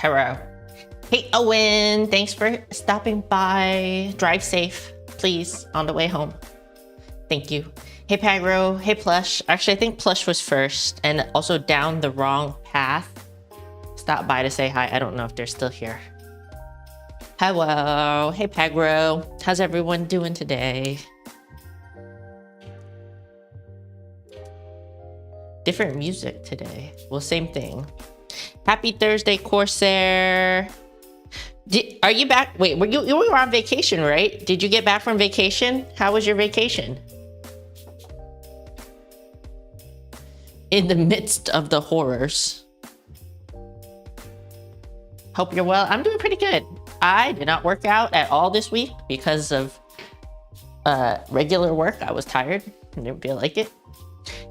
Hello. Hey, Owen, thanks for stopping by. Drive safe, please, on the way home. Thank you. Hey, Pyro. Hey, Plush. Actually, I think Plush was first and also down the wrong path. Stop by to say hi. I don't know if they're still here. Hello. Hey, Pagro. How's everyone doing today? Different music today. Well, same thing. Happy Thursday, Corsair. Are you back? Wait, you were on vacation, right? Did you get back from vacation? How was your vacation? In the midst of the horrors. Hope you're well. I'm doing pretty good. I did not work out at all this week because of regular work. I was tired. I didn't feel like it.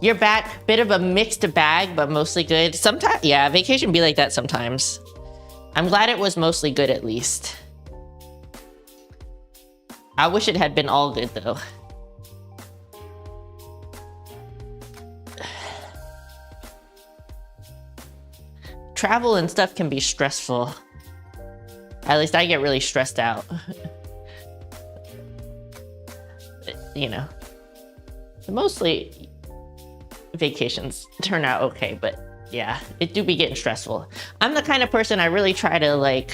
You're back. Bit of a mixed bag, but mostly good. Sometimes, yeah, vacation be like that sometimes. I'm glad it was mostly good at least. I wish it had been all good though. Travel and stuff can be stressful. At least I get really stressed out. You know, mostly vacations turn out okay, but yeah, it do be getting stressful. I'm the kind of person I really try to like,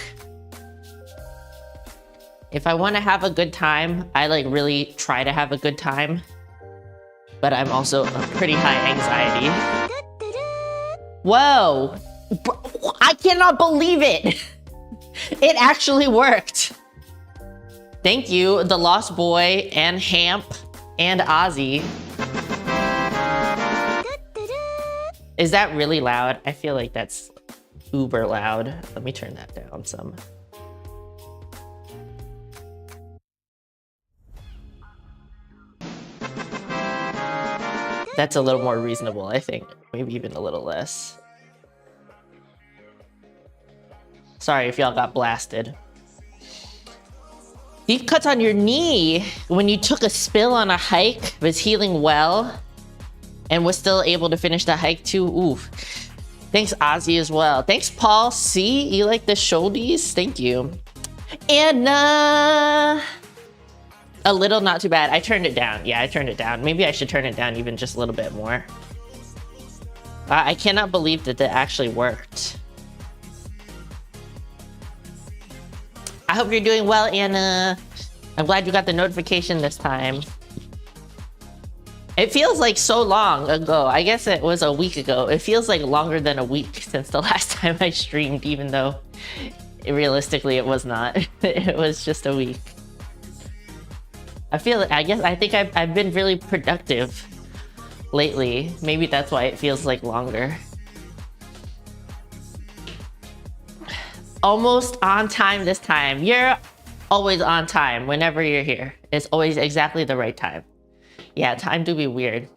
if I want to have a good time, I like really try to have a good time, but I'm also a pretty high anxiety. Whoa, I cannot believe it. It actually worked. Thank you, the Lost Boy and Hamp and Ozzy. Is that really loud? I feel like that's uber loud. Let me turn that down some. That's a little more reasonable, I think. Maybe even a little less. Sorry if y'all got blasted. Deep cuts on your knee when you took a spill on a hike, was healing well, and was still able to finish the hike too. Ooh. Thanks, Ozzy, as well. Thanks, Paul C. You like the shouldies? Thank you. And a little, not too bad. I turned it down. Yeah, I turned it down. Maybe I should turn it down even just a little bit more. I cannot believe that that actually worked. I hope you're doing well, Anna. I'm glad you got the notification this time. It feels like so long ago. I guess it was a week ago. It feels like longer than a week since the last time I streamed, even though realistically it was not. It was just a week. I think I've been really productive lately. Maybe that's why it feels like longer. Almost on time this time. You're always on time whenever you're here. It's always exactly the right time. Yeah, time do be weird.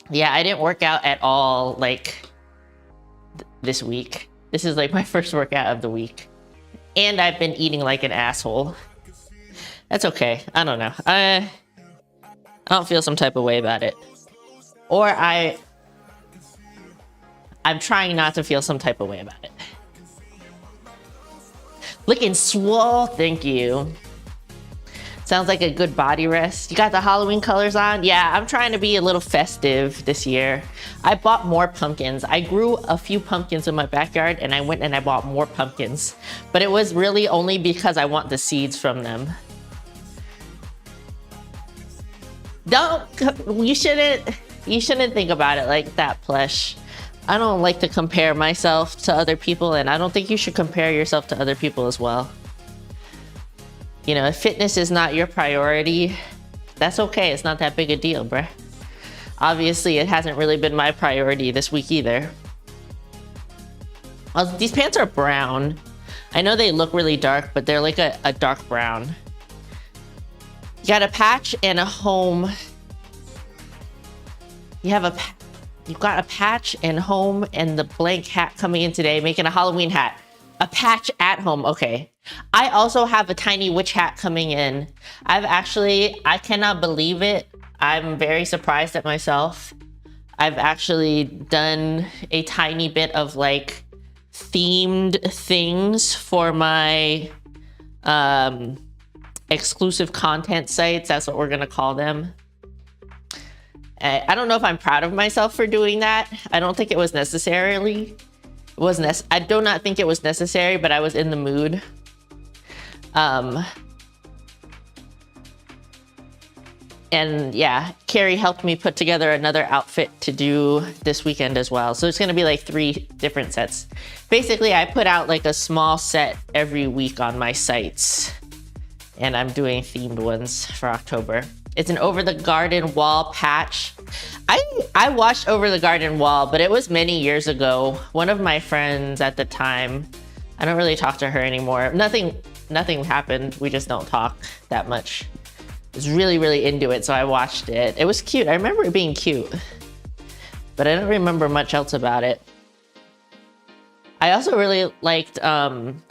Yeah, I didn't work out at all like this week. This is like my first workout of the week. And I've been eating like an asshole. That's okay. I don't know. I don't feel some type of way about it. Or I'm trying not to feel some type of way about it. Looking swole, thank you. Sounds like a good body rest. You got the Halloween colors on? Yeah, I'm trying to be a little festive this year. I bought more pumpkins. I grew a few pumpkins in my backyard and I went and I bought more pumpkins. But it was really only because I want the seeds from them. You shouldn't think about it like that, Plush. I don't like to compare myself to other people, and I don't think you should compare yourself to other people as well. You know, if fitness is not your priority, that's okay. It's not that big a deal, bruh. Obviously, it hasn't really been my priority this week either. These pants are brown. I know they look really dark, but they're like a dark brown. You got a patch and a home. You've got a patch and home and the blank hat coming in today, making a Halloween hat. A patch at home, okay. I also have a tiny witch hat coming in. I cannot believe it. I'm very surprised at myself. I've actually done a tiny bit of like themed things for my exclusive content sites. That's what we're gonna call them. I don't know if I'm proud of myself for doing that. I don't think it was necessarily. I do not think it was necessary, but I was in the mood. And yeah, Carrie helped me put together another outfit to do this weekend as well. So it's gonna be like 3 different sets. Basically, I put out like a small set every week on my sites. And I'm doing themed ones for October. It's an over the garden wall patch. I watched Over the Garden Wall, but it was many years ago. One of my friends at the time, I don't really talk to her anymore. Nothing happened. We just don't talk that much. I was really, really into it, so I watched it. It was cute. I remember it being cute, but I don't remember much else about it. I also really liked, God,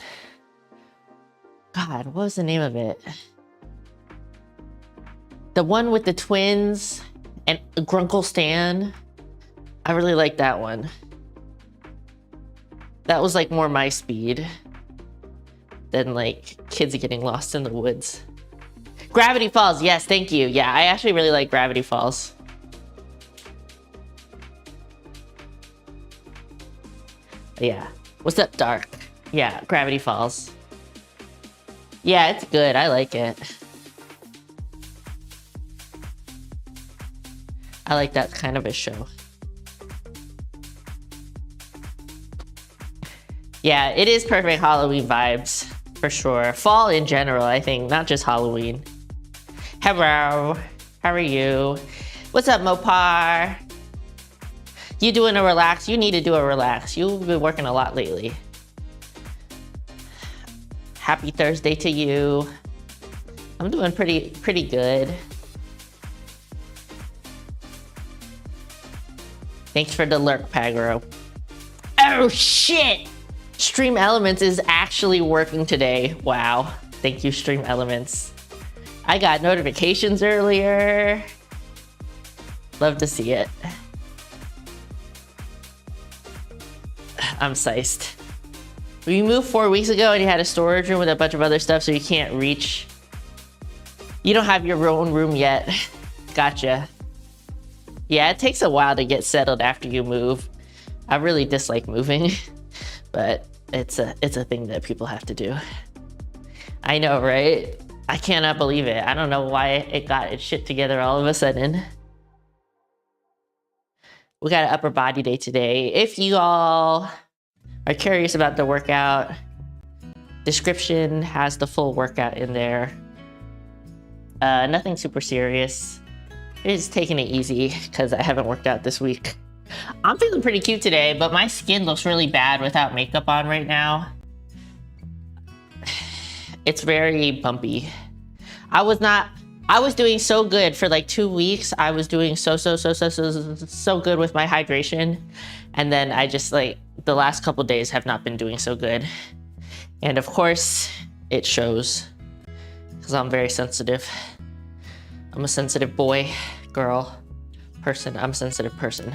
what was the name of it? The one with the twins and Grunkle Stan. I really liked that one. That was like more my speed than like kids getting lost in the woods. Gravity Falls, yes, thank you. Yeah, I actually really like Gravity Falls. Yeah, what's up, Dark? Yeah, Gravity Falls. Yeah, it's good, I like it. I like that kind of a show. Yeah, it is perfect Halloween vibes, for sure. Fall in general, I think, not just Halloween. Hello, how are you? What's up, Mopar? You doing a relax? You need to do a relax. You've been working a lot lately. Happy Thursday to you. I'm doing pretty good. Thanks for the lurk, Pagro. Oh shit! Stream Elements is actually working today. Wow. Thank you, Stream Elements. I got notifications earlier. Love to see it. I'm psyched. We moved 4 weeks ago and you had a storage room with a bunch of other stuff so you can't reach. You don't have your own room yet. Gotcha. Yeah, it takes a while to get settled after you move. I really dislike moving, but it's a thing that people have to do. I know, right? I cannot believe it. I don't know why it got its shit together all of a sudden. We got an upper body day today. If you all are curious about the workout, description has the full workout in there. Nothing super serious. Just taking it easy because I haven't worked out this week. I'm feeling pretty cute today, but my skin looks really bad without makeup on right now. It's very bumpy. I was doing so good for like 2 weeks. I was doing so good with my hydration. And then I just like, the last couple days have not been doing so good. And of course, it shows because I'm very sensitive. I'm a sensitive boy, girl, person. I'm a sensitive person.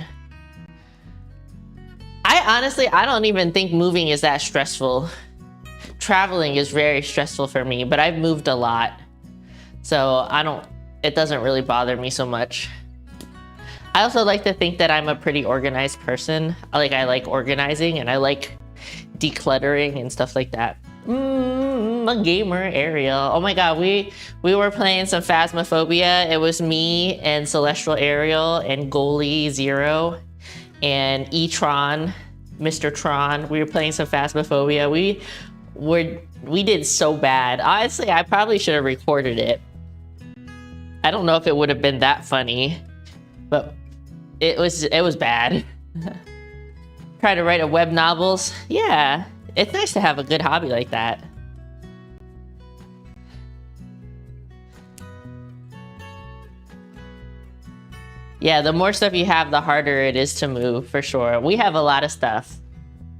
I don't even think moving is that stressful. Traveling is very stressful for me, but I've moved a lot. So it doesn't really bother me so much. I also like to think that I'm a pretty organized person. I like organizing and I like decluttering and stuff like that. A gamer, Ariel. Oh my god, we were playing some Phasmophobia. It was me and Celestial Ariel and Goalie Zero and E-Tron, Mr. Tron. We were playing some Phasmophobia. We did so bad. Honestly, I probably should have recorded it. I don't know if it would have been that funny, but it was bad. Try to write a web novels. Yeah, it's nice to have a good hobby like that. Yeah, the more stuff you have, the harder it is to move, for sure. We have a lot of stuff,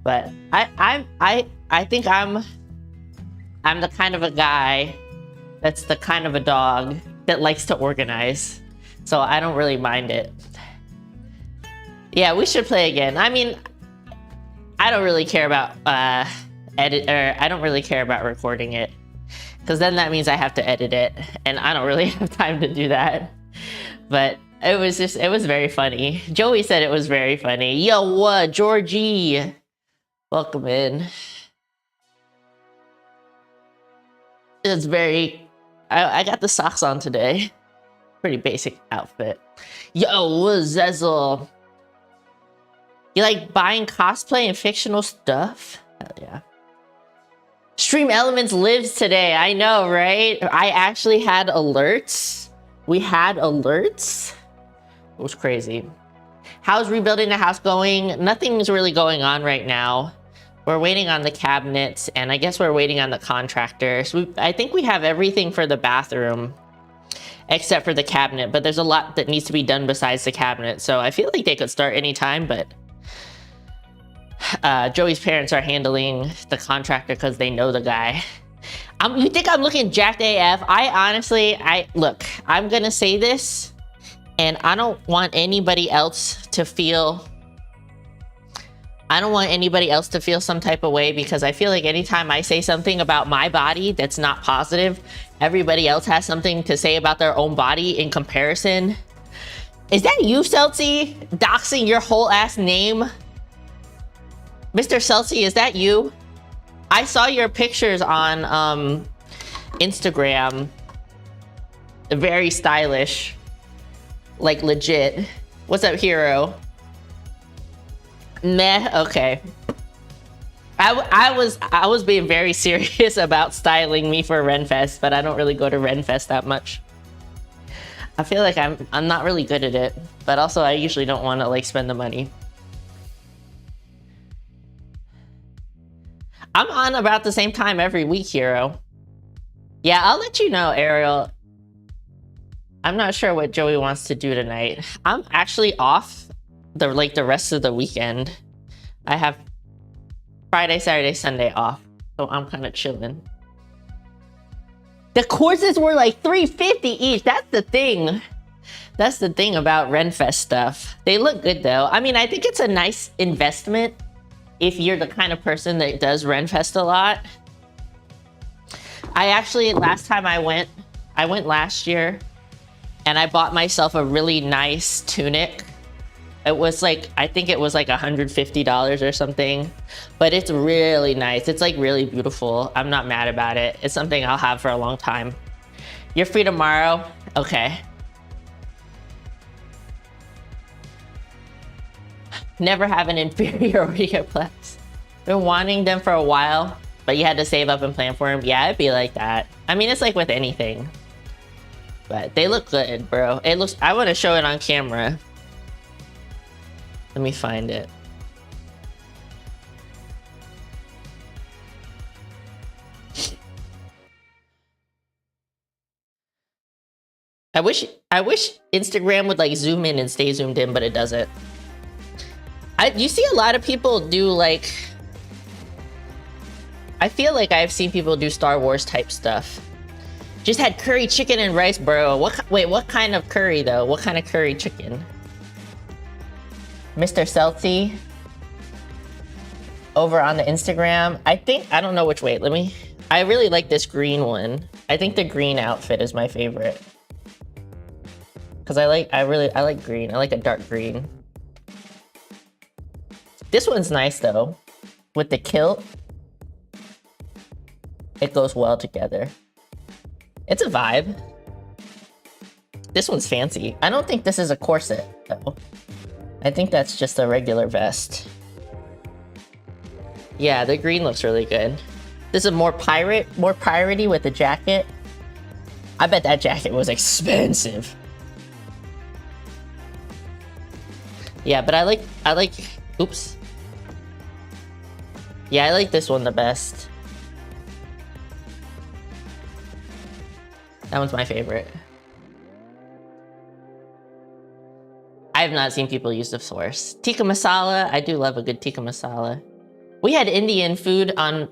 but I think I'm the kind of a guy that's the kind of a dog that likes to organize, so I don't really mind it. Yeah, we should play again. I mean, I don't really care about I don't really care about recording it, because then that means I have to edit it, and I don't really have time to do that. But it was very funny. Joey said it was very funny. Yo, what, Georgie? Welcome in. It's very, I got the socks on today. Pretty basic outfit. Yo, what, Zezel? You like buying cosplay and fictional stuff? Hell yeah. Stream Elements lives today. I know, right? I actually had alerts. We had alerts. It was crazy. How's rebuilding the house going? Nothing's really going on right now. We're waiting on the cabinets, and I guess we're waiting on the contractors. I think we have everything for the bathroom, except for the cabinet, but there's a lot that needs to be done besides the cabinet, so I feel like they could start anytime, but Joey's parents are handling the contractor because they know the guy. You think I'm looking jacked AF? Look, I'm gonna say this, and I don't want anybody else to feel some type of way, because I feel like anytime I say something about my body that's not positive, everybody else has something to say about their own body in comparison. Is that you, Celsi? Doxing your whole ass name? Mr. Celsi, is that you? I saw your pictures on Instagram. Very stylish. Like legit. What's up, hero? Meh, okay. I was being very serious about styling me for Renfest, but I don't really go to Renfest that much. I feel like I'm not really good at it, but also I usually don't want to like spend the money. I'm on about the same time every week, hero. Yeah, I'll let you know, Ariel. I'm not sure what Joey wants to do tonight. I'm actually off the rest of the weekend. I have Friday, Saturday, Sunday off, so I'm kind of chilling. The courses were like $350 each. That's the thing. That's the thing about Renfest stuff. They look good though. I mean, I think it's a nice investment if you're the kind of person that does Renfest a lot. I actually, last time I went last year, and I bought myself a really nice tunic. It was like, I think it was like $150 or something, but it's really nice. It's like really beautiful. I'm not mad about it. It's something I'll have for a long time. You're free tomorrow? Okay. Never have an inferiority complex. Been wanting them for a while, but you had to save up and plan for them. Yeah, it'd be like that. I mean, it's like with anything. But they look good, bro. It looks, I want to show it on camera. Let me find it. I wish Instagram would like zoom in and stay zoomed in, but it doesn't. You see a lot of people do like, I feel like I've seen people do Star Wars type stuff. Just had curry chicken and rice, bro. Wait, what kind of curry though? What kind of curry chicken? Mr. Celty over on the Instagram. I don't know which way. I really like this green one. I think the green outfit is my favorite. Cause I like green. I like a dark green. This one's nice though. With the kilt, it goes well together. It's a vibe. This one's fancy. I don't think this is a corset though. I think that's just a regular vest. Yeah, the green looks really good. This is more piratey with the jacket. I bet that jacket was expensive. Yeah, but I like, oops. Yeah, I like this one the best. That one's my favorite. I have not seen people use the source. Tikka masala, I do love a good tikka masala. We had Indian food on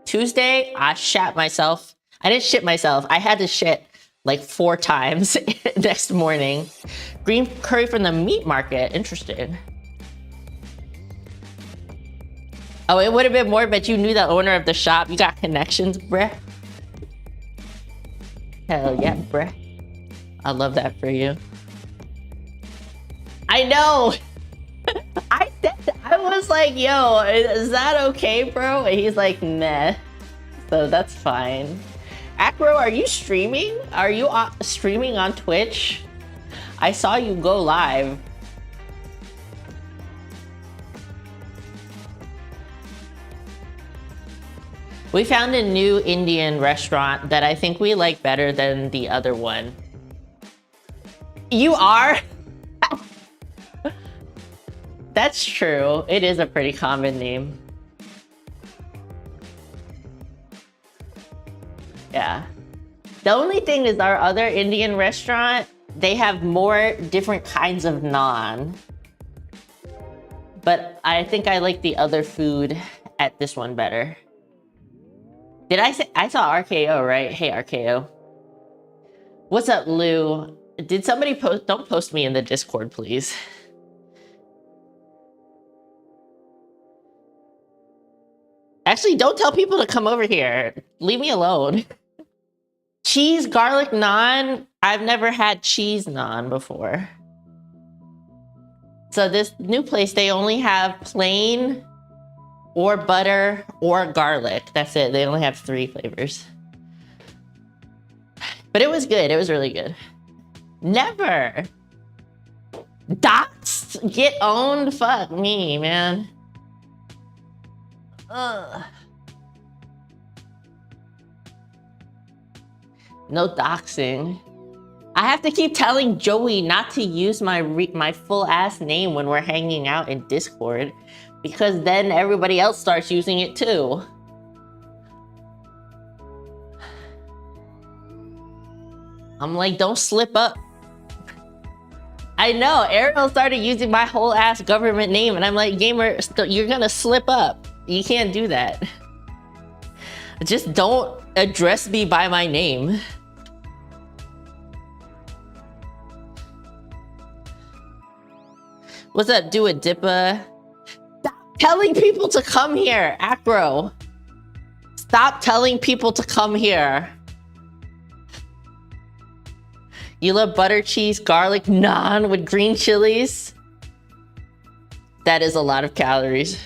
Tuesday. I shat myself. I didn't shit myself. I had to shit like 4 times next morning. Green curry from the meat market, interesting. Oh, it would have been more, but you knew the owner of the shop. You got connections, bruh. Hell yeah, bruh. I love that for you. I know. I was like, yo, is that okay, bro? And he's like, meh. So that's fine. Acro, are you streaming? Are you streaming on Twitch? I saw you go live. We found a new Indian restaurant that I think we like better than the other one. You are? That's true. It is a pretty common name. Yeah. The only thing is our other Indian restaurant, they have more different kinds of naan. But I think I like the other food at this one better. Did I say, I saw RKO, right? Hey, RKO. What's up, Lou? Did somebody post, don't post me in the Discord, please. Actually, don't tell people to come over here. Leave me alone. Cheese garlic naan. I've never had cheese naan before. So this new place, they only have plain or butter or garlic. That's it. They only have 3 flavors. But it was good. It was really good. Never. Dots get owned? Fuck me, man. Ugh. No doxing. I have to keep telling Joey not to use my full ass name when we're hanging out in Discord, because then everybody else starts using it too. I'm like, don't slip up. I know, Ariel started using my whole ass government name, and I'm like, gamer, you're gonna slip up. You can't do that. Just don't address me by my name. What's up, do a dippa? Stop telling people to come here, Acro. Stop telling people to come here. You love butter, cheese, garlic, naan with green chilies? That is a lot of calories.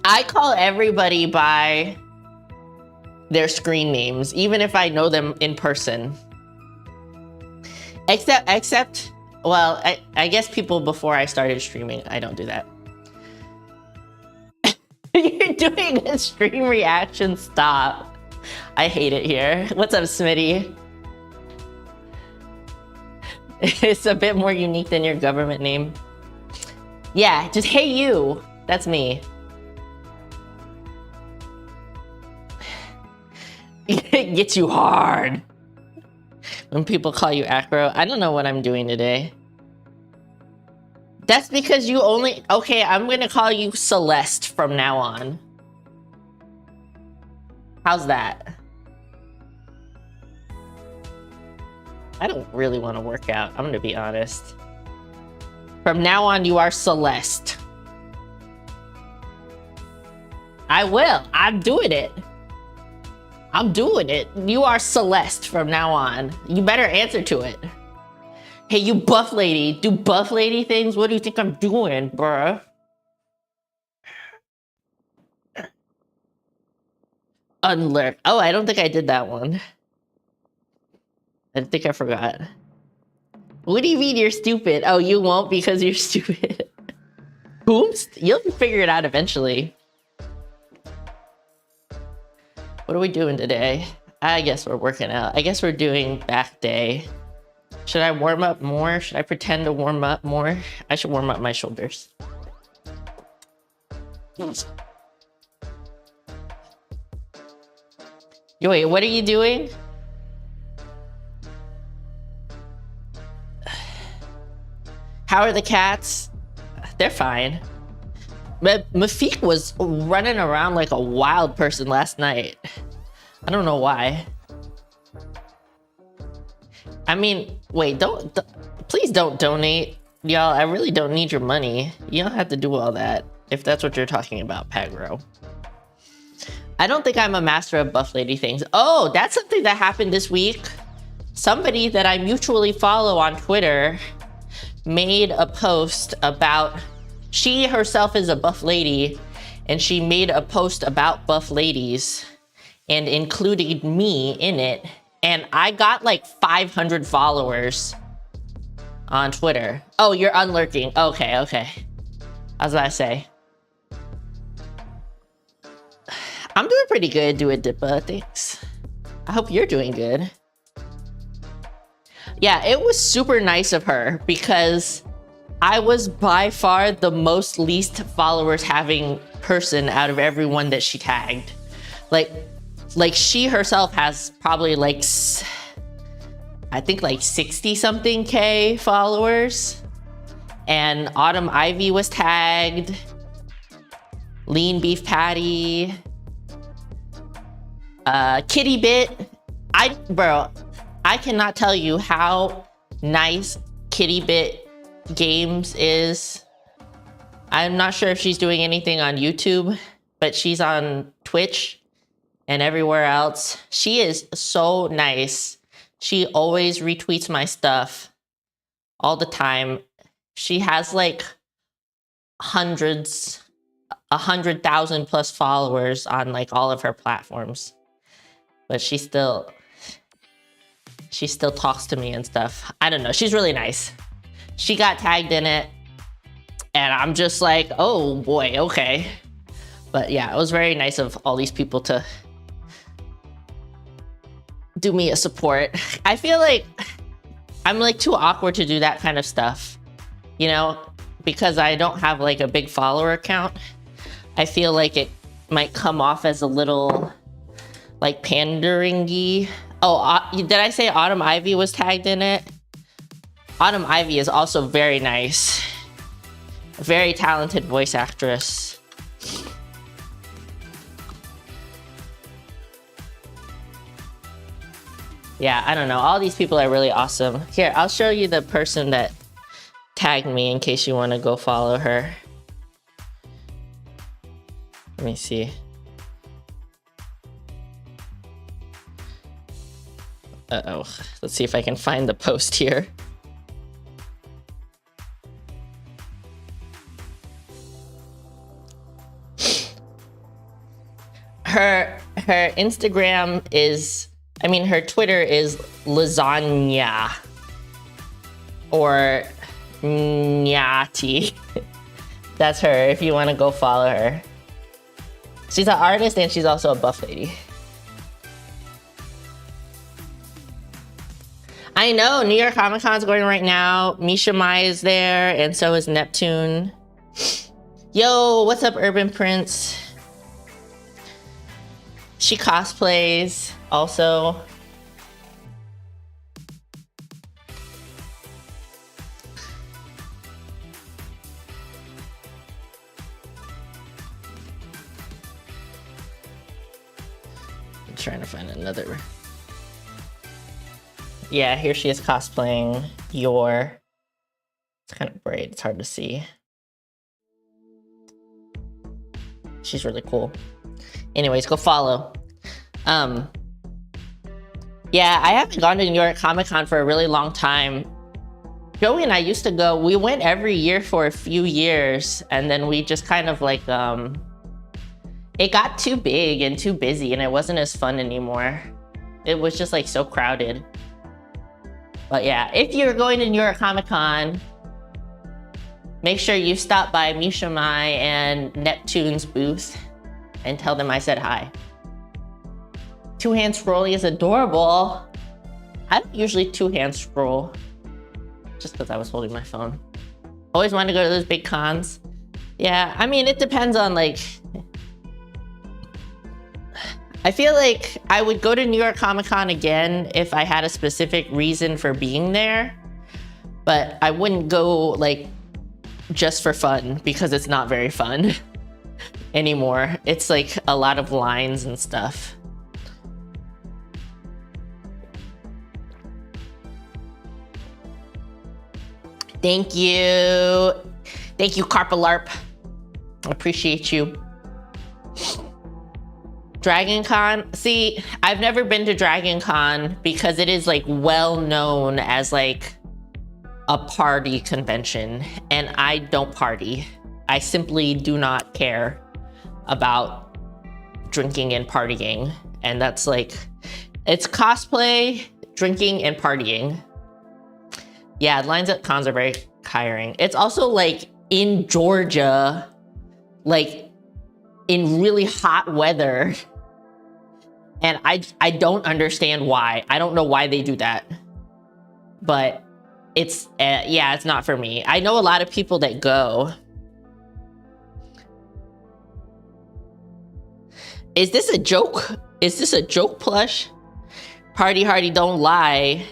I call everybody by their screen names, even if I know them in person. Except, well, I guess people before I started streaming, I don't do that. You're doing a stream reaction, stop. I hate it here. What's up, Smitty? It's a bit more unique than your government name. Yeah, just hey you, that's me. It gets you hard when people call you Acro. I don't know what I'm doing today. That's because you only... Okay, I'm gonna call you Celeste from now on. How's that? I don't really want to work out, I'm gonna be honest. From now on, you are Celeste. I will. I'm doing it. I'm doing it. You are Celeste from now on. You better answer to it. Hey, you buff lady. Do buff lady things? What do you think I'm doing, bruh? Unlurk. Oh, I don't think I did that one. I think I forgot. What do you mean you're stupid? Oh, you won't because you're stupid. Oops. You'll figure it out eventually. What are we doing today? I guess we're working out. I guess we're doing back day. Should I warm up more? Should I pretend to warm up more? I should warm up my shoulders. Yo, wait, what are you doing? How are the cats? They're fine. But Mafik was running around like a wild person last night. I don't know why. I mean, wait, please don't donate. Y'all, I really don't need your money. You don't have to do all that, if that's what you're talking about, Pagro. I don't think I'm a master of buff lady things. Oh, that's something that happened this week. Somebody that I mutually follow on Twitter made a post about, she herself is a buff lady, and she made a post about buff ladies and included me in it. And I got like 500 followers on Twitter. Oh, you're unlurking. Okay, okay. I was about to say. I'm doing pretty good, doing Dippa, thanks. I hope you're doing good. Yeah, it was super nice of her because I was by far the most least followers having person out of everyone that she tagged. Like she herself has probably like, I think like 60 something K followers. And Autumn Ivy was tagged. Lean Beef Patty. Kitty Bit. Bro, I cannot tell you how nice Kitty Bit Games is. I'm not sure if she's doing anything on YouTube, but she's on Twitch and everywhere else. She is so nice. She always retweets my stuff all the time. She has like hundreds, 100,000 plus followers on like all of her platforms. But she still talks to me and stuff. I don't know, she's really nice. She got tagged in it and I'm just like, oh boy, okay. But yeah, it was very nice of all these people to do me a support. I feel like I'm like too awkward to do that kind of stuff, you know, because I don't have like a big follower count. I feel like it might come off as a little like pandering-y. Oh, did I say Autumn Ivy was tagged in it? Autumn Ivy is also very nice. A very talented voice actress. Yeah, I don't know. All these people are really awesome. Here, I'll show you the person that tagged me in case you want to go follow her. Let me see. Uh-oh. Let's see if I can find the post here. Her Instagram is, I mean, her Twitter is lasagna or nyati. That's her if you want to go follow her. She's an artist and she's also a buff lady. I know, New York Comic Con's going right now. Misha Mai is there and so is Neptune. Yo, what's up, Urban Prince? She cosplays also. I'm trying to find another. Yeah, here she is cosplaying Yor. It's kind of bright, it's hard to see. She's really cool. Anyways, go follow. Yeah, I haven't gone to New York Comic Con for a really long time. Joey and I used to go, we went every year for a few years, and then we just kind of like, it got too big and too busy and it wasn't as fun anymore. It was just like so crowded. But yeah, if you're going to New York Comic Con, make sure you stop by Misha Mai and Neptune's booth and tell them I said hi. Two-hand scrolling is adorable. I don't usually two-hand scroll, just because I was holding my phone. Always wanted to go to those big cons. Yeah, I mean, it depends on like, I feel like I would go to New York Comic Con again if I had a specific reason for being there, but I wouldn't go like just for fun because it's not very fun anymore. It's like a lot of lines and stuff. Thank you. Thank you, Carpalarp. Appreciate you. Dragon Con. See, I've never been to Dragon Con because it is like well known as like a party convention, and I don't party. I simply do not care about drinking and partying. And that's like, it's cosplay, drinking, and partying. Yeah, lines at cons are very tiring. It's also like in Georgia, like in really hot weather. And I don't understand why. I don't know why they do that. But it's, yeah, it's not for me. I know a lot of people that go. Is this a joke? Is this a joke plush? Party hardy, don't lie.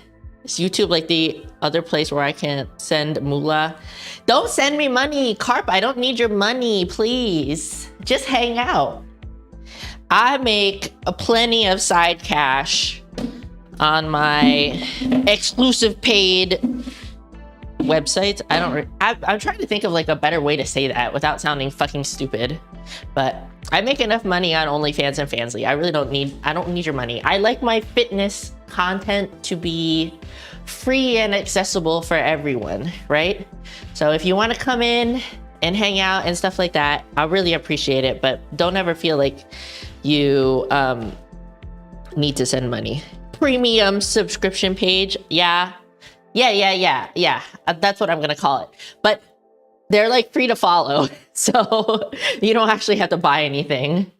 Is YouTube like the other place where I can't send moolah? Don't send me money, Carp. I don't need your money, please. Just hang out. I make a plenty of side cash on my exclusive paid websites. I'm trying to think of like a better way to say that without sounding fucking stupid. But I make enough money on OnlyFans and Fansly. I don't need your money. I like my fitness content to be free and accessible for everyone, right? So if you want to come in and hang out and stuff like that, I really appreciate it, but don't ever feel like you need to send money. Premium subscription page, yeah. That's what I'm gonna call it. But they're like free to follow, so you don't actually have to buy anything.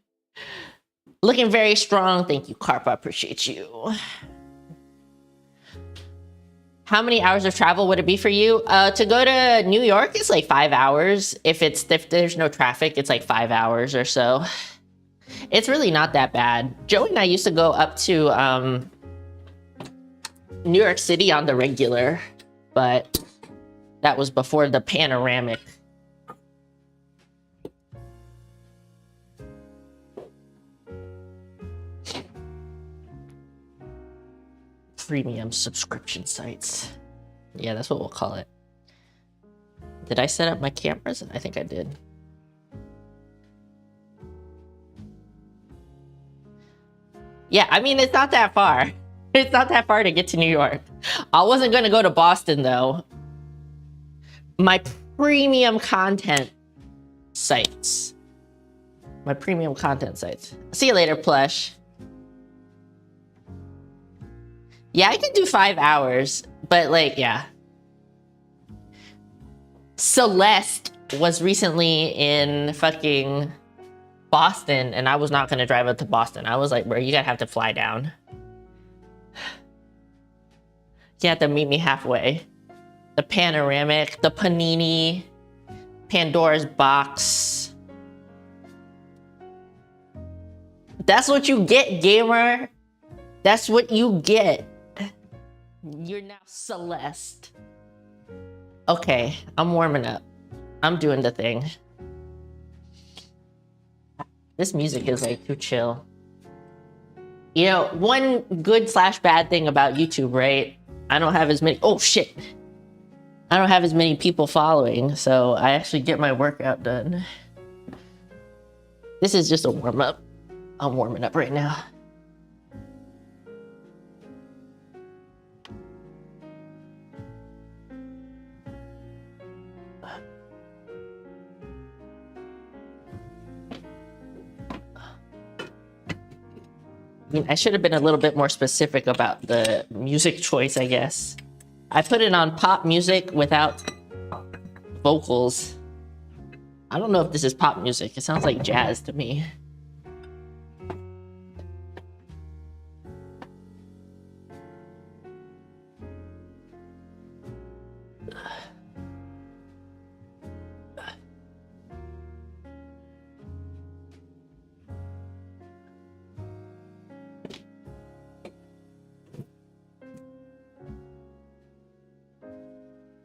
Looking very strong. Thank you, Carp. I appreciate you. How many hours of travel would it be for you? To go to New York, it's like 5 hours. If there's no traffic, it's like 5 hours or so. It's really not that bad. Joey and I used to go up to New York City on the regular, but that was before the panoramic. Premium subscription sites. Yeah, that's what we'll call it. Did I set up my cameras? I think I did. Yeah, I mean, it's not that far. It's not that far to get to New York. I wasn't going to go to Boston, though. My premium content sites. My premium content sites. See you later, plush. Yeah, I could do 5 hours, but like, yeah. Celeste was recently in fucking Boston, and I was not going to drive up to Boston. I was like, bro, you gotta have to fly down. You have to meet me halfway. The panoramic, the panini, Pandora's box. That's what you get, gamer. That's what you get. You're now Celeste. Okay, I'm warming up. I'm doing the thing. This music is like too chill. You know, one good / bad thing about YouTube, right? I don't have as many, oh shit. I don't have as many people following, so I actually get my workout done. This is just a warm up. I'm warming up right now. I mean, I should have been a little bit more specific about the music choice, I guess. I put it on pop music without vocals. I don't know if this is pop music. It sounds like jazz to me.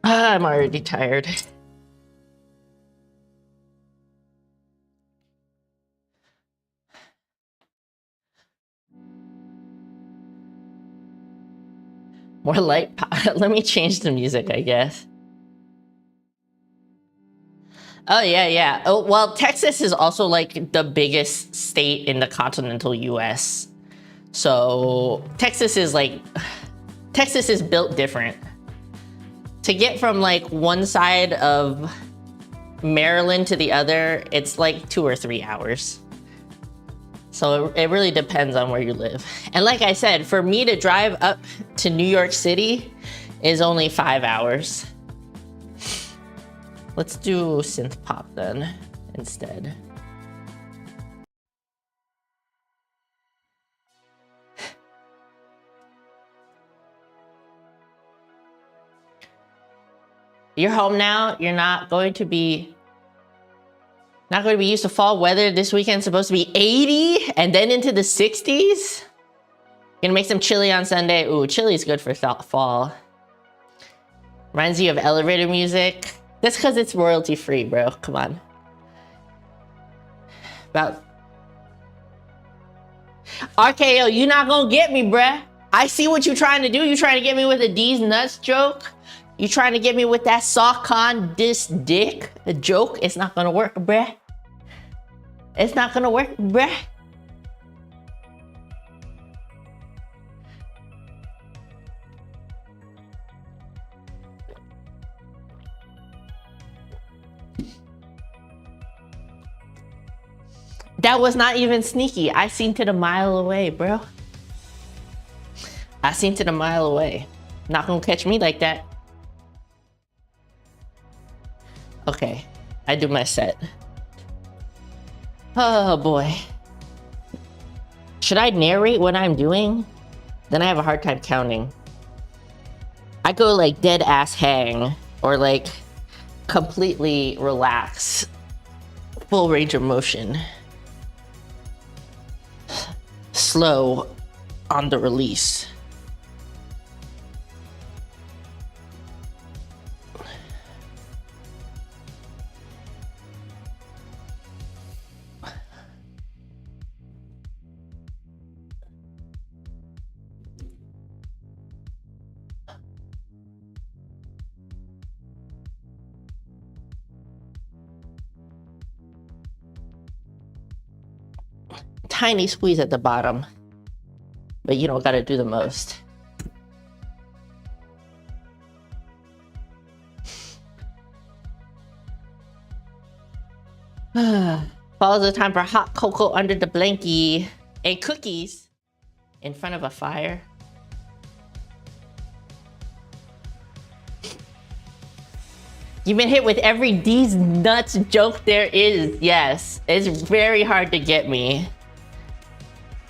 I'm already tired. More light pop. Let me change the music, I guess. Oh yeah, yeah. Oh well, Texas is also like the biggest state in the continental US. So Texas is built different. To get from like one side of Maryland to the other, it's like 2 or 3 hours. So it really depends on where you live. And like I said, for me to drive up to New York City is only 5 hours. Let's do synth pop then instead. You're home now. You're not going to be used to fall weather. This weekend's supposed to be 80 and then into the 60s. Gonna make some chili on Sunday. Ooh, chili's good for fall. Reminds you of elevator music. That's because it's royalty free, bro. Come on. About RKO, you not gonna get me, bruh. I see what you trying to do. You trying to get me with a D's nuts joke? You trying to get me with that soft con diss dick a joke? It's not gonna work, bruh. It's not gonna work, bruh. That was not even sneaky. I seen it a mile away, bro. I seen it a mile away. Not gonna catch me like that. Okay, I do my set. Oh boy. Should I narrate what I'm doing? Then I have a hard time counting. I go like dead ass hang or like completely relax. Full range of motion. Slow on the release. Tiny squeeze at the bottom, but you don't gotta do the most. Fall is the time for hot cocoa under the blankie and cookies in front of a fire. You've been hit with every D's nuts joke there is. Yes, it's very hard to get me.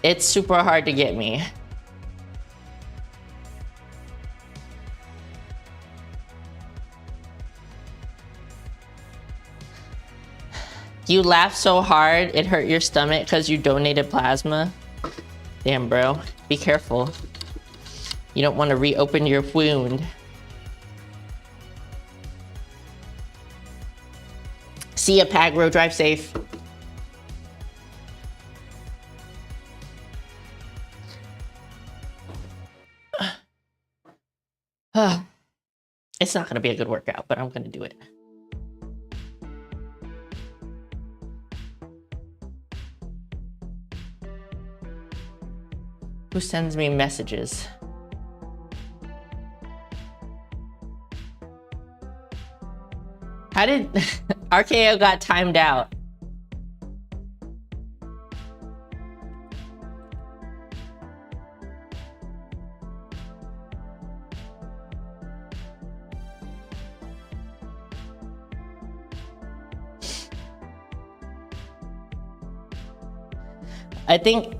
It's super hard to get me. You laughed so hard it hurt your stomach because you donated plasma? Damn, bro. Be careful. You don't want to reopen your wound. See ya, Pagro. Drive safe. It's not gonna be a good workout, but I'm gonna do it. Who sends me messages? How did RKO got timed out? I think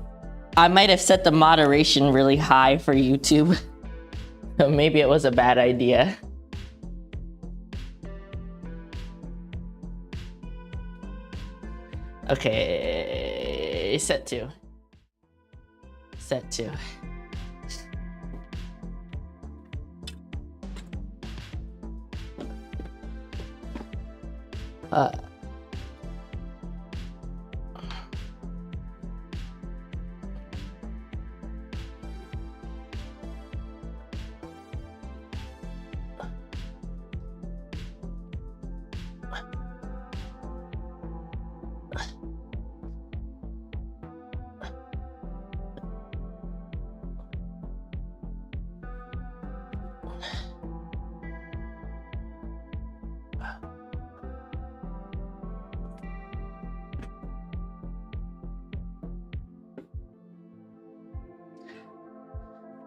I might have set the moderation really high for YouTube. So maybe it was a bad idea. Okay, set 2. Set 2.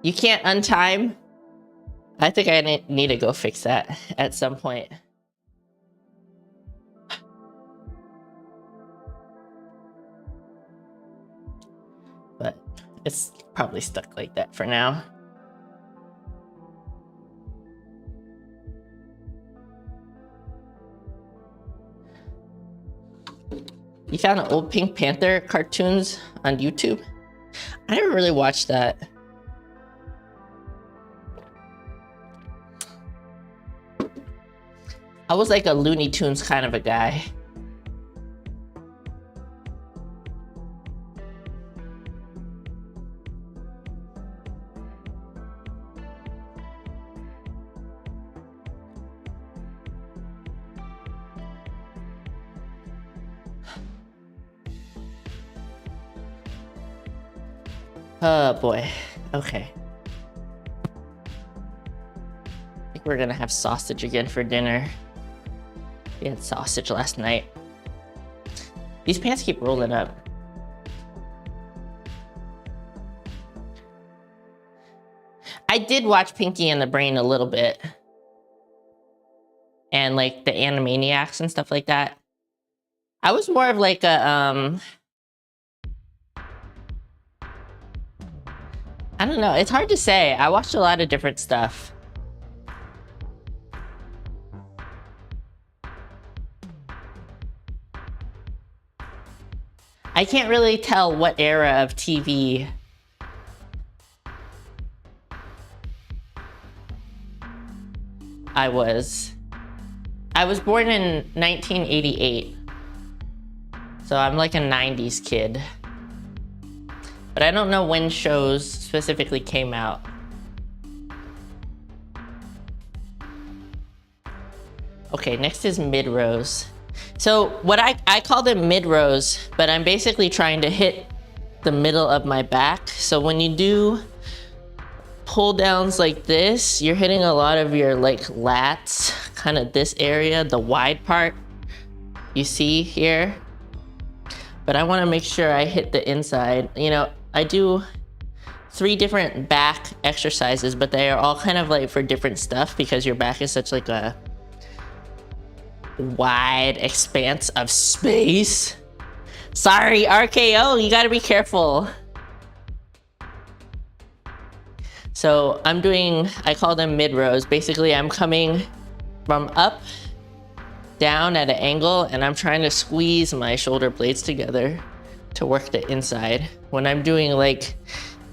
You can't untime? I think I need to go fix that at some point. But it's probably stuck like that for now. You found the old Pink Panther cartoons on YouTube? I never really watched that. I was like a Looney Tunes kind of a guy. Oh boy, okay. I think we're gonna have sausage again for dinner. We had sausage last night. These pants keep rolling up. I did watch Pinky and the Brain a little bit. And like the Animaniacs and stuff like that. I was more of like a, I don't know, it's hard to say. I watched a lot of different stuff. I can't really tell what era of TV I was. I was born in 1988. So I'm like a 90s kid. But I don't know when shows specifically came out. Okay, next is mid-rows. So what I call them mid-rows, but I'm basically trying to hit the middle of my back. So when you do pull downs like this, you're hitting a lot of your like lats, kind of this area, the wide part you see here. But I want to make sure I hit the inside. You know, I do 3 different back exercises, but they are all kind of like for different stuff because your back is such like a wide expanse of space. Sorry, RKO, you gotta be careful. So I'm doing, I call them mid rows. Basically, I'm coming from up, down at an angle, and I'm trying to squeeze my shoulder blades together to work the inside. When I'm doing like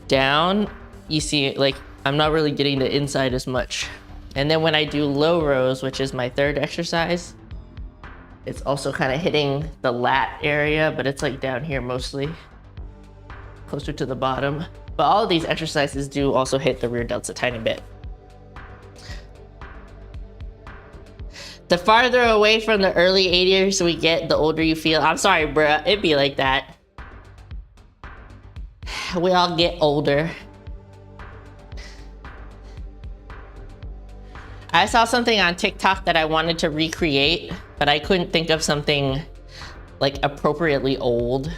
down, you see like I'm not really getting the inside as much. And then when I do low rows, which is my 3rd exercise, it's also kind of hitting the lat area, but it's like down here mostly, closer to the bottom. But all of these exercises do also hit the rear delts a tiny bit. The farther away from the early 80s we get, the older you feel. I'm sorry, bruh, it'd be like that. We all get older. I saw something on TikTok that I wanted to recreate, but I couldn't think of something like appropriately old.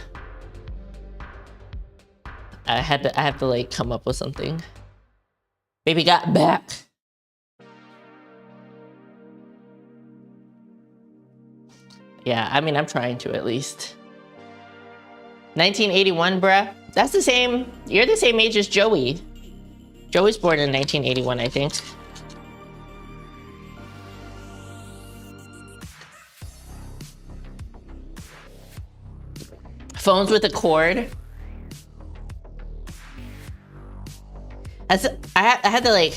I have to like come up with something. Baby got back. Yeah, I mean, I'm trying to at least. 1981, bruh. That's the same, you're the same age as Joey. Joey's born in 1981, I think. Phones with a cord. I had to like,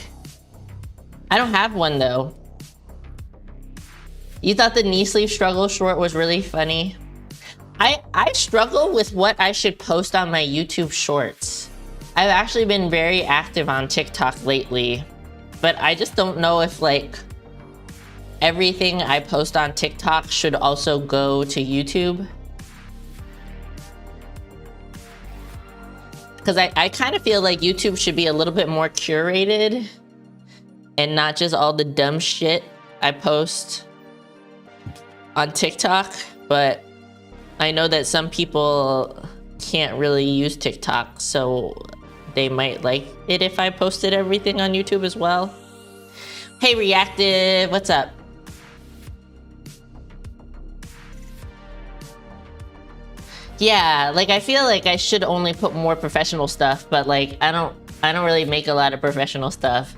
I don't have one though. You thought the knee sleeve struggle short was really funny? I struggle with what I should post on my YouTube shorts. I've actually been very active on TikTok lately, but I just don't know if like everything I post on TikTok should also go to YouTube. Because I kind of feel like YouTube should be a little bit more curated and not just all the dumb shit I post on TikTok, but I know that some people can't really use TikTok, so they might like it if I posted everything on YouTube as well. Hey Reactive, what's up? Yeah, like I feel like I should only put more professional stuff, but like I don't really make a lot of professional stuff.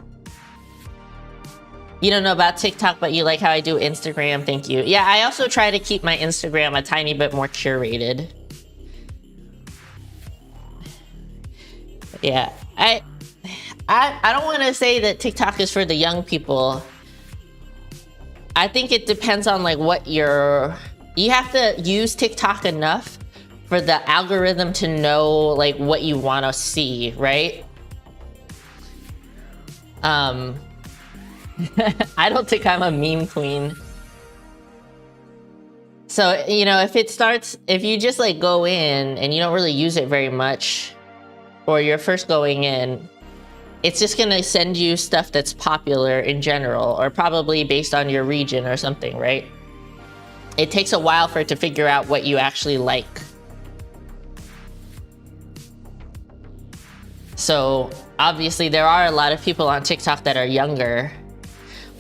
You don't know about TikTok, but you like how I do Instagram. Thank you. Yeah, I also try to keep my Instagram a tiny bit more curated. Yeah, I don't want to say that TikTok is for the young people. I think it depends on like what you have to use TikTok enough for the algorithm to know like what you want to see, right? I don't think I'm a meme queen. So, you know, if you just like go in and you don't really use it very much, or you're first going in, it's just gonna send you stuff that's popular in general, or probably based on your region or something, right? It takes a while for it to figure out what you actually like. So obviously there are a lot of people on TikTok that are younger.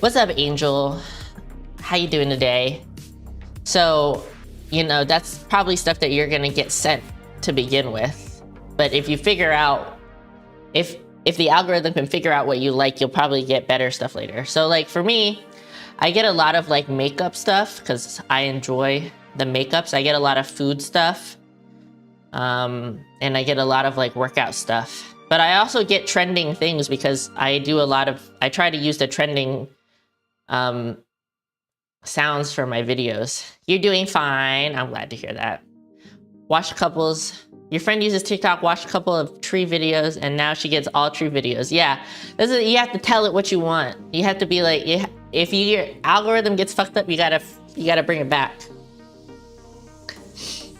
What's up, Angel? How you doing today? So, you know, that's probably stuff that you're gonna get sent to begin with. But if you figure out, if the algorithm can figure out what you like, you'll probably get better stuff later. So like for me, I get a lot of like makeup stuff because I enjoy the makeups. I get a lot of food stuff. And I get a lot of like workout stuff. But I also get trending things because I try to use the trending sounds for my videos. You're doing fine. I'm glad to hear that. Your friend uses TikTok, watched a couple of tree videos, and now she gets all tree videos. Yeah, you have to tell it what you want. You have to be like, if your algorithm gets fucked up, you gotta bring it back.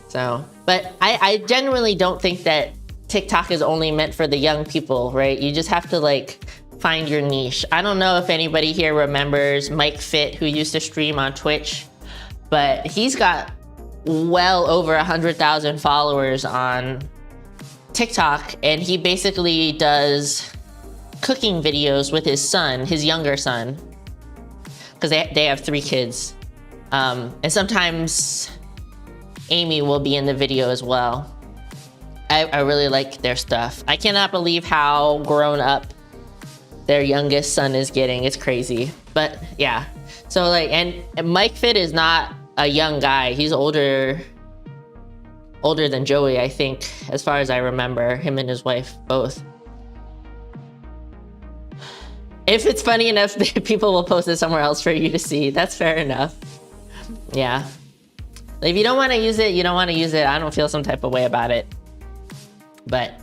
So, but I genuinely don't think that TikTok is only meant for the young people, right? You just have to like find your niche. I don't know if anybody here remembers Mike Fit, who used to stream on Twitch, but he's got well over 100,000 followers on TikTok, and he basically does cooking videos with his son, his younger son, because they have 3 kids. And sometimes Amy will be in the video as well. I really like their stuff. I cannot believe how grown up their youngest son is getting. It's crazy. But yeah, so like, and Mike Fit is not a young guy. He's older than Joey, I think, as far as I remember, him and his wife both. If it's funny enough, people will post it somewhere else for you to see. That's fair enough. Yeah. If you don't want to use it, you don't want to use it. I don't feel some type of way about it. But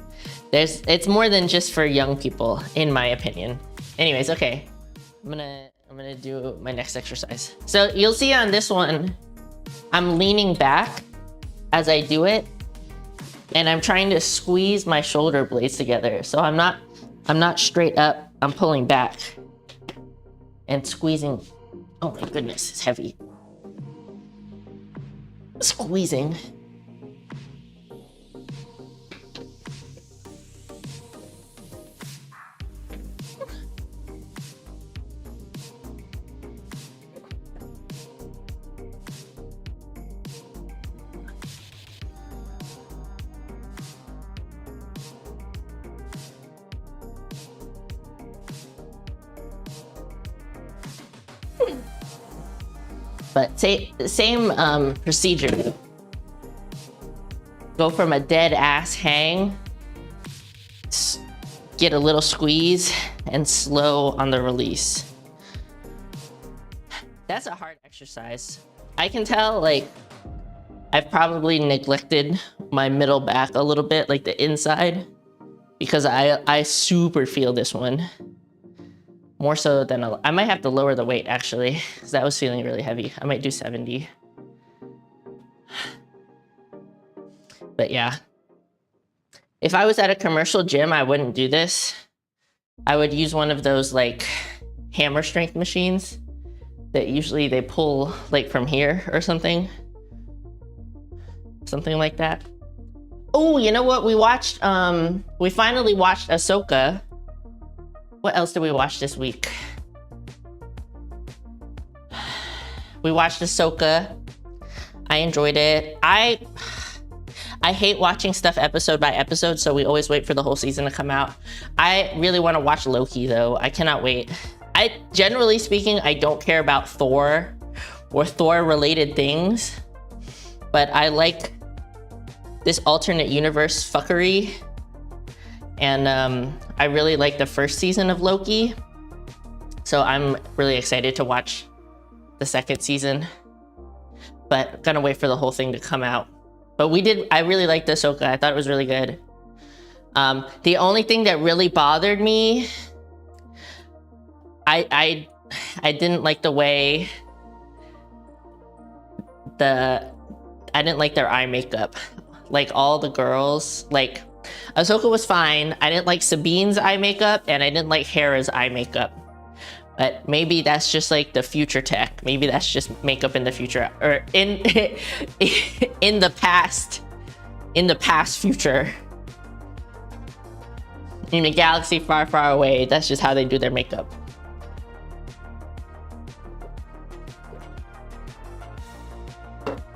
it's more than just for young people, in my opinion. Anyways, okay. I'm gonna do my next exercise. So you'll see on this one, I'm leaning back as I do it, and I'm trying to squeeze my shoulder blades together. So I'm not straight up, I'm pulling back and squeezing. Oh my goodness, it's heavy. Squeezing. But same procedure. Go from a dead ass hang, get a little squeeze, and slow on the release. That's a hard exercise. I can tell, like, I've probably neglected my middle back a little bit, like the inside, because I super feel this one. More so than I might have to lower the weight actually, because that was feeling really heavy. I might do 70. But yeah, if I was at a commercial gym, I wouldn't do this. I would use one of those like hammer strength machines that usually they pull like from here or something. Something like that. Oh, you know what? We watched, we finally watched Ahsoka. What else did we watch this week? We watched Ahsoka. I enjoyed it. I hate watching stuff episode by episode, so we always wait for the whole season to come out. I really want to watch Loki though. I cannot wait. Generally speaking, I don't care about Thor or Thor related things, but I like this alternate universe fuckery. And I really like the first season of Loki. So I'm really excited to watch the second season, but gonna wait for the whole thing to come out. But I really liked Ahsoka. I thought it was really good. The only thing that really bothered me, I didn't like the way I didn't like their eye makeup. Like all the girls, like Ahsoka was fine. I didn't like Sabine's eye makeup and I didn't like Hera's eye makeup. But maybe that's just like the future tech. Maybe that's just makeup in the future, or in in the past future. In a galaxy far, far away, that's just how they do their makeup.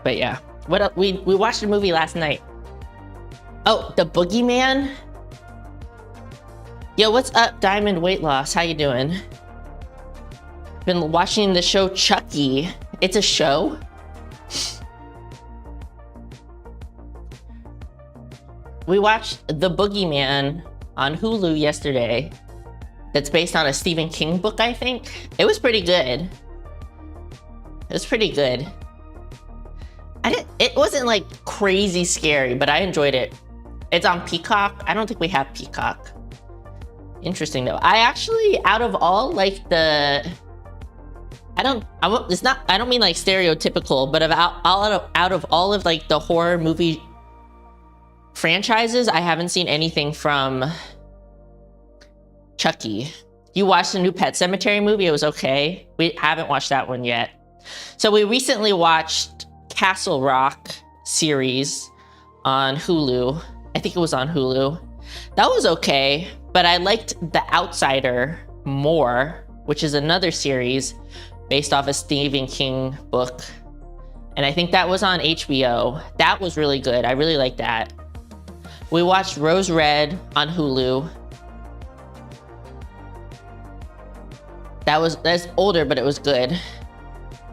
But yeah, what else? We watched a movie last night. Oh, The Boogeyman. Yo, what's up, Diamond Weight Loss? How you doing? Been watching the show Chucky. It's a show. We watched The Boogeyman on Hulu yesterday. That's based on a Stephen King book, I think. It was pretty good. It was pretty good. It wasn't like crazy scary, but I enjoyed it. It's on Peacock. I don't think we have Peacock. Interesting though. I actually, out of all like I don't mean like stereotypical, but out of all of like the horror movie franchises, I haven't seen anything from Chucky. You watched the new Pet Sematary movie? It was okay. We haven't watched that one yet. So we recently watched Castle Rock series on Hulu. I think it was on Hulu. That was okay, but I liked The Outsider more, which is another series based off a Stephen King book. And I think that was on HBO. That was really good. I really liked that. We watched Rose Red on Hulu. That's older, but it was good.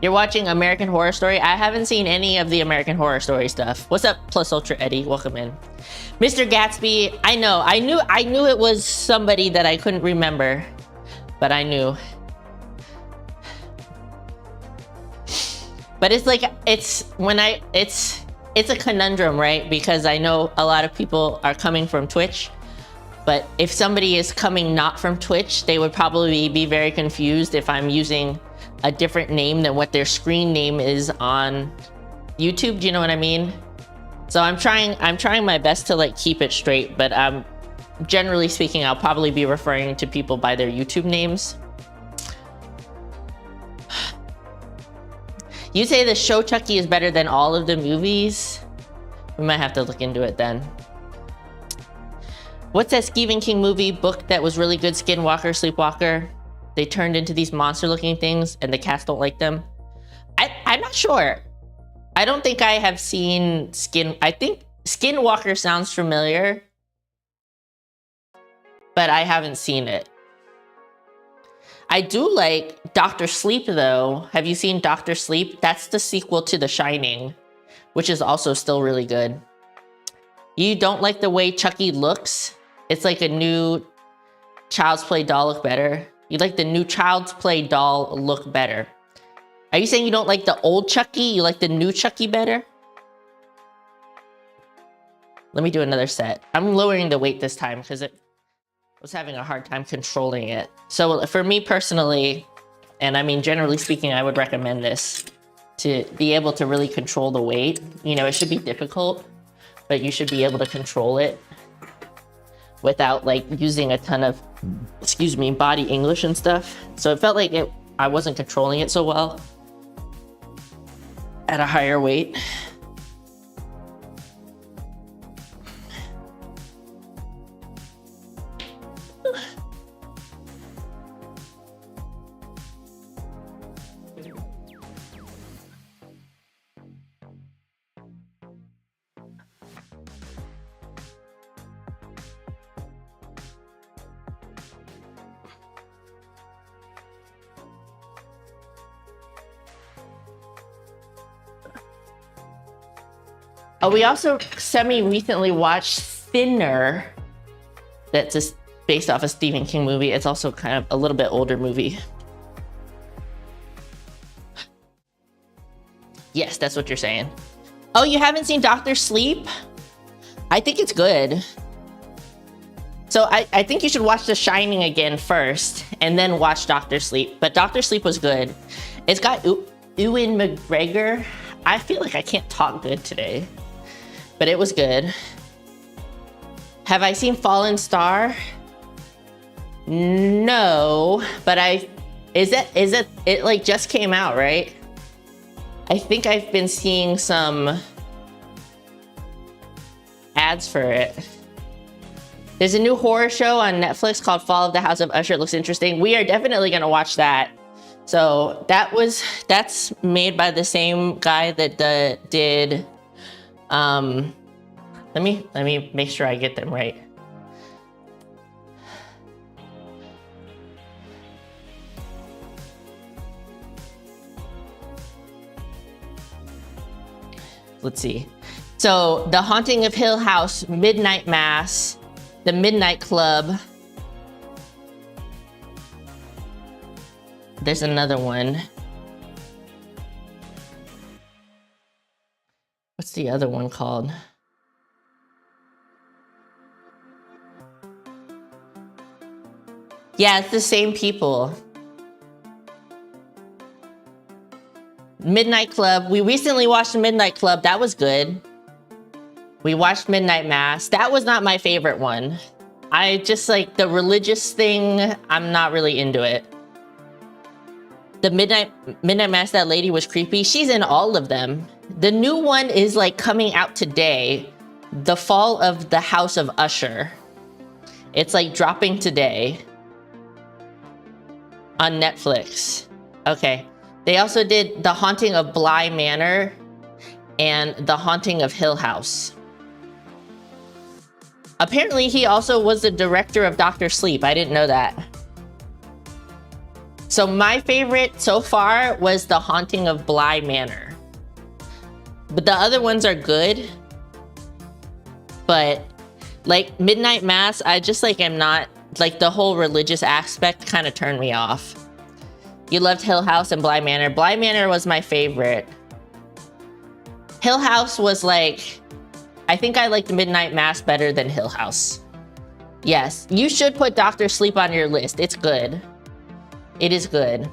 You're watching American Horror Story? I haven't seen any of the American Horror Story stuff. What's up, Plus Ultra Eddie? Welcome in. Mr. Gatsby, I knew it was somebody that I couldn't remember, but I knew. But it's like, it's a conundrum, right? Because I know a lot of people are coming from Twitch, but if somebody is coming not from Twitch, they would probably be very confused if I'm using a different name than what their screen name is on YouTube. Do you know what I mean? So I'm trying my best to like keep it straight, but generally speaking, I'll probably be referring to people by their YouTube names. You say the show Chucky is better than all of the movies? We might have to look into it then. What's that Stephen King movie book that was really good? Skinwalker, Sleepwalker? They turned into these monster looking things and the cats don't like them. I'm not sure. I don't think I have seen I think Skinwalker sounds familiar, but I haven't seen it. I do like Dr. Sleep though. Have you seen Dr. Sleep? That's the sequel to The Shining, which is also still really good. You don't like the way Chucky looks? It's like a new Child's Play doll look better. You like the new Child's Play doll look better. Are you saying you don't like the old Chucky? You like the new Chucky better? Let me do another set. I'm lowering the weight this time because it was having a hard time controlling it. So for me personally, and I mean generally speaking, I would recommend this to be able to really control the weight. You know, it should be difficult, but you should be able to control it. without like using a ton of, excuse me, body English and stuff. So it felt like I wasn't controlling it so well at a higher weight. Oh, we also semi-recently watched Thinner. That's just based off a Stephen King movie. It's also kind of a little bit older movie. Yes, that's what you're saying. Oh, you haven't seen Dr. Sleep? I think it's good. So I think you should watch The Shining again first and then watch Dr. Sleep. But Dr. Sleep was good. It's got Ewan McGregor. I feel like I can't talk good today. But it was good. Have I seen Fallen Star? No, but it like just came out, right? I think I've been seeing some ads for it. There's a new horror show on Netflix called Fall of the House of Usher. It looks interesting. We are definitely gonna watch that. So that's made by the same guy that did let me make sure I get them right. Let's see. So The Haunting of Hill House, Midnight Mass, The Midnight Club. There's another one. What's the other one called? Yeah, it's the same people. Midnight Club. We recently watched Midnight Club. That was good. We watched Midnight Mass. That was not my favorite one. I just like the religious thing. I'm not really into it. The Midnight Mass, that lady was creepy. She's in all of them. The new one is like coming out today. The Fall of the House of Usher. It's like dropping today on Netflix. Okay. They also did The Haunting of Bly Manor and The Haunting of Hill House. Apparently he also was the director of Dr. Sleep. I didn't know that. So my favorite so far was The Haunting of Bly Manor. But the other ones are good. But like Midnight Mass, I just like am not, like the whole religious aspect kind of turned me off. You loved Hill House and Bly Manor. Bly Manor was my favorite. Hill House was like, I think I liked Midnight Mass better than Hill House. Yes, you should put Dr. Sleep on your list. It's good. It is good.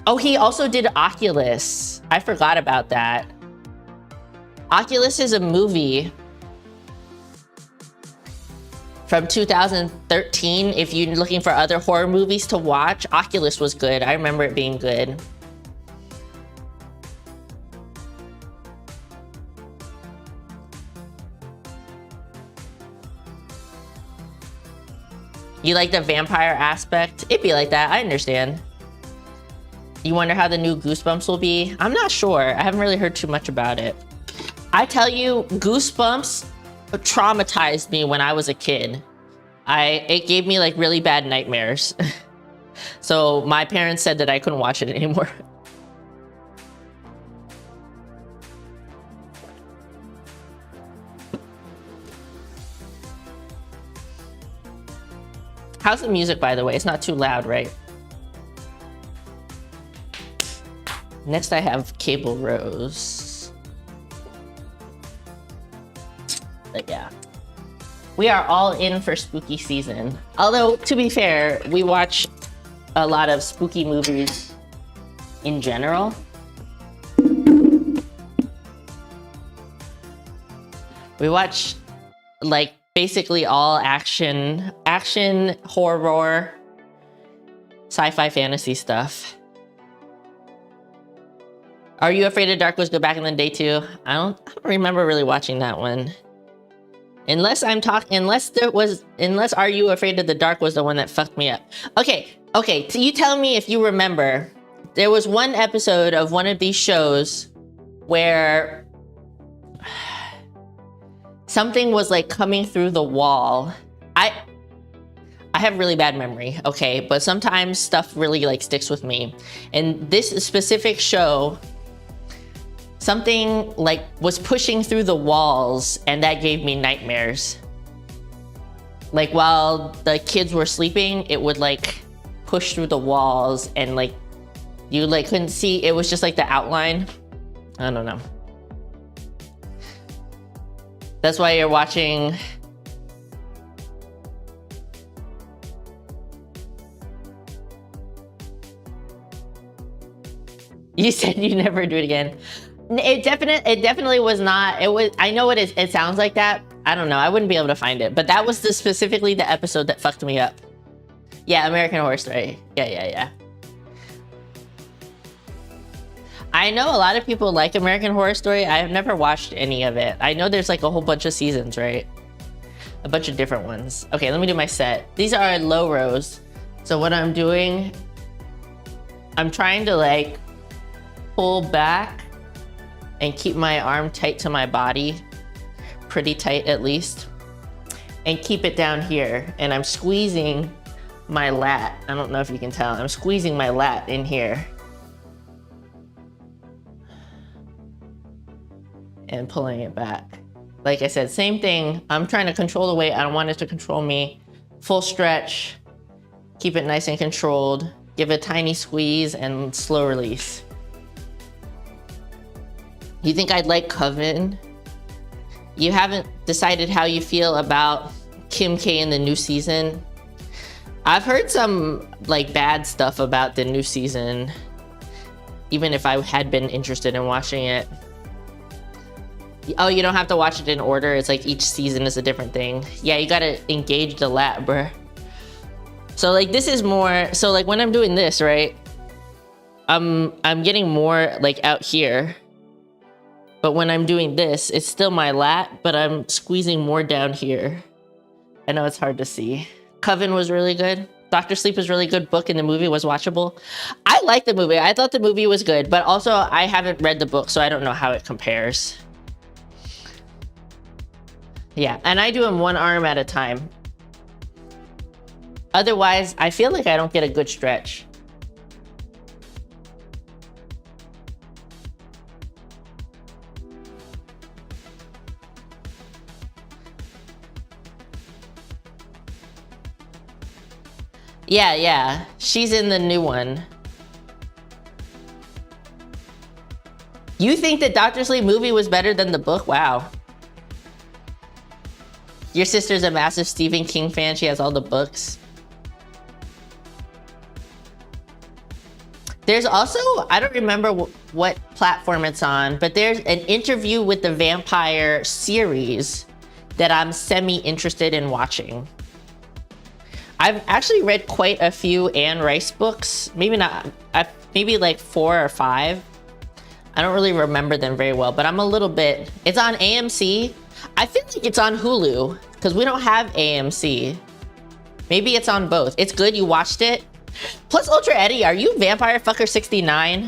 Oh, he also did Oculus. I forgot about that. Oculus is a movie from 2013. If you're looking for other horror movies to watch, Oculus was good. I remember it being good. You like the vampire aspect? It'd be like that, I understand. You wonder how the new Goosebumps will be? I'm not sure. I haven't really heard too much about it. I tell you, Goosebumps traumatized me when I was a kid. It gave me like really bad nightmares. So my parents said that I couldn't watch it anymore. How's the music, by the way? It's not too loud, right? Next I have Cable Rose. But yeah. We are all in for spooky season. Although, to be fair, we watch a lot of spooky movies in general. We watch like basically all action, horror, sci-fi, fantasy stuff. Are You Afraid of Dark was good back in the day too? I don't remember really watching that one. Unless Are You Afraid of the Dark was the one that fucked me up. Okay, so you tell me if you remember. There was one episode of one of these shows where something was like coming through the wall. I have really bad memory, okay? But sometimes stuff really like sticks with me. And this specific show, something like was pushing through the walls and that gave me nightmares. Like while the kids were sleeping, it would like push through the walls and like you like couldn't see, it was just like the outline. I don't know. That's why you're watching. You said you never do it again. It definitely was not. It was. I know it sounds like that. I don't know. I wouldn't be able to find it. But that was specifically the episode that fucked me up. Yeah, American Horror Story. Yeah. I know a lot of people like American Horror Story. I have never watched any of it. I know there's like a whole bunch of seasons, right? A bunch of different ones. Okay, let me do my set. These are low rows. So what I'm doing, I'm trying to like pull back and keep my arm tight to my body, pretty tight at least, and keep it down here. And I'm squeezing my lat. I don't know if you can tell. I'm squeezing my lat in here. And pulling it back. Like I said, same thing. I'm trying to control the weight. I don't want it to control me. Full stretch, keep it nice and controlled. Give a tiny squeeze and slow release. You think I'd like Coven? You haven't decided how you feel about Kim K in the new season? I've heard some like bad stuff about the new season, even if I had been interested in watching it. Oh, you don't have to watch it in order. It's like each season is a different thing. Yeah, you gotta engage the lat, bruh. So like this is more, so like when I'm doing this, right? I'm getting more like out here. But when I'm doing this, it's still my lat, but I'm squeezing more down here. I know it's hard to see. Coven was really good. Dr. Sleep was really good book and the movie was watchable. I liked the movie. I thought the movie was good, but also I haven't read the book, so I don't know how it compares. Yeah, and I do them one arm at a time. Otherwise, I feel like I don't get a good stretch. Yeah, she's in the new one. You think the Dr. Sleep movie was better than the book? Wow. Your sister's a massive Stephen King fan. She has all the books. There's also, I don't remember what platform it's on, but there's an Interview with the Vampire series that I'm semi-interested in watching. I've actually read quite a few Anne Rice books. Maybe not, maybe like 4 or 5. I don't really remember them very well, but I'm a little bit, it's on AMC. I feel like it's on Hulu because we don't have AMC. Maybe it's on both. It's good, you watched it. Plus Ultra Eddie, are you Vampire Fucker 69?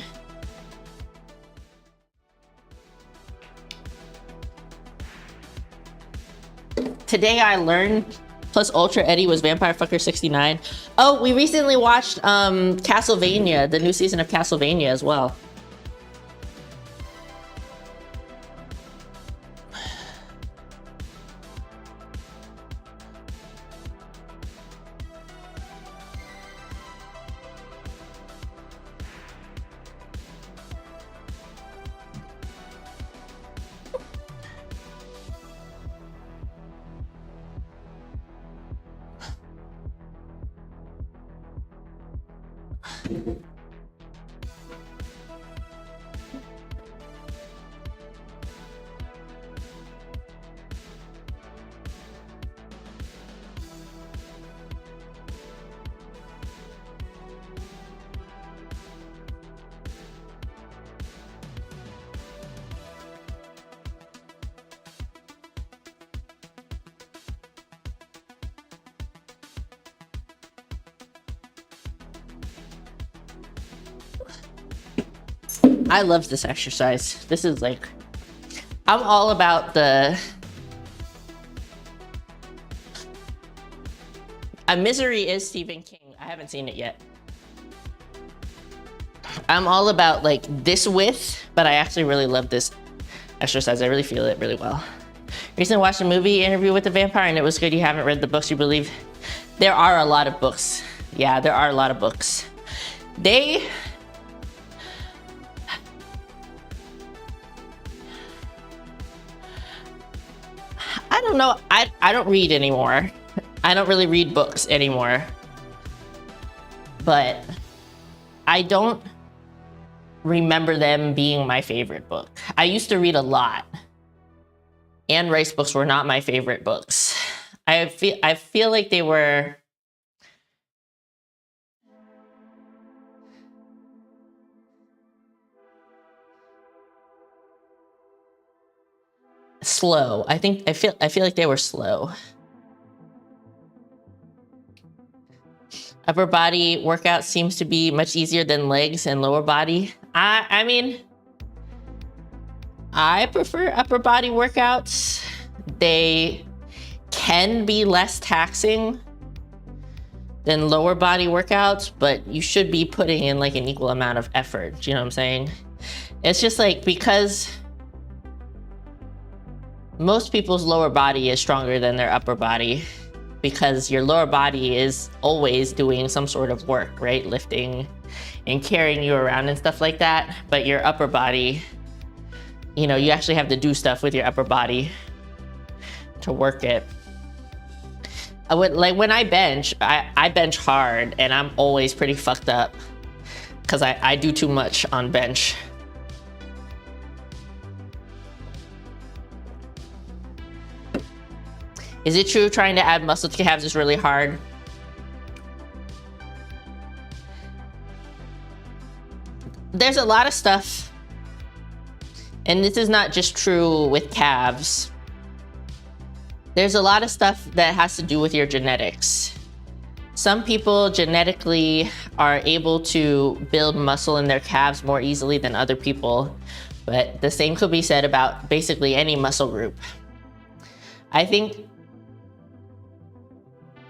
Today I learned Plus Ultra Eddie was Vampire Fucker 69. Oh, we recently watched Castlevania, the new season of Castlevania as well. I love this exercise. This is like, I'm all about the A Misery is Stephen King. I haven't seen it yet. I'm all about like this width, but I actually really love this exercise. I really feel it really well. Recently watched a movie, Interview with the Vampire, and it was good. You haven't read the books, you believe? There are a lot of books. Yeah, there are a lot of books. I don't know. I don't read anymore. I don't really read books anymore. But I don't remember them being my favorite book. I used to read a lot. Anne Rice books were not my favorite books. I feel like they were slow. I feel like they were slow. Upper body workout seems to be much easier than legs and lower body. I mean, I prefer upper body workouts. They can be less taxing than lower body workouts, but you should be putting in like an equal amount of effort. Do you know what I'm saying? It's just like, because most people's lower body is stronger than their upper body, because your lower body is always doing some sort of work, right? Lifting and carrying you around and stuff like that. But your upper body, you know, you actually have to do stuff with your upper body to work it. I would, like when I bench, I bench hard and I'm always pretty fucked up because I do too much on bench. Is it true trying to add muscle to calves is really hard? There's a lot of stuff, and this is not just true with calves. There's a lot of stuff that has to do with your genetics. Some people genetically are able to build muscle in their calves more easily than other people, but the same could be said about basically any muscle group. I think,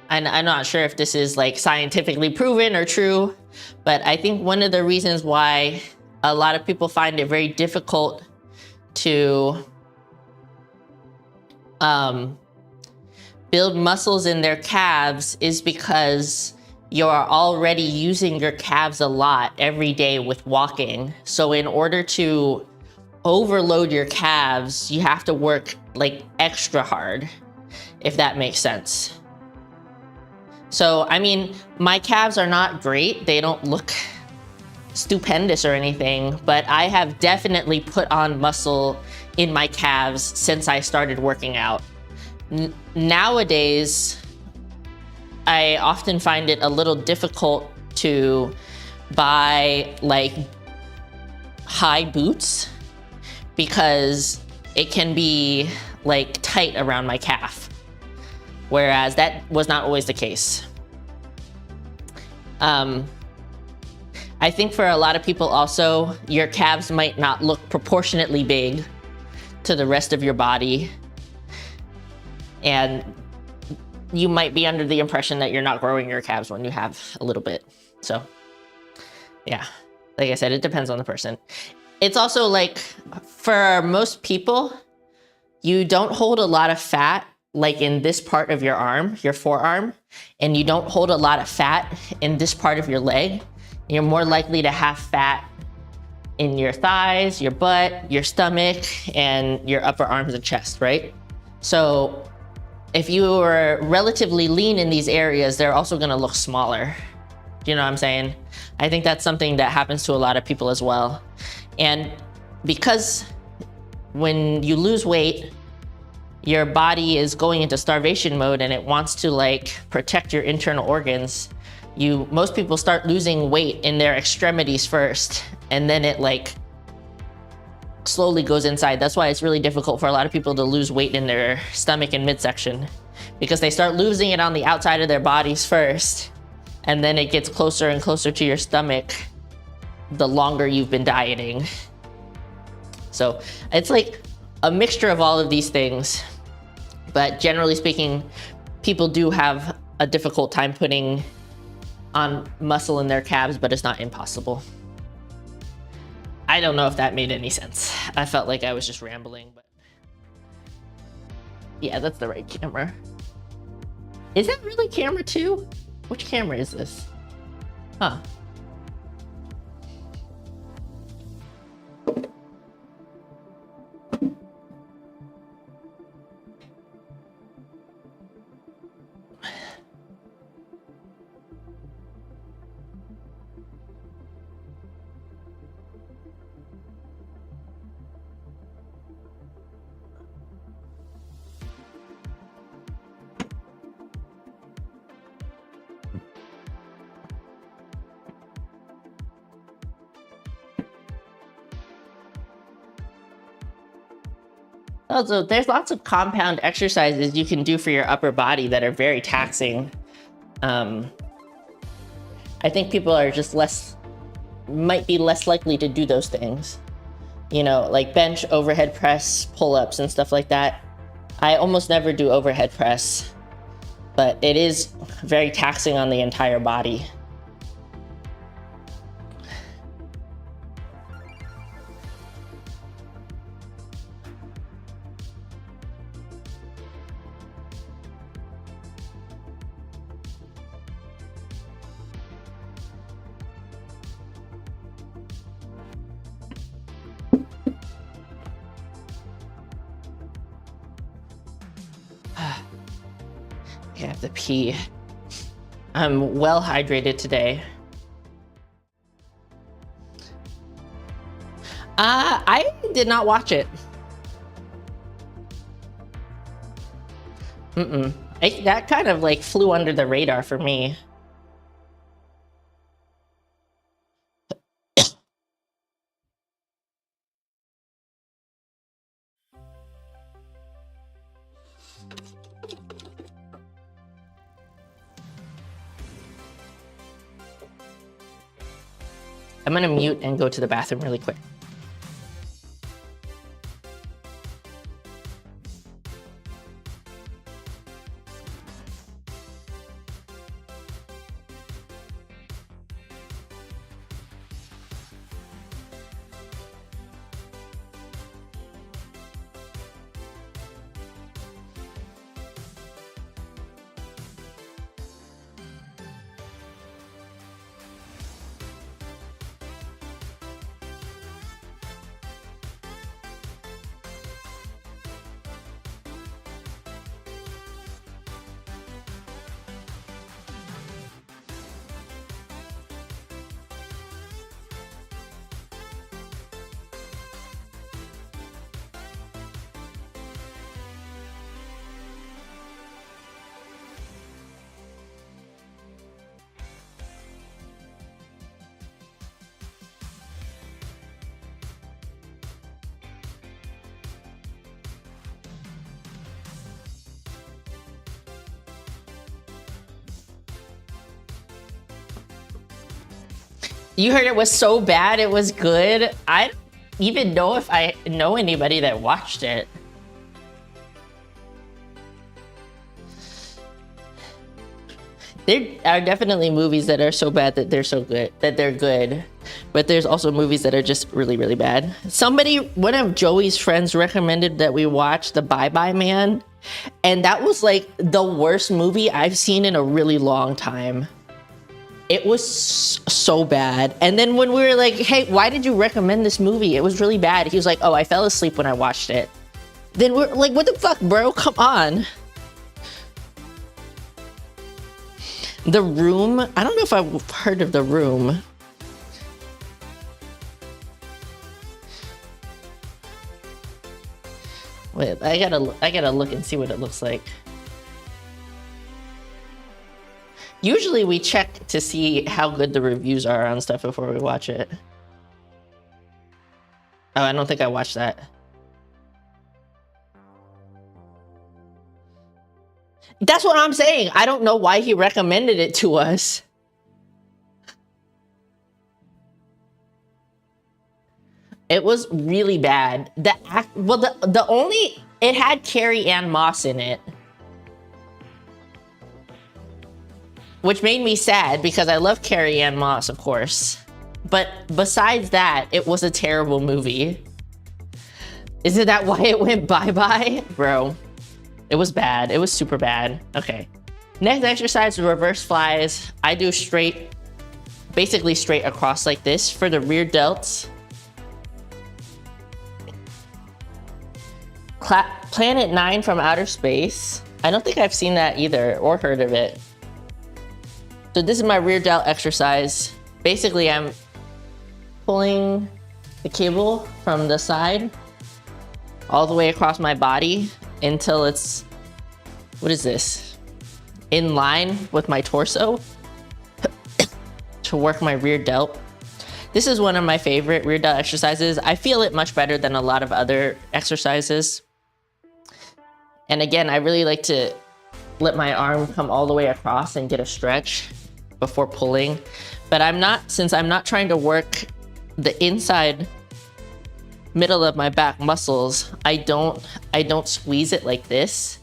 and I'm not sure if this is like scientifically proven or true, but I think one of the reasons why a lot of people find it very difficult to build muscles in their calves is because you are already using your calves a lot every day with walking. So in order to overload your calves, you have to work like extra hard, if that makes sense. So, I mean, my calves are not great. They don't look stupendous or anything, but I have definitely put on muscle in my calves since I started working out. Nowadays, I often find it a little difficult to buy like high boots because it can be like tight around my calf. Whereas that was not always the case. I think for a lot of people also, your calves might not look proportionately big to the rest of your body. And you might be under the impression that you're not growing your calves when you have a little bit. So yeah, like I said, it depends on the person. It's also like, for most people, you don't hold a lot of fat like in this part of your arm, your forearm, and you don't hold a lot of fat in this part of your leg. You're more likely to have fat in your thighs, your butt, your stomach, and your upper arms and chest, right? So if you are relatively lean in these areas, they're also gonna look smaller. Do you know what I'm saying? I think that's something that happens to a lot of people as well. And because when you lose weight, your body is going into starvation mode and it wants to like protect your internal organs. Most people start losing weight in their extremities first, and then it like slowly goes inside. That's why it's really difficult for a lot of people to lose weight in their stomach and midsection, because they start losing it on the outside of their bodies first, and then it gets closer and closer to your stomach the longer you've been dieting. So it's like a mixture of all of these things. But generally speaking, people do have a difficult time putting on muscle in their calves, but it's not impossible. I don't know if that made any sense. I felt like I was just rambling, but yeah, that's the right camera. Is that really camera 2? Which camera is this? Huh. Also, there's lots of compound exercises you can do for your upper body that are very taxing. I think people are just might be less likely to do those things. You know, like bench, overhead press, pull-ups and stuff like that. I almost never do overhead press, but it is very taxing on the entire body. I have to pee. I'm well hydrated today. I did not watch it. That kind of like flew under the radar for me. I'm gonna mute and go to the bathroom really quick. You heard it was so bad it was good? I don't even know if I know anybody that watched it. There are definitely movies that are so bad that they're so good, that they're good. But there's also movies that are just really, really bad. One of Joey's friends recommended that we watch The Bye Bye Man. And that was like the worst movie I've seen in a really long time. It was so bad. And then when we were like, hey, why did you recommend this movie? It was really bad. He was like, oh, I fell asleep when I watched it. Then we're like, what the fuck, bro? Come on. The Room. I don't know if I've heard of The Room. Wait, I gotta look and see what it looks like. Usually we check to see how good the reviews are on stuff before we watch it. Oh, I don't think I watched that. That's what I'm saying. I don't know why he recommended it to us. It was really bad. The only, it had Carrie Ann Moss in it, which made me sad because I love Carrie Ann Moss, of course. But besides that, it was a terrible movie. Isn't that why it went bye-bye? Bro, it was bad. It was super bad. Okay. Next exercise, reverse flies. I do straight, basically straight across like this for the rear delts. Planet 9 from outer space. I don't think I've seen that either or heard of it. So this is my rear delt exercise. Basically, I'm pulling the cable from the side all the way across my body until it's, what is this? In line with my torso to work my rear delt. This is one of my favorite rear delt exercises. I feel it much better than a lot of other exercises. And again, I really like to let my arm come all the way across and get a stretch before pulling. But since I'm not trying to work the inside middle of my back muscles, I don't squeeze it like this,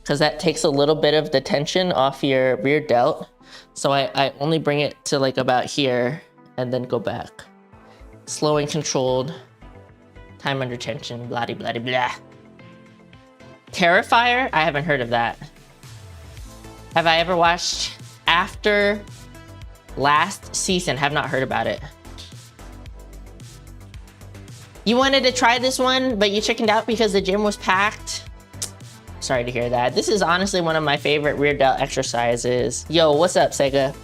because that takes a little bit of the tension off your rear delt. So I only bring it to like about here and then go back. Slow and controlled, time under tension, blah de blah de blah. Terrifier? I haven't heard of that. Have I ever watched After Last Season? Have not heard about it. You wanted to try this one, but you chickened out because the gym was packed? Sorry to hear that. This is honestly one of my favorite rear delt exercises. Yo, what's up, Sega?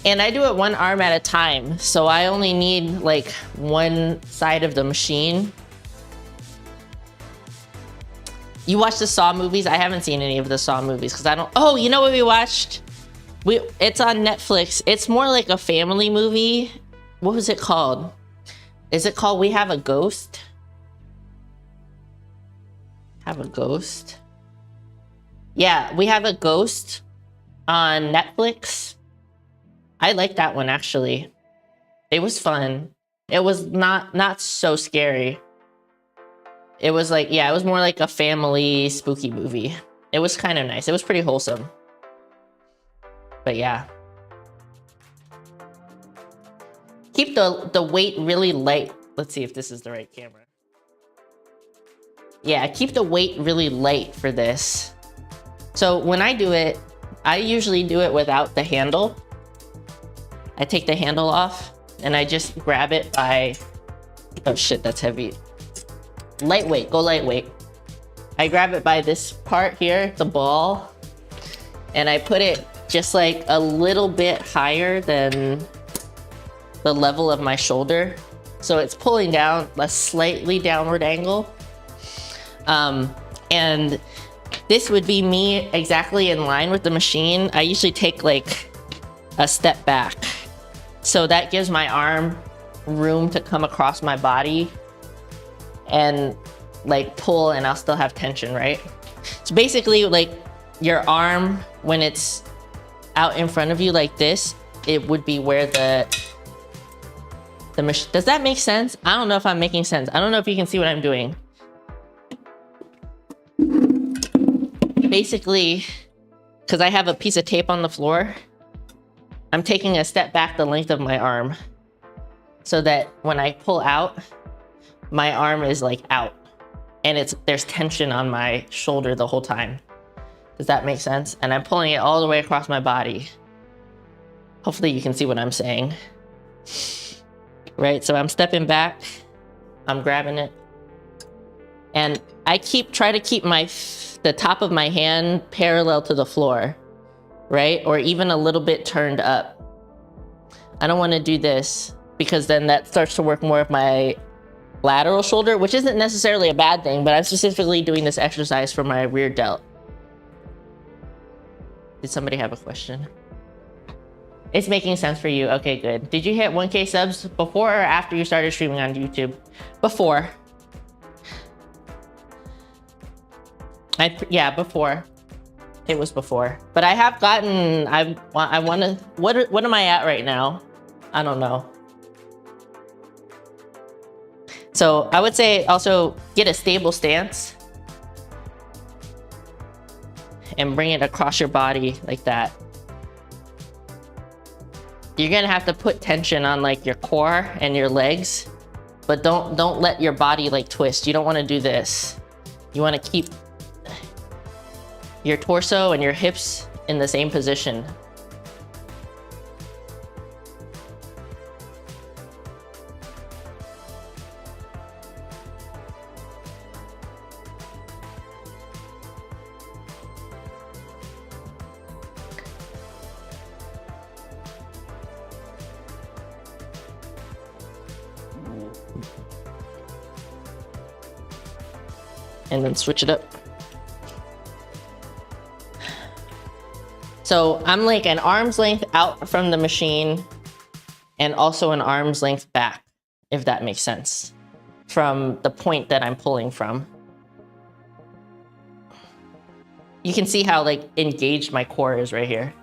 And I do it one arm at a time, so I only need like one side of the machine. You watch the Saw movies? I haven't seen any of the Saw movies because I don't. Oh, you know what we watched? It's on Netflix. It's more like a family movie. What was it called? Is it called We Have a Ghost? Have a Ghost? Yeah, We Have a Ghost on Netflix. I like that one actually. It was fun. It was not so scary. It was like, yeah, it was more like a family spooky movie. It was kind of nice. It was pretty wholesome. But yeah. Keep the weight really light. Let's see if this is the right camera. Yeah, keep the weight really light for this. So when I do it, I usually do it without the handle. I take the handle off and I just grab it by, oh shit, that's heavy. Lightweight, go lightweight. I grab it by this part here, the ball, and I put it just like a little bit higher than the level of my shoulder. So it's pulling down a slightly downward angle. And this would be me exactly in line with the machine. I usually take like a step back. So that gives my arm room to come across my body and like pull, and I'll still have tension, right? So basically like your arm, when it's out in front of you like this, it would be where the machine, does that make sense? I don't know if I'm making sense. I don't know if you can see what I'm doing. Basically, because I have a piece of tape on the floor, I'm taking a step back the length of my arm so that when I pull out, my arm is like out and there's tension on my shoulder the whole time. Does that make sense? And I'm pulling it all the way across my body. Hopefully you can see what I'm saying. Right, so I'm stepping back, I'm grabbing it, and I try to keep the top of my hand parallel to the floor, right? Or even a little bit turned up. I don't want to do this because then that starts to work more of my lateral shoulder, which isn't necessarily a bad thing, but I'm specifically doing this exercise for my rear delt. Did somebody have a question? It's making sense for you. Okay, good. Did you hit 1K subs before or after you started streaming on YouTube? Before. Yeah, before. It was before. But I have gotten, I want to, what am I at right now? I don't know. So I would say also get a stable stance and bring it across your body like that. You're gonna have to put tension on like your core and your legs, but don't let your body like twist. You don't want to do this. You want to keep your torso and your hips in the same position. And then switch it up. So I'm like an arm's length out from the machine and also an arm's length back, if that makes sense, from the point that I'm pulling from. You can see how like engaged my core is right here.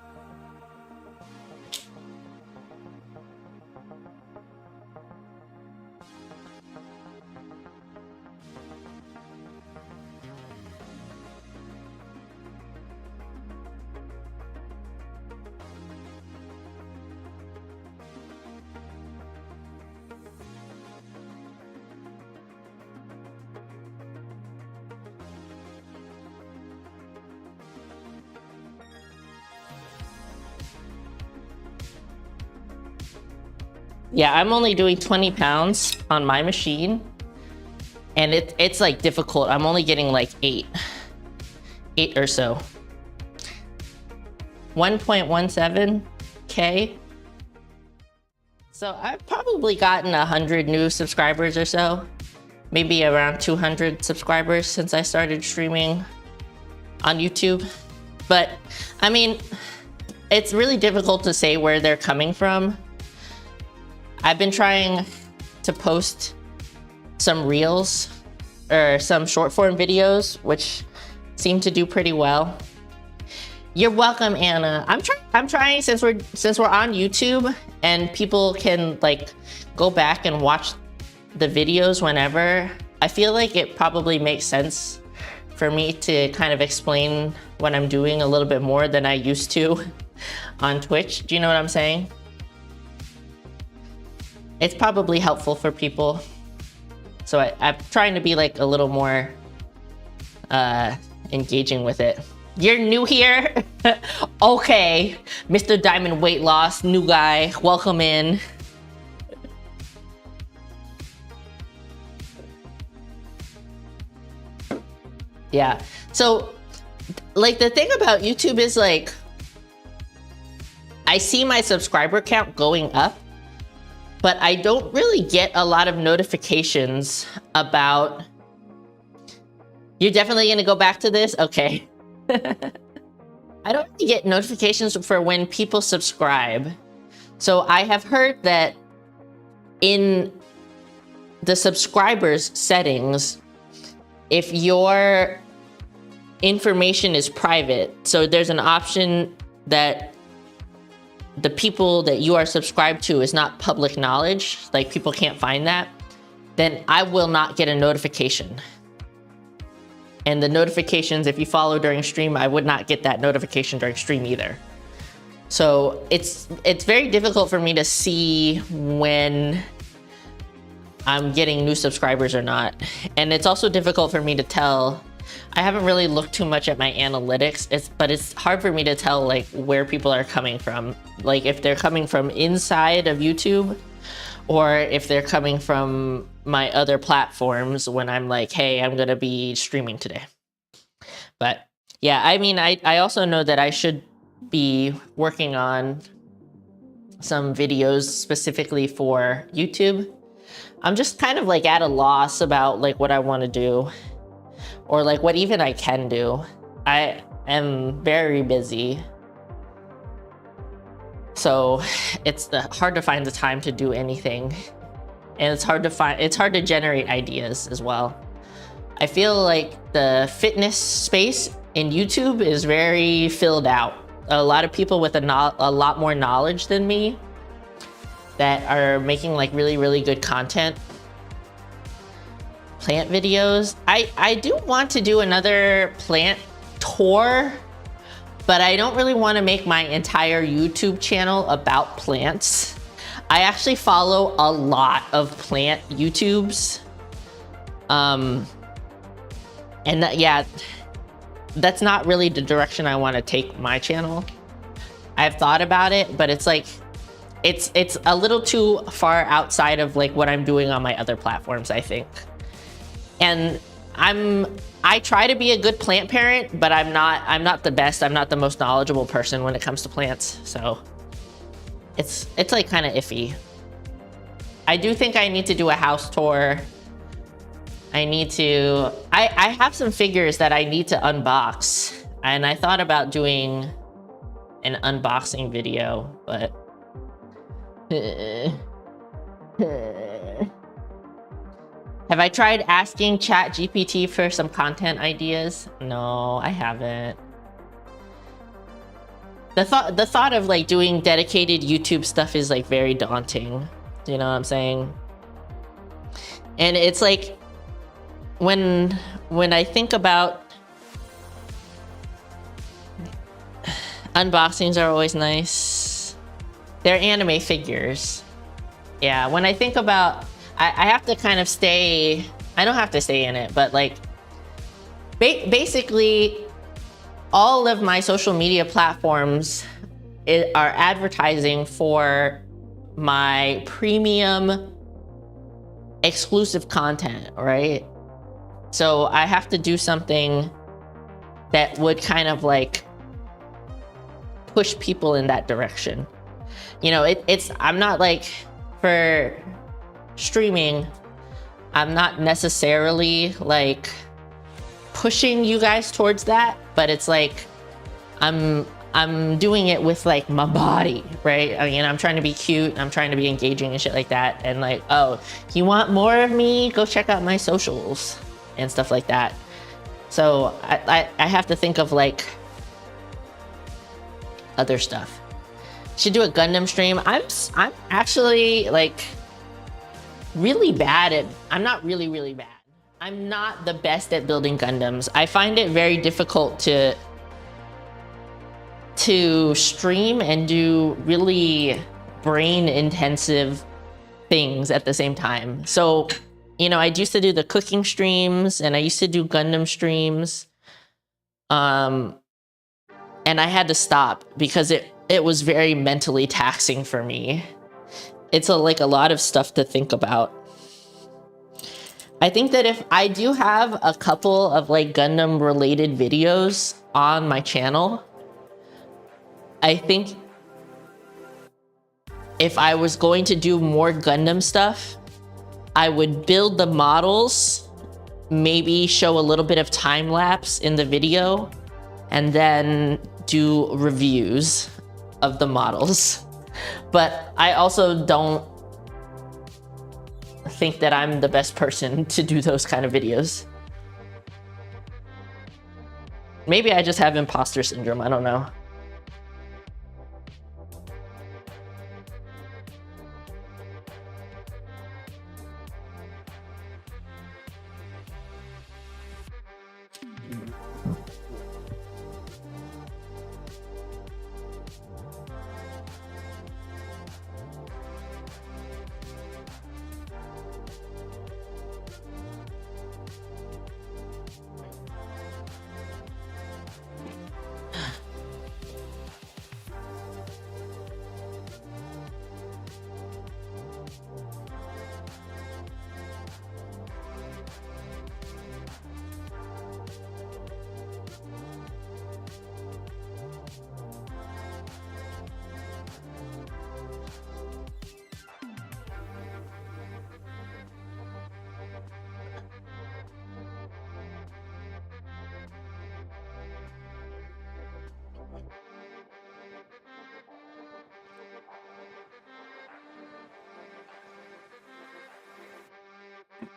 Yeah, I'm only doing 20 pounds on my machine, and it's like difficult. I'm only getting like eight or so. 1.17K. So I've probably gotten 100 new subscribers or so, maybe around 200 subscribers since I started streaming on YouTube. But I mean, it's really difficult to say where they're coming from. I've been trying to post some reels or some short form videos, which seem to do pretty well. You're welcome, Anna. I'm trying since we're on YouTube and people can like go back and watch the videos whenever. I feel like it probably makes sense for me to kind of explain what I'm doing a little bit more than I used to on Twitch. Do you know what I'm saying? It's probably helpful for people. So I'm trying to be like a little more engaging with it. You're new here? Okay, Mr. Diamond Weight Loss, new guy, welcome in. Yeah, so like the thing about YouTube is like, I see my subscriber count going up, but I don't really get a lot of notifications about, you're definitely gonna go back to this? Okay. I don't really get notifications for when people subscribe. So I have heard that in the subscribers settings, if your information is private, so there's an option that the people that you are subscribed to is not public knowledge, like people can't find that, then I will not get a notification. And the notifications, if you follow during stream, I would not get that notification during stream either. So it's very difficult for me to see when I'm getting new subscribers or not. And it's also difficult for me to tell. I haven't really looked too much at my analytics, but it's hard for me to tell like where people are coming from. Like if they're coming from inside of YouTube or if they're coming from my other platforms when I'm like, hey, I'm gonna be streaming today. But yeah, I mean, I also know that I should be working on some videos specifically for YouTube. I'm just kind of like at a loss about like what I want to do or like what even I can do. I am very busy. So it's hard to find the time to do anything. And it's hard to generate ideas as well. I feel like the fitness space in YouTube is very filled out. A lot of people with a lot more knowledge than me that are making like really, really good content. plant videos. I do want to do another plant tour, but I don't really want to make my entire YouTube channel about plants. I actually follow a lot of plant YouTubes. Yeah, that's not really the direction I want to take my channel. I've thought about it, but it's like, it's a little too far outside of like what I'm doing on my other platforms, I think. And I try to be a good plant parent, but I'm not the best. I'm not the most knowledgeable person when it comes to plants. So it's like kind of iffy. I do think I need to do a house tour. I have some figures that I need to unbox, and I thought about doing an unboxing video, but have I tried asking ChatGPT for some content ideas? No, I haven't. The thought of like doing dedicated YouTube stuff is like very daunting. You know what I'm saying? And it's like, when I think about unboxings are always nice. They're anime figures. Yeah, when I think about, I have to kind of stay, I don't have to stay in it, but like basically all of my social media platforms are advertising for my premium exclusive content, right? So I have to do something that would kind of like push people in that direction. You know, I'm not like, for streaming, I'm not necessarily like pushing you guys towards that, but it's like I'm doing it with like my body, right? I mean, I'm trying to be cute, I'm trying to be engaging and shit like that. And like, oh, you want more of me? Go check out my socials and stuff like that. So I have to think of like other stuff. Should do a Gundam stream. I'm actually like really bad at, I'm not really bad. I'm not the best at building Gundams. I find it very difficult to stream and do really brain intensive things at the same time. So, you know, I used to do the cooking streams and I used to do Gundam streams. And I had to stop because it was very mentally taxing for me. It's like a lot of stuff to think about. I think that if I do have a couple of like Gundam related videos on my channel, I think if I was going to do more Gundam stuff, I would build the models, maybe show a little bit of time lapse in the video, and then do reviews of the models. But I also don't think that I'm the best person to do those kind of videos. Maybe I just have imposter syndrome, I don't know.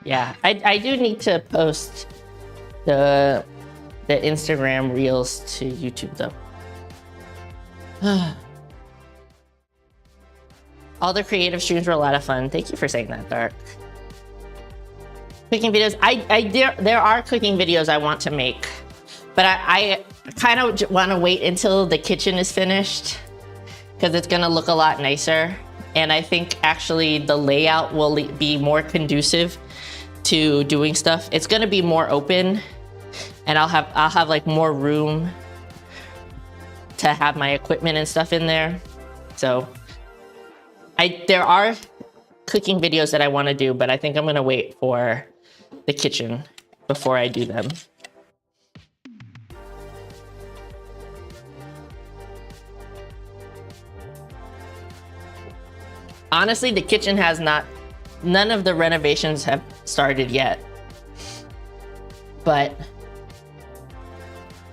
Yeah, I do need to post the Instagram reels to YouTube though. All the creative streams were a lot of fun. Thank you for saying that, Dark. Cooking videos. There are cooking videos I want to make, but I kind of want to wait until the kitchen is finished because it's gonna look a lot nicer. And I think actually the layout will be more conducive to doing stuff. It's gonna be more open, and I'll have like more room to have my equipment and stuff in there. So there are cooking videos that I want to do, but I think I'm gonna wait for the kitchen before I do them. Honestly, the kitchen has none of the renovations have started yet, but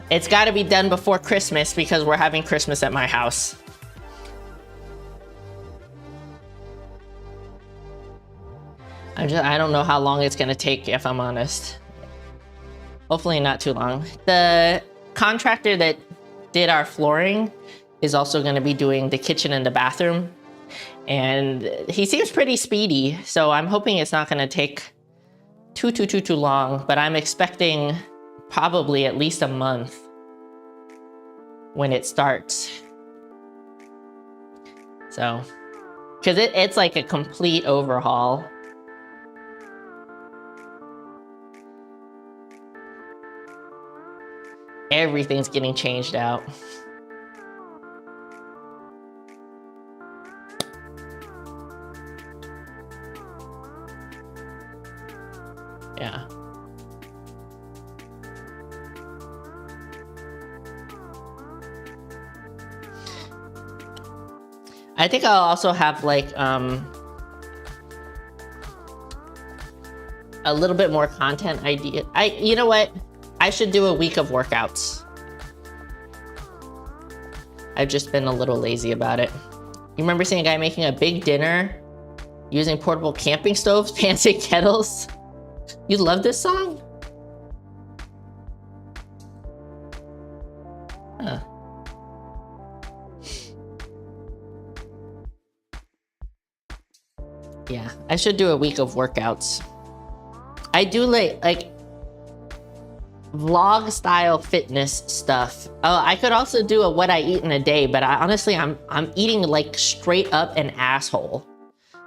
it's got to be done before Christmas because we're having Christmas at my house. I don't know how long it's gonna take, if I'm honest. Hopefully not too long. The contractor that did our flooring is also gonna be doing the kitchen and the bathroom. And he seems pretty speedy, so I'm hoping it's not gonna take too long, but I'm expecting probably at least a month when it starts. So, because it's like a complete overhaul. Everything's getting changed out. Yeah. I think I'll also have like a little bit more content idea. You know what? I should do a week of workouts. I've just been a little lazy about it. You remember seeing a guy making a big dinner using portable camping stoves, pans, and kettles? You love this song? Huh. Yeah, I should do a week of workouts. I do like vlog style fitness stuff. Oh, I could also do a what I eat in a day, but honestly, I'm eating like straight up an asshole.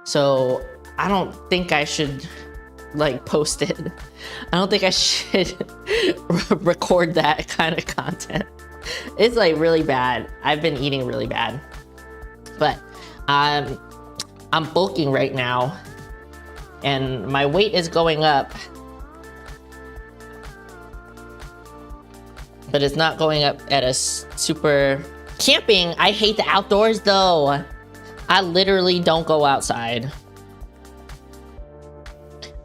So I don't think I should like post it. I don't think I should record that kind of content. It's like really bad. I've been eating really bad, but I'm bulking right now and my weight is going up. But it's not going up at a super... Camping, I hate the outdoors though. I literally don't go outside.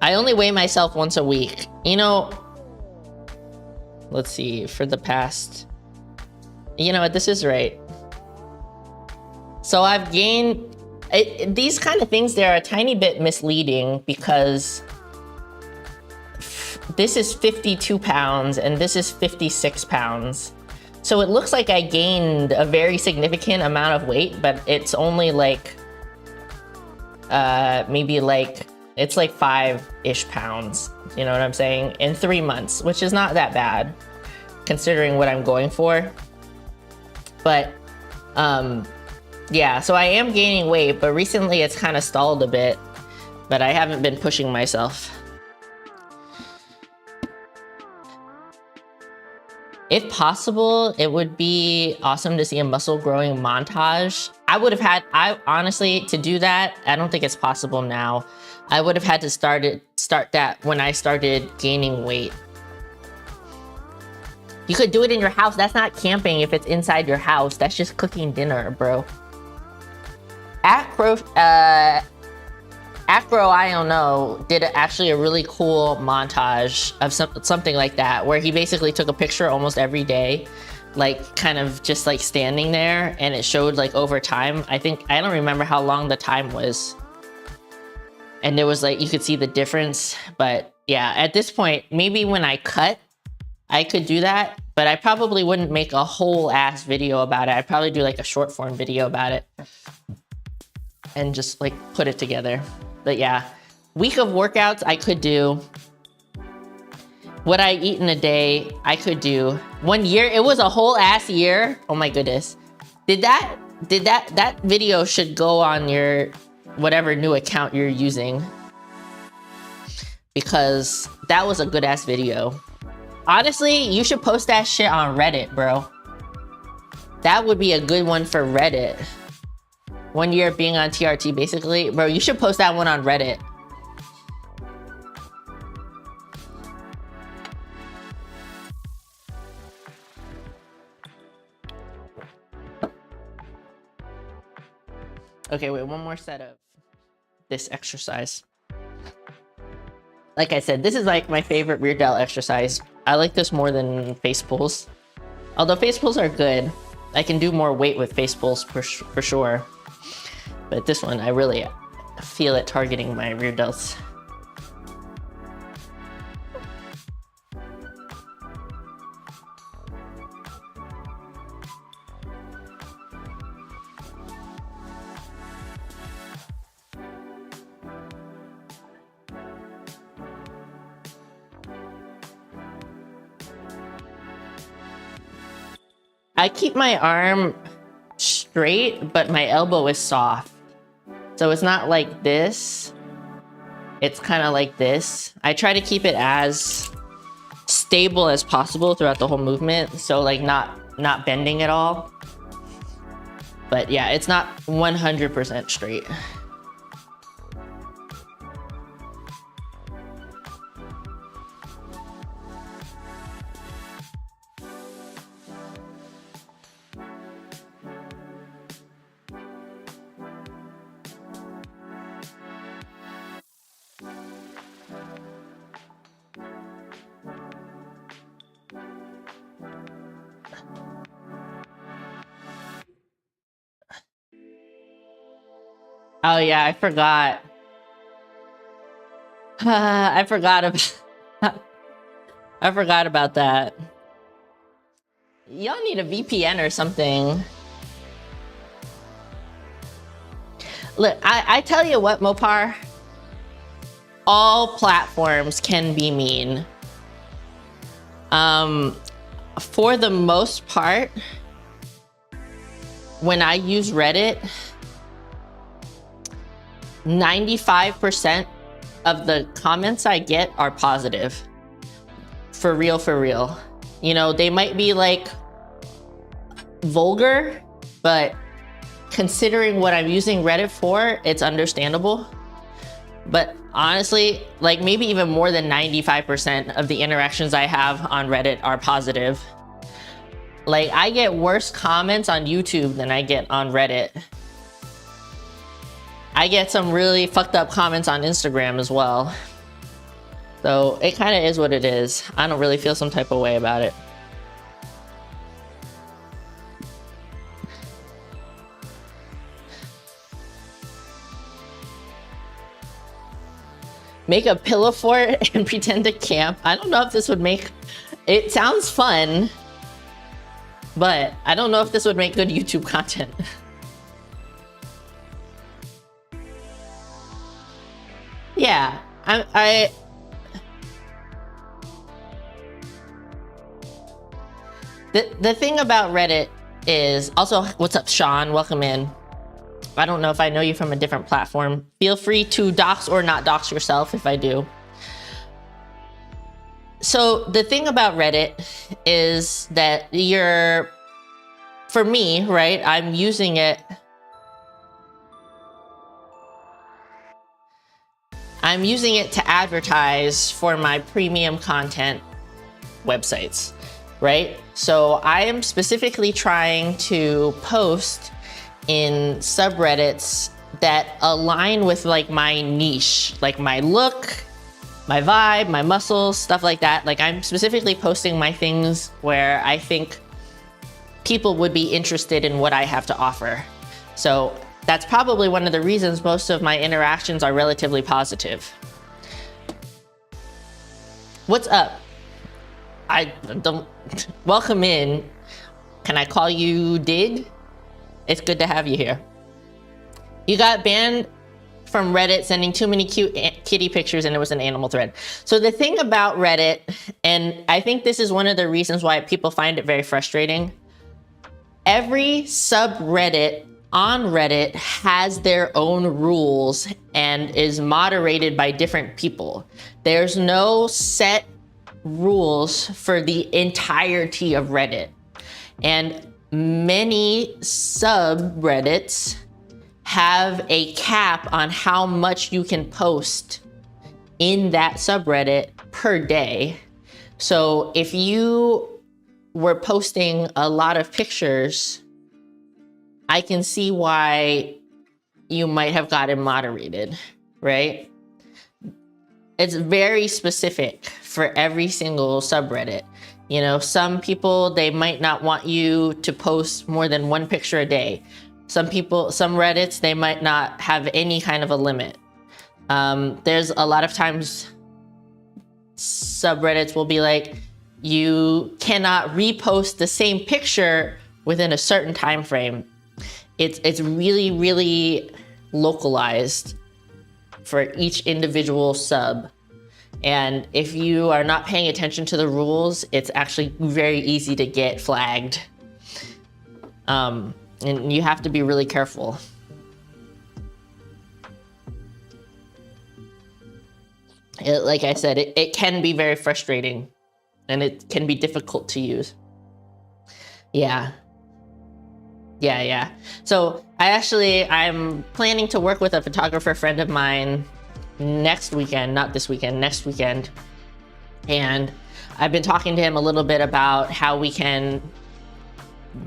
I only weigh myself once a week. You know, let's see, for the past... You know what, this is right. So I've gained... these kind of things, they're a tiny bit misleading because... This is 52 pounds and this is 56 pounds. So it looks like I gained a very significant amount of weight, but it's only like, maybe like, it's like 5-ish pounds. You know what I'm saying? In 3 months, which is not that bad considering what I'm going for. But, yeah, so I am gaining weight, but recently it's kind of stalled a bit, but I haven't been pushing myself. If possible, it would be awesome to see a muscle growing montage. I honestly, to do that, I don't think it's possible now. I would have had to start that when I started gaining weight. You could do it in your house. That's not camping if it's inside your house. That's just cooking dinner, bro. Acro, I don't know, did actually a really cool montage of something like that, where he basically took a picture almost every day, like kind of just like standing there, and it showed like over time. I don't remember how long the time was. And there was like, you could see the difference, but yeah, at this point, maybe when I cut, I could do that, but I probably wouldn't make a whole ass video about it. I'd probably do like a short form video about it and just like put it together. But yeah, week of workouts I could do. what I eat in a day, I could do 1 year. It was a whole ass year. Oh my goodness. That video should go on your whatever new account you're using, because that was a good ass video. Honestly, you should post that shit on Reddit, bro. That would be a good one for Reddit. 1 year being on TRT, basically. Bro, you should post that one on Reddit. Okay, wait, one more set of this exercise. Like I said, this is like my favorite rear delt exercise. I like this more than face pulls. Although face pulls are good. I can do more weight with face pulls for sure. But this one, I really feel it targeting my rear delts. I keep my arm straight, but my elbow is soft. So it's not like this. It's kind of like this. I try to keep it as stable as possible throughout the whole movement. So like not bending at all. But yeah, it's not 100% straight. Oh yeah, I forgot. I forgot about that. Y'all need a VPN or something. Look, I tell you what, Mopar. All platforms can be mean. For the most part, when I use Reddit, 95% of the comments I get are positive. For real, for real. You know, they might be like vulgar, but considering what I'm using Reddit for, it's understandable. But honestly, like maybe even more than 95% of the interactions I have on Reddit are positive. Like I get worse comments on YouTube than I get on Reddit. I get some really fucked up comments on Instagram as well. So it kind of is what it is. I don't really feel some type of way about it. Make a pillow fort and pretend to camp. I don't know if this would make... It sounds fun, but I don't know if this would make good YouTube content. Yeah, the thing about Reddit is also, what's up, Sean? Welcome in. I don't know if I know you from a different platform. Feel free to dox or not dox yourself if I do. So the thing about Reddit is that for me, right, I'm using it to advertise for my premium content websites, right? So I am specifically trying to post in subreddits that align with like my niche, like my look, my vibe, my muscles, stuff like that. Like I'm specifically posting my things where I think people would be interested in what I have to offer. So that's probably one of the reasons most of my interactions are relatively positive. What's up? I don't... Welcome in. Can I call you Dig? It's good to have you here. You got banned from Reddit sending too many cute kitty pictures and it was an animal thread. So the thing about Reddit, and I think this is one of the reasons why people find it very frustrating, every subreddit on Reddit has their own rules and is moderated by different people. There's no set rules for the entirety of Reddit. And many subreddits have a cap on how much you can post in that subreddit per day. So if you were posting a lot of pictures, I can see why you might have gotten moderated, right? It's very specific for every single subreddit. You know, some people, they might not want you to post more than one picture a day. Some people, some Reddits, they might not have any kind of a limit. There's a lot of times subreddits will be like, you cannot repost the same picture within a certain time frame. It's really, really localized for each individual sub. And if you are not paying attention to the rules, it's actually very easy to get flagged. And you have to be really careful. Like I said, it can be very frustrating and it can be difficult to use. Yeah. So I'm planning to work with a photographer friend of mine next weekend, not this weekend, next weekend. And I've been talking to him a little bit about how we can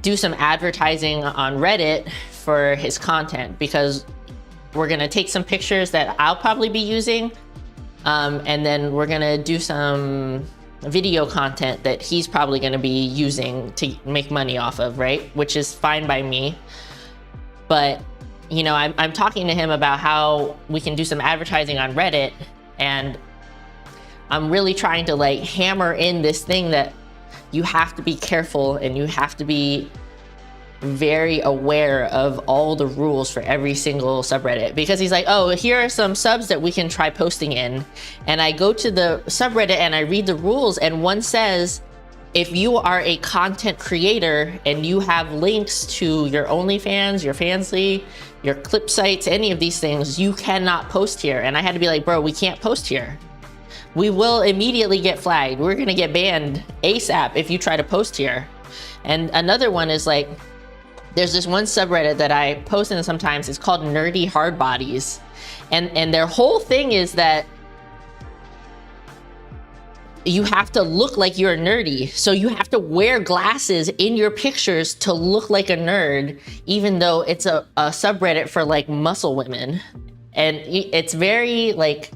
do some advertising on Reddit for his content, because we're gonna take some pictures that I'll probably be using, and then we're gonna do some video content that he's probably gonna be using to make money off of, right? Which is fine by me. But, you know, I'm talking to him about how we can do some advertising on Reddit, and I'm really trying to like hammer in this thing that you have to be careful and you have to be very aware of all the rules for every single subreddit, because he's like, oh, here are some subs that we can try posting in. And I go to the subreddit and I read the rules, and one says, if you are a content creator and you have links to your OnlyFans, your Fansly, your clip sites, any of these things, you cannot post here. And I had to be like, bro, we can't post here. We will immediately get flagged. We're gonna get banned ASAP if you try to post here. And another one is like, there's this one subreddit that I post in sometimes, it's called Nerdy Hard Bodies. And their whole thing is that you have to look like you're nerdy. So you have to wear glasses in your pictures to look like a nerd, even though it's a subreddit for like muscle women. And it's very like,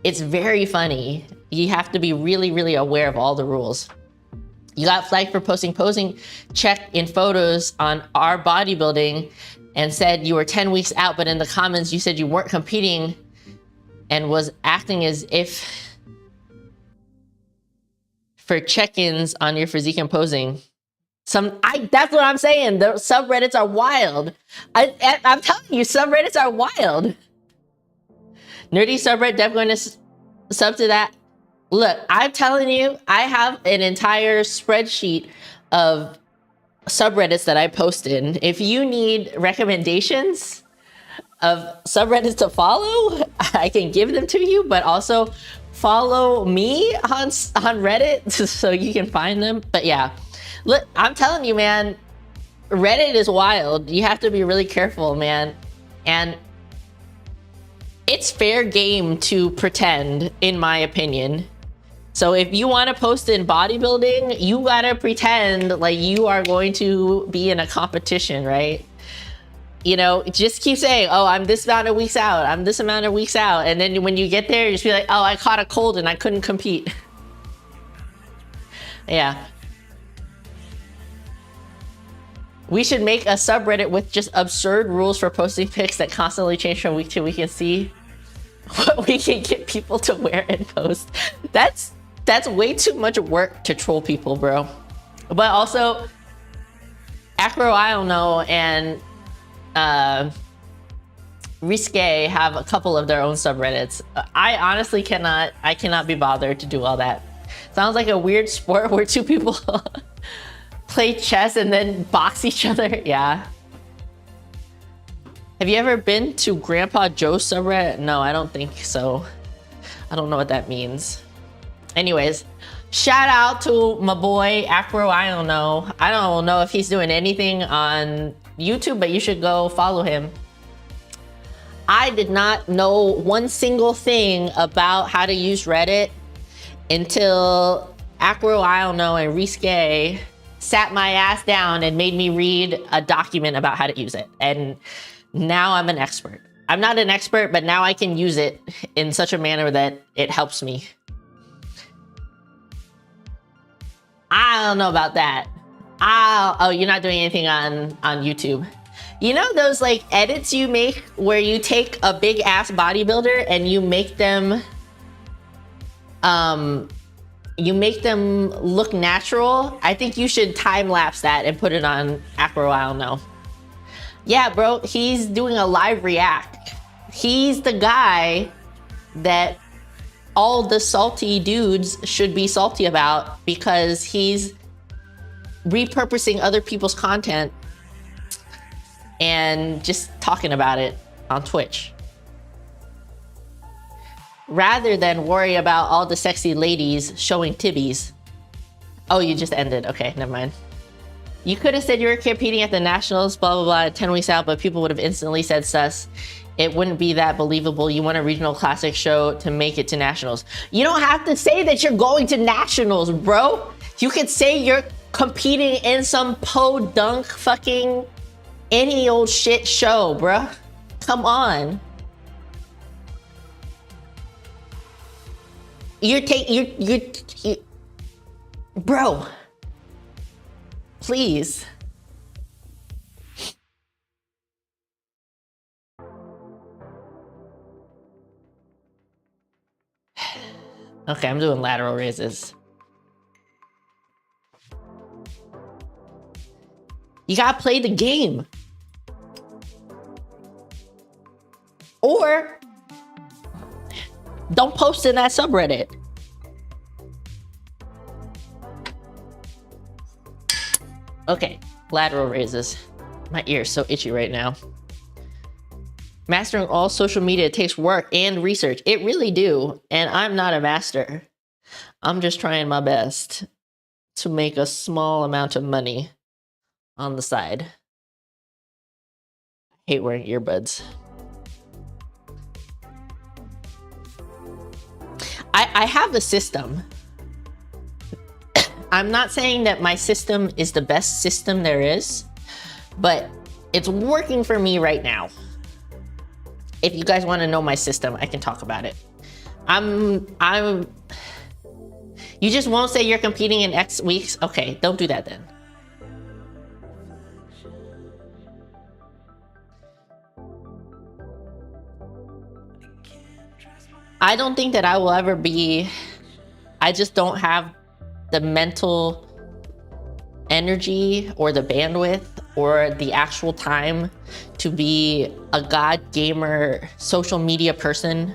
it's very funny. You have to be really, really aware of all the rules. You got flagged for posing check in photos on our bodybuilding and said you were 10 weeks out, but in the comments you said you weren't competing and was acting as if for check-ins on your physique and posing. That's what I'm saying. The subreddits are wild. I'm telling you, subreddits are wild. Nerdy subreddit, definitely going to sub to that. Look, I'm telling you, I have an entire spreadsheet of subreddits that I post in. If you need recommendations of subreddits to follow, I can give them to you, but also follow me on Reddit so you can find them. But yeah, look, I'm telling you, man, Reddit is wild. You have to be really careful, man. And it's fair game to pretend, in my opinion. So if you want to post in bodybuilding, you gotta pretend like you are going to be in a competition, right? You know, just keep saying, oh, I'm this amount of weeks out, I'm this amount of weeks out. And then when you get there, you just be like, oh, I caught a cold and I couldn't compete. Yeah. We should make a subreddit with just absurd rules for posting pics that constantly change from week to week and see what we can get people to wear and post. That's way too much work to troll people, bro. But also, Acro I don't know, and Risque have a couple of their own subreddits. I honestly cannot be bothered to do all that. Sounds like a weird sport where two people play chess and then box each other. Yeah. Have you ever been to Grandpa Joe's subreddit? No, I don't think so. I don't know what that means. Anyways, shout out to my boy Acro. I don't know if he's doing anything on YouTube, but you should go follow him. I did not know one single thing about how to use Reddit until Acro, I don't know, and Risque sat my ass down and made me read a document about how to use it. And now I'm an expert. I'm not an expert, but now I can use it in such a manner that it helps me. I don't know about that. Oh, you're not doing anything on YouTube. You know those like edits you make where you take a big ass bodybuilder and you make them look natural? I think you should time lapse that and put it on Acro, I don't know. Yeah, bro, he's doing a live react. He's the guy that all the salty dudes should be salty about because he's repurposing other people's content and just talking about it on Twitch. Rather than worry about all the sexy ladies showing tibbies. Oh, you just ended. Okay, never mind. You could have said you were competing at the Nationals, blah, blah, blah, 10 weeks out, but people would have instantly said sus. It wouldn't be that believable. You want a regional classic show to make it to Nationals. You don't have to say that you're going to Nationals, bro. You could say you're competing in some podunk fucking any old shit show, bruh. Come on. You bro, please. Okay, I'm doing lateral raises. You gotta play the game. Or don't post in that subreddit. Okay, lateral raises. My ear's so itchy right now. Mastering all social media takes work and research. It really do. And I'm not a master. I'm just trying my best to make a small amount of money on the side. I hate wearing earbuds. I have a system. I'm not saying that my system is the best system there is, but it's working for me right now. If you guys want to know my system, I can talk about it. You just won't say you're competing in X weeks? Okay, don't do that then. I don't think that I will ever be, I just don't have the mental energy or the bandwidth or the actual time to be a god gamer social media person.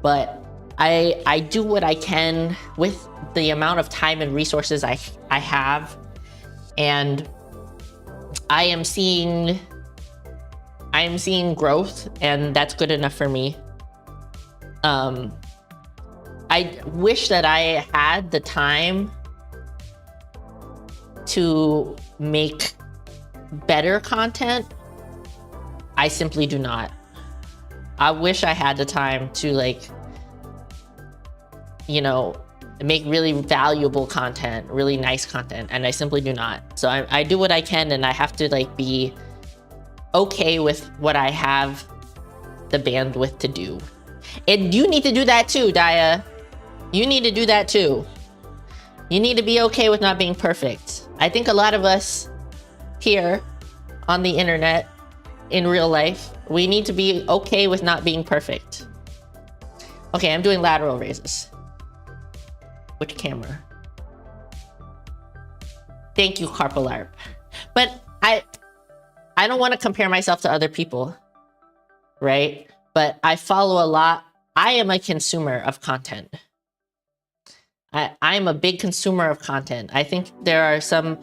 But I do what I can with the amount of time and resources I have. And I am seeing growth, and that's good enough for me. I wish that I had the time to make better content. I simply do not. I wish I had the time to, like, you know, make really valuable content, really nice content, and I simply do not. So I do what I can, and I have to, like, be okay with what I have the bandwidth to do. And you need to do that too, Daya. You need to do that too. You need to be okay with not being perfect. I think a lot of us here on the internet, in real life, we need to be okay with not being perfect. Okay, I'm doing lateral raises. Which camera? Thank you, Carpolarp. But I don't want to compare myself to other people. right? But I follow a lot. I am a consumer of content. I am a big consumer of content. I think there are some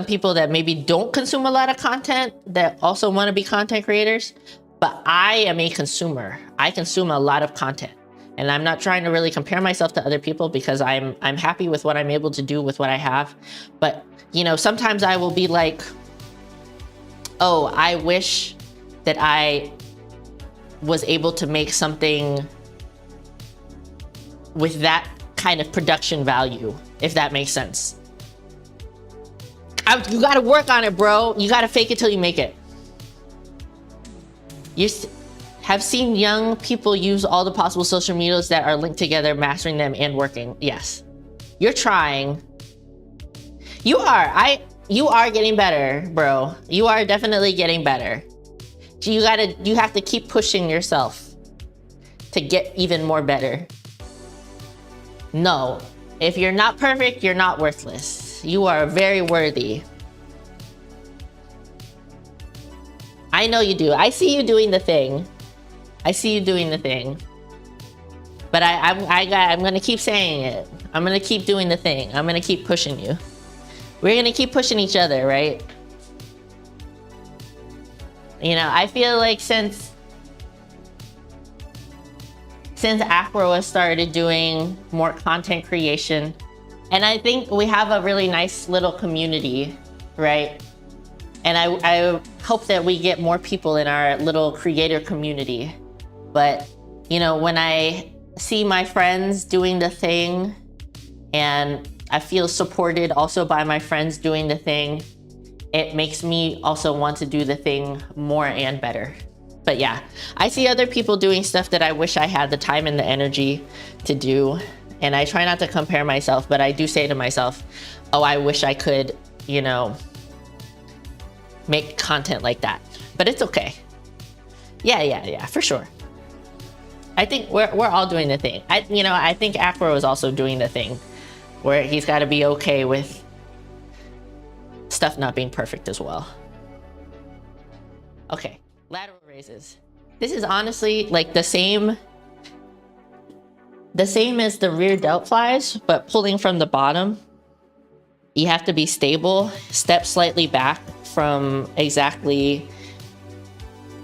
people that maybe don't consume a lot of content that also want to be content creators, but I am a consumer. I consume a lot of content, and I'm not trying to really compare myself to other people because I'm happy with what I'm able to do with what I have. But you know, sometimes I will be like, oh, I wish that I was able to make something with that kind of production value, if that makes sense. You gotta work on it, bro. You gotta fake it till you make it. You have seen young people use all the possible social medias that are linked together, mastering them and working. Yes, you're trying. You are getting better, bro. You are definitely getting better. You have to keep pushing yourself to get even more better. No, if you're not perfect, you're not worthless. You are very worthy. I know you do. I see you doing the thing. I see you doing the thing. But I'm gonna keep saying it. I'm gonna keep doing the thing. I'm gonna keep pushing you. We're gonna keep pushing each other, right? You know, I feel like since Afro has started doing more content creation, and I think we have a really nice little community, right? And I hope that we get more people in our little creator community. But, you know, when I see my friends doing the thing, and I feel supported also by my friends doing the thing, it makes me also want to do the thing more and better. But yeah, I see other people doing stuff that I wish I had the time and the energy to do. And I try not to compare myself, but I do say to myself, oh, I wish I could, you know, make content like that. But it's okay. Yeah, for sure. I think we're all doing the thing. I think Afro is also doing the thing where he's got to be okay with stuff not being perfect as well. Okay, lateral raises. This is honestly like the same as the rear delt flies, but pulling from the bottom. You have to be stable, step slightly back from exactly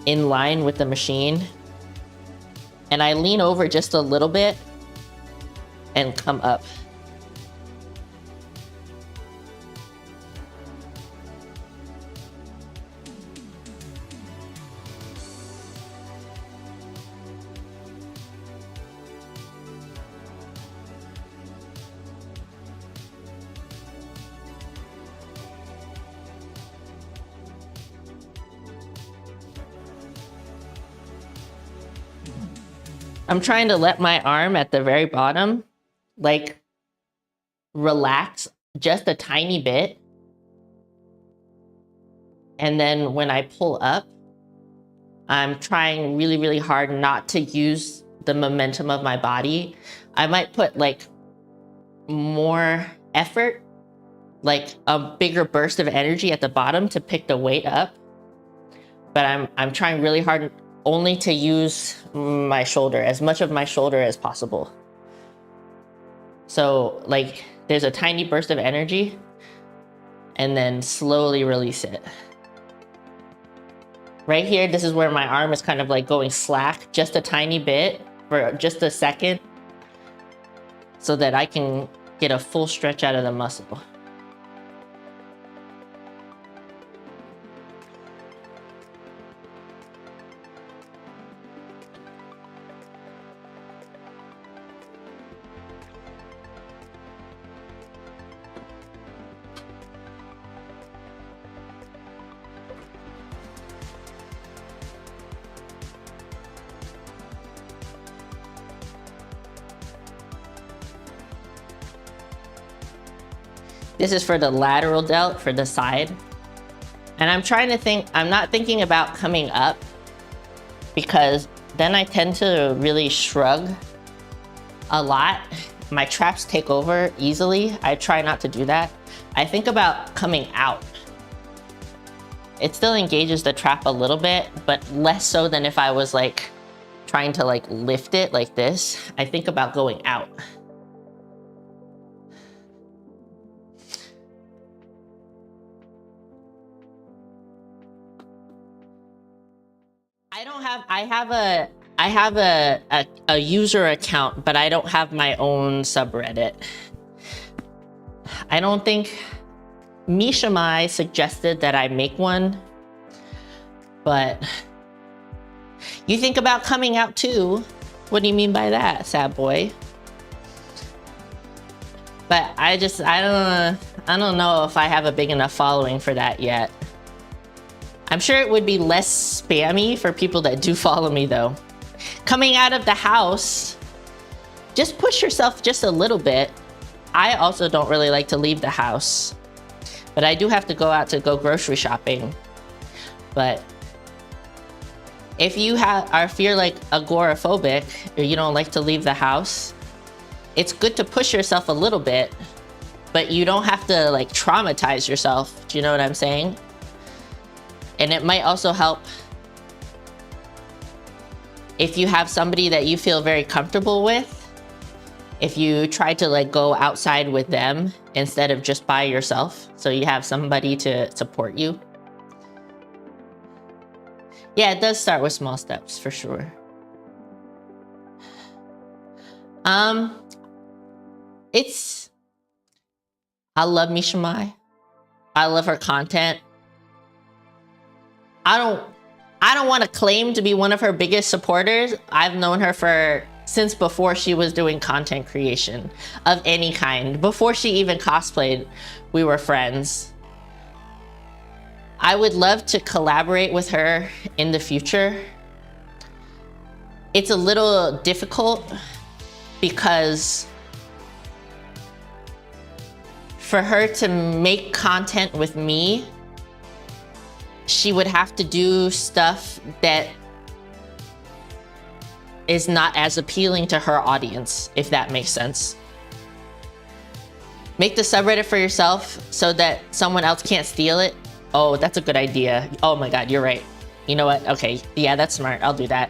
in line with the machine. And I lean over just a little bit and come up. I'm trying to let my arm at the very bottom, like, relax just a tiny bit. And then when I pull up, I'm trying really, really hard not to use the momentum of my body. I might put like more effort, like a bigger burst of energy at the bottom to pick the weight up. But I'm trying really hard only to use my shoulder, as much of my shoulder as possible. So like there's a tiny burst of energy and then slowly release it. Right here, this is where my arm is kind of like going slack just a tiny bit for just a second so that I can get a full stretch out of the muscle. This is for the lateral delt, for the side. And I'm trying to think, I'm not thinking about coming up because then I tend to really shrug a lot. My traps take over easily. I try not to do that. I think about coming out. It still engages the trap a little bit, but less so than if I was like trying to like lift it like this. I think about going out. I have a user account, but I don't have my own subreddit. I don't think Misha Mai suggested that I make one, but you think about coming out too. What do you mean by that, sad boy? But I don't know if I have a big enough following for that yet. I'm sure it would be less spammy for people that do follow me though. Coming out of the house, just push yourself just a little bit. I also don't really like to leave the house, but I do have to go out to go grocery shopping. But if you're like agoraphobic or you don't like to leave the house, it's good to push yourself a little bit, but you don't have to like traumatize yourself. Do you know what I'm saying? And it might also help if you have somebody that you feel very comfortable with, if you try to like go outside with them instead of just by yourself, so you have somebody to support you. Yeah, it does start with small steps for sure. I love Misha Mai. I love her content. I don't want to claim to be one of her biggest supporters. I've known her since before she was doing content creation of any kind. Before she even cosplayed, we were friends. I would love to collaborate with her in the future. It's a little difficult because for her to make content with me, she would have to do stuff that is not as appealing to her audience, if that makes sense. Make the subreddit for yourself so that someone else can't steal it. Oh, that's a good idea. Oh my God, you're right. You know what? Okay, yeah, that's smart. I'll do that.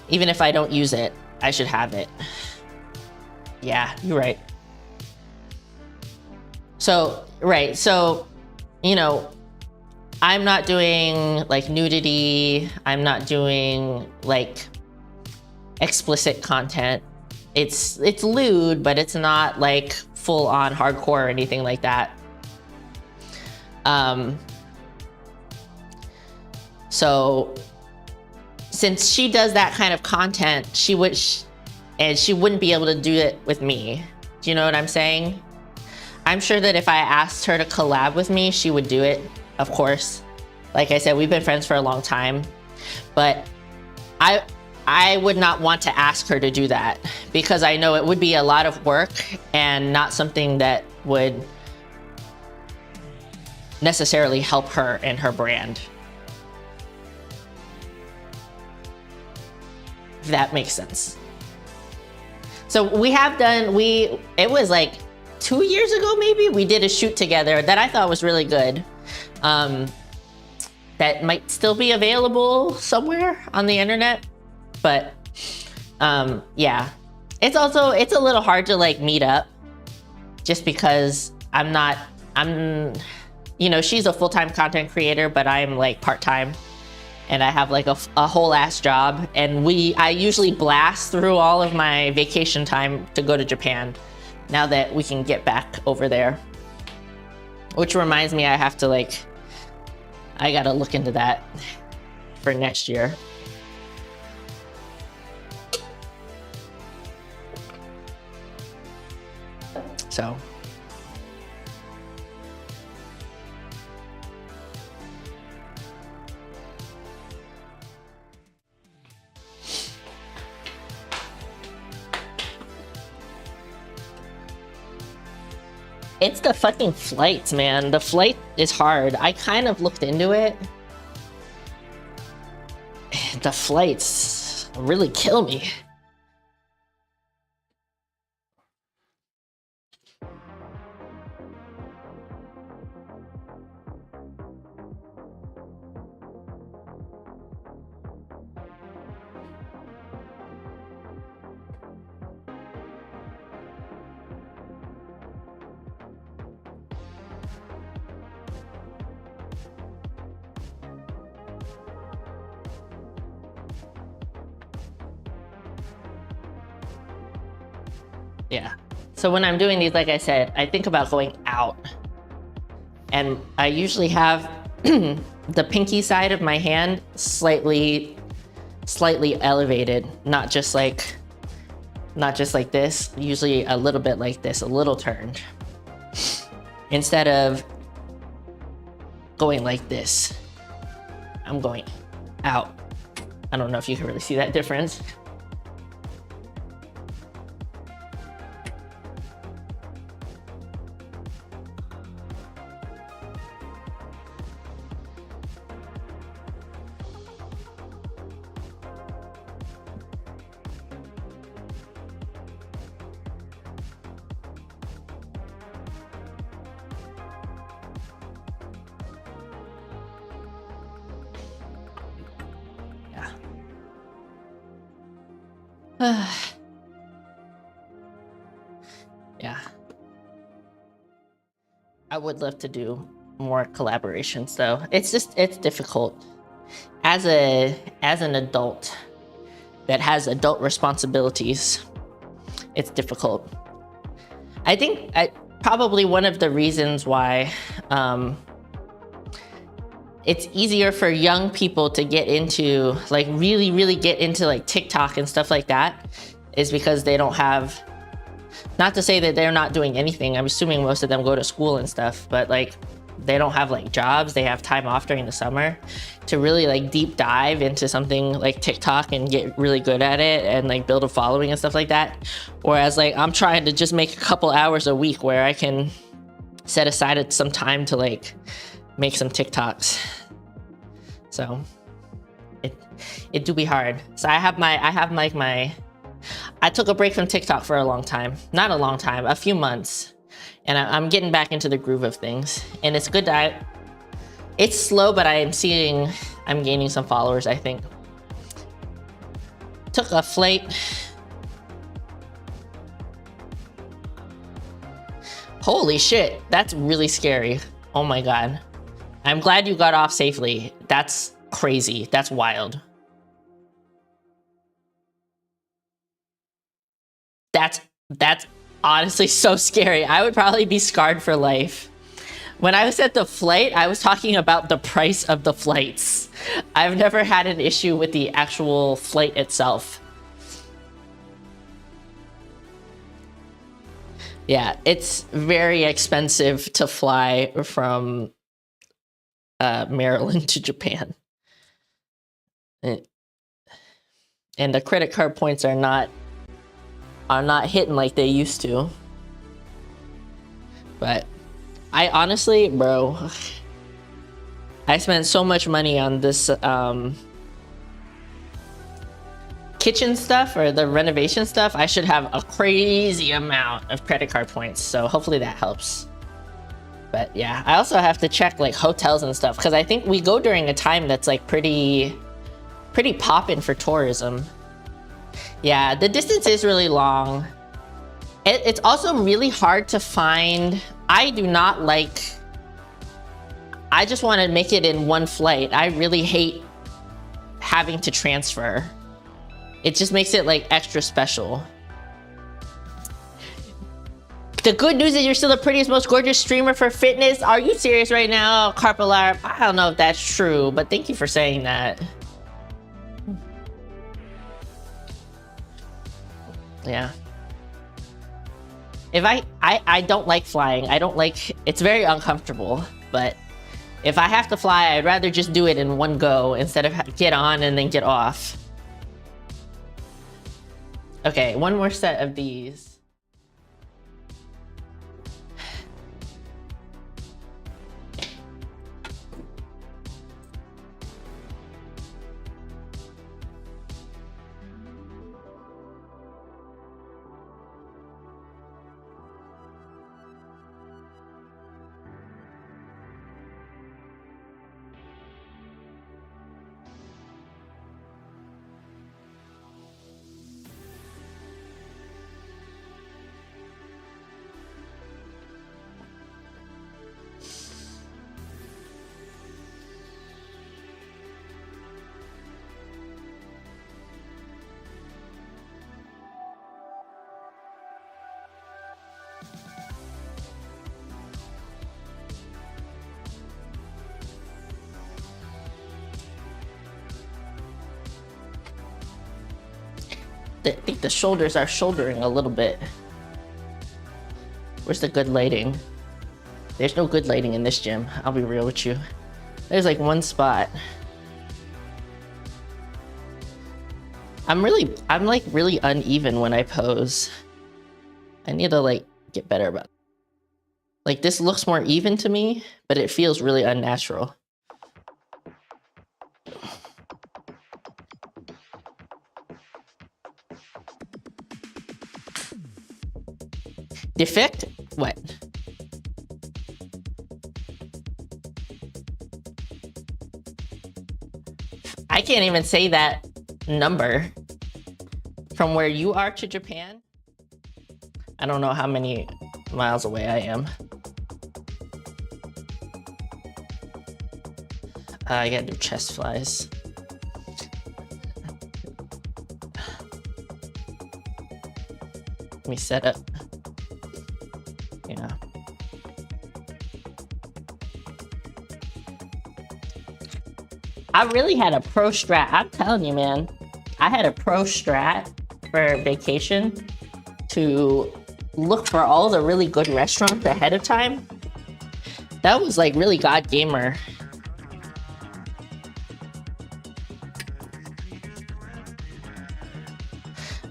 Even if I don't use it, I should have it. Yeah, you're right. So, right, so, you know, I'm not doing like nudity. I'm not doing like explicit content. It's lewd, but it's not like full on hardcore or anything like that. So since she does that kind of content, she wouldn't be able to do it with me. Do you know what I'm saying? I'm sure that if I asked her to collab with me, she would do it, of course. Like I said, we've been friends for a long time, but I would not want to ask her to do that because I know it would be a lot of work and not something that would necessarily help her and her brand. If that makes sense. So we have done, it was like 2 years ago maybe, we did a shoot together that I thought was really good. That might still be available somewhere on the internet, but yeah. It's a little hard to like meet up just because you know, she's a full-time content creator, but I'm like part-time and I have like a whole ass job. And I usually blast through all of my vacation time to go to Japan now that we can get back over there. Which reminds me, I gotta look into that for next year. So. It's the fucking flights, man. The flight is hard. I kind of looked into it. The flights really kill me. Yeah. So when I'm doing these, like I said, I think about going out. And I usually have the pinky side of my hand slightly elevated, not just like this, usually a little bit like this, a little turned. Instead of going like this, I'm going out. I don't know if you can really see that difference. Yeah. I would love to do more collaborations though. It's difficult. As an adult that has adult responsibilities, it's difficult. I think probably one of the reasons why it's easier for young people to get into, like really get into like TikTok and stuff like that, is because they don't have, not to say that they're not doing anything. I'm assuming most of them go to school and stuff, but like they don't have like jobs. They have time off during the summer to really like deep dive into something like TikTok and get really good at it and like build a following and stuff like that. Whereas like I'm trying to just make a couple hours a week where I can set aside some time to like make some TikToks. So it do be hard. So I took a break from TikTok for a long time. Not a long time, a few months. And I'm getting back into the groove of things. And it's good that it's slow, but I'm gaining some followers, I think. Took a flight. Holy shit, that's really scary. Oh my God. I'm glad you got off safely. That's crazy, that's wild. That's honestly so scary. I would probably be scarred for life. When I was at the flight, I was talking about the price of the flights. I've never had an issue with the actual flight itself. Yeah, it's very expensive to fly from Maryland to Japan. And the credit card points are not hitting like they used to. But I honestly, bro, I spent so much money on this kitchen stuff or the renovation stuff. I should have a crazy amount of credit card points, so hopefully that helps. But yeah, I also have to check like hotels and stuff because I think we go during a time that's like pretty poppin' for tourism. Yeah, the distance is really long. It's also really hard to find. I do not like, I just want to make it in one flight. I really hate having to transfer. It just makes it like extra special. The good news is you're still the prettiest, most gorgeous streamer for fitness. Are you serious right now, Carpolar? I don't know if that's true, but thank you for saying that. Yeah. If I don't like flying. I don't like, it's very uncomfortable, but if I have to fly, I'd rather just do it in one go instead of get on and then get off. Okay, one more set of these. think the shoulders are shouldering a little bit. Where's the good lighting? There's no good lighting in this gym. I'll be real with you. There's like one spot. I'm like really uneven when I pose. I need to like get better about it. Like this looks more even to me, but it feels really unnatural. Defect? What? I can't even say that number. From where you are to Japan, I don't know how many miles away I am. I gotta do chest flies. Let me set up. Yeah. I really had a pro strat. I'm telling you, man. I had a pro strat for vacation to look for all the really good restaurants ahead of time. That was like really God gamer.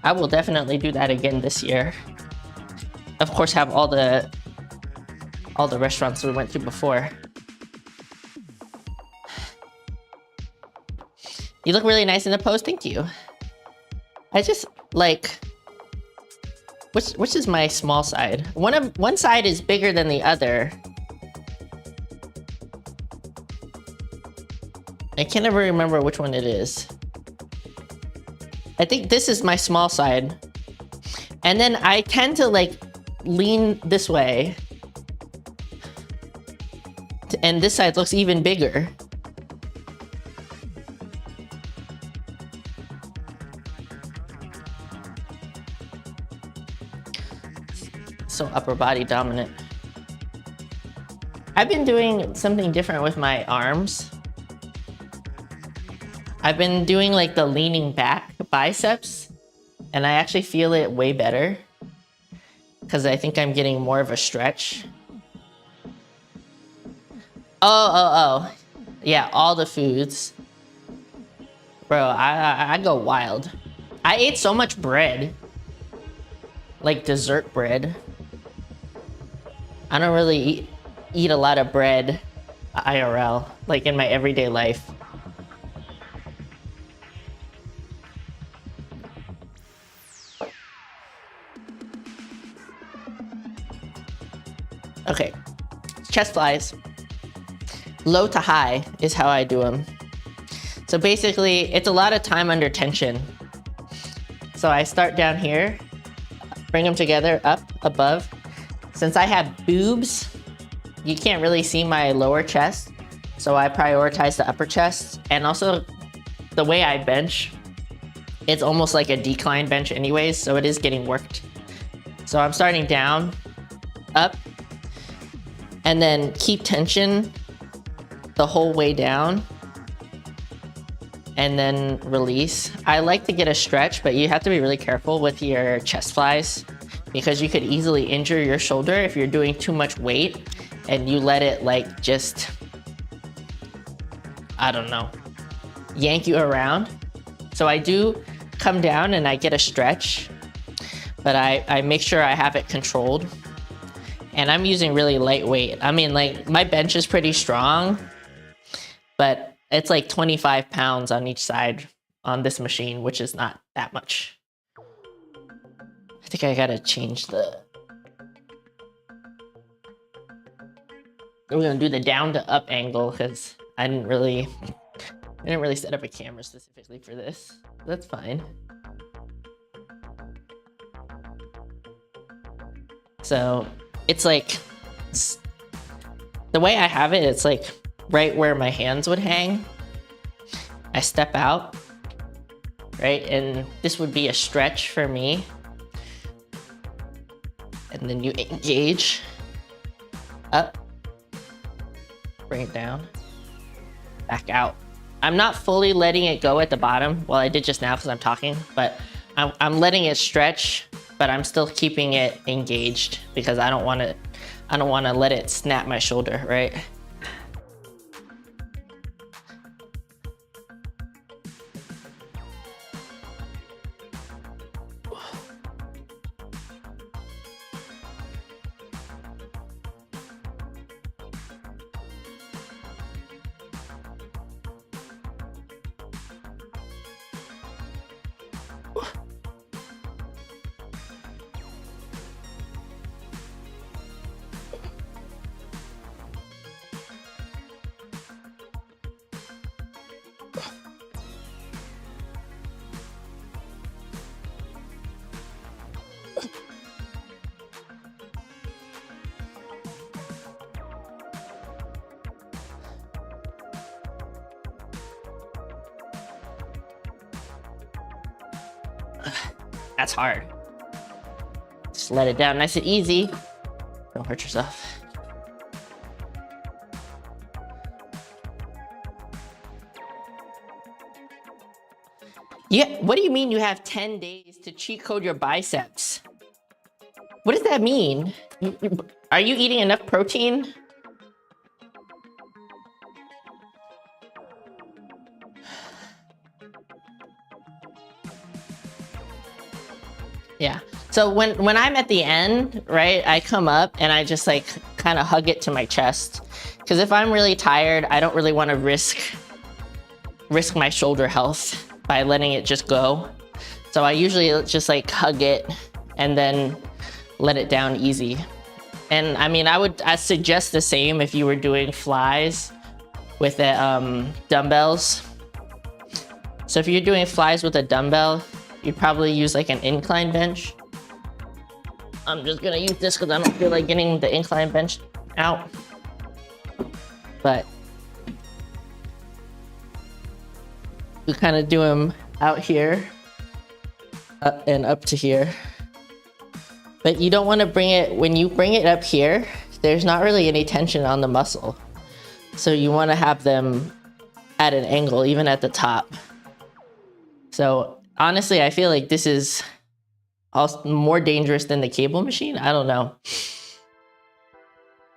I will definitely do that again this year. Of course, have all the restaurants we went to before. You look really nice in the pose, thank you. I just like, which is my small side? One side is bigger than the other. I can't ever remember which one it is. I think this is my small side. And then I tend to like lean this way. And this side looks even bigger. So upper body dominant. I've been doing something different with my arms. I've been doing like the leaning back biceps, and I actually feel it way better because I think I'm getting more of a stretch. Oh. Yeah, all the foods. Bro, I go wild. I ate so much bread. Like dessert bread. I don't really eat a lot of bread IRL, like in my everyday life. Okay, chest flies. Low to high is how I do them. So basically, it's a lot of time under tension. So I start down here, bring them together, up, above. Since I have boobs, you can't really see my lower chest. So I prioritize the upper chest. And also, the way I bench, it's almost like a decline bench anyways, so it is getting worked. So I'm starting down, up, and then keep tension the whole way down, and then release. I like to get a stretch, but you have to be really careful with your chest flies because you could easily injure your shoulder if you're doing too much weight and you let it like just, I don't know, yank you around. So I do come down and I get a stretch, but I make sure I have it controlled. And I'm using really lightweight. I mean, like, my bench is pretty strong, but it's like 25 pounds on each side on this machine, which is not that much. I think I gotta change the... We're gonna do the down to up angle because I didn't really set up a camera specifically for this. That's fine. So it's like, the way I have it, it's like right where my hands would hang. I step out, right? And this would be a stretch for me. And then you engage, up, bring it down, back out. I'm not fully letting it go at the bottom. Well, I did just now because I'm talking, but I'm letting it stretch, but I'm still keeping it engaged because I don't want to let it snap my shoulder, right? That's hard. Just let it down nice and easy. Don't hurt yourself. Yeah, what do you mean you have 10 days to cheat code your biceps? What does that mean? Are you eating enough protein? Yeah. So when I'm at the end, right, I come up and I just like kind of hug it to my chest. Because if I'm really tired, I don't really want to risk my shoulder health by letting it just go. So I usually just like hug it and then let it down easy. And I mean, I suggest the same if you were doing flies with the dumbbells. So if you're doing flies with a dumbbell, you'd probably use like an incline bench. I'm just gonna use this because I don't feel like getting the incline bench out. But you kind of do them out here and up to here. But you don't want to bring it, when you bring it up here, there's not really any tension on the muscle. So you want to have them at an angle, even at the top. So honestly, I feel like this is also more dangerous than the cable machine. I don't know.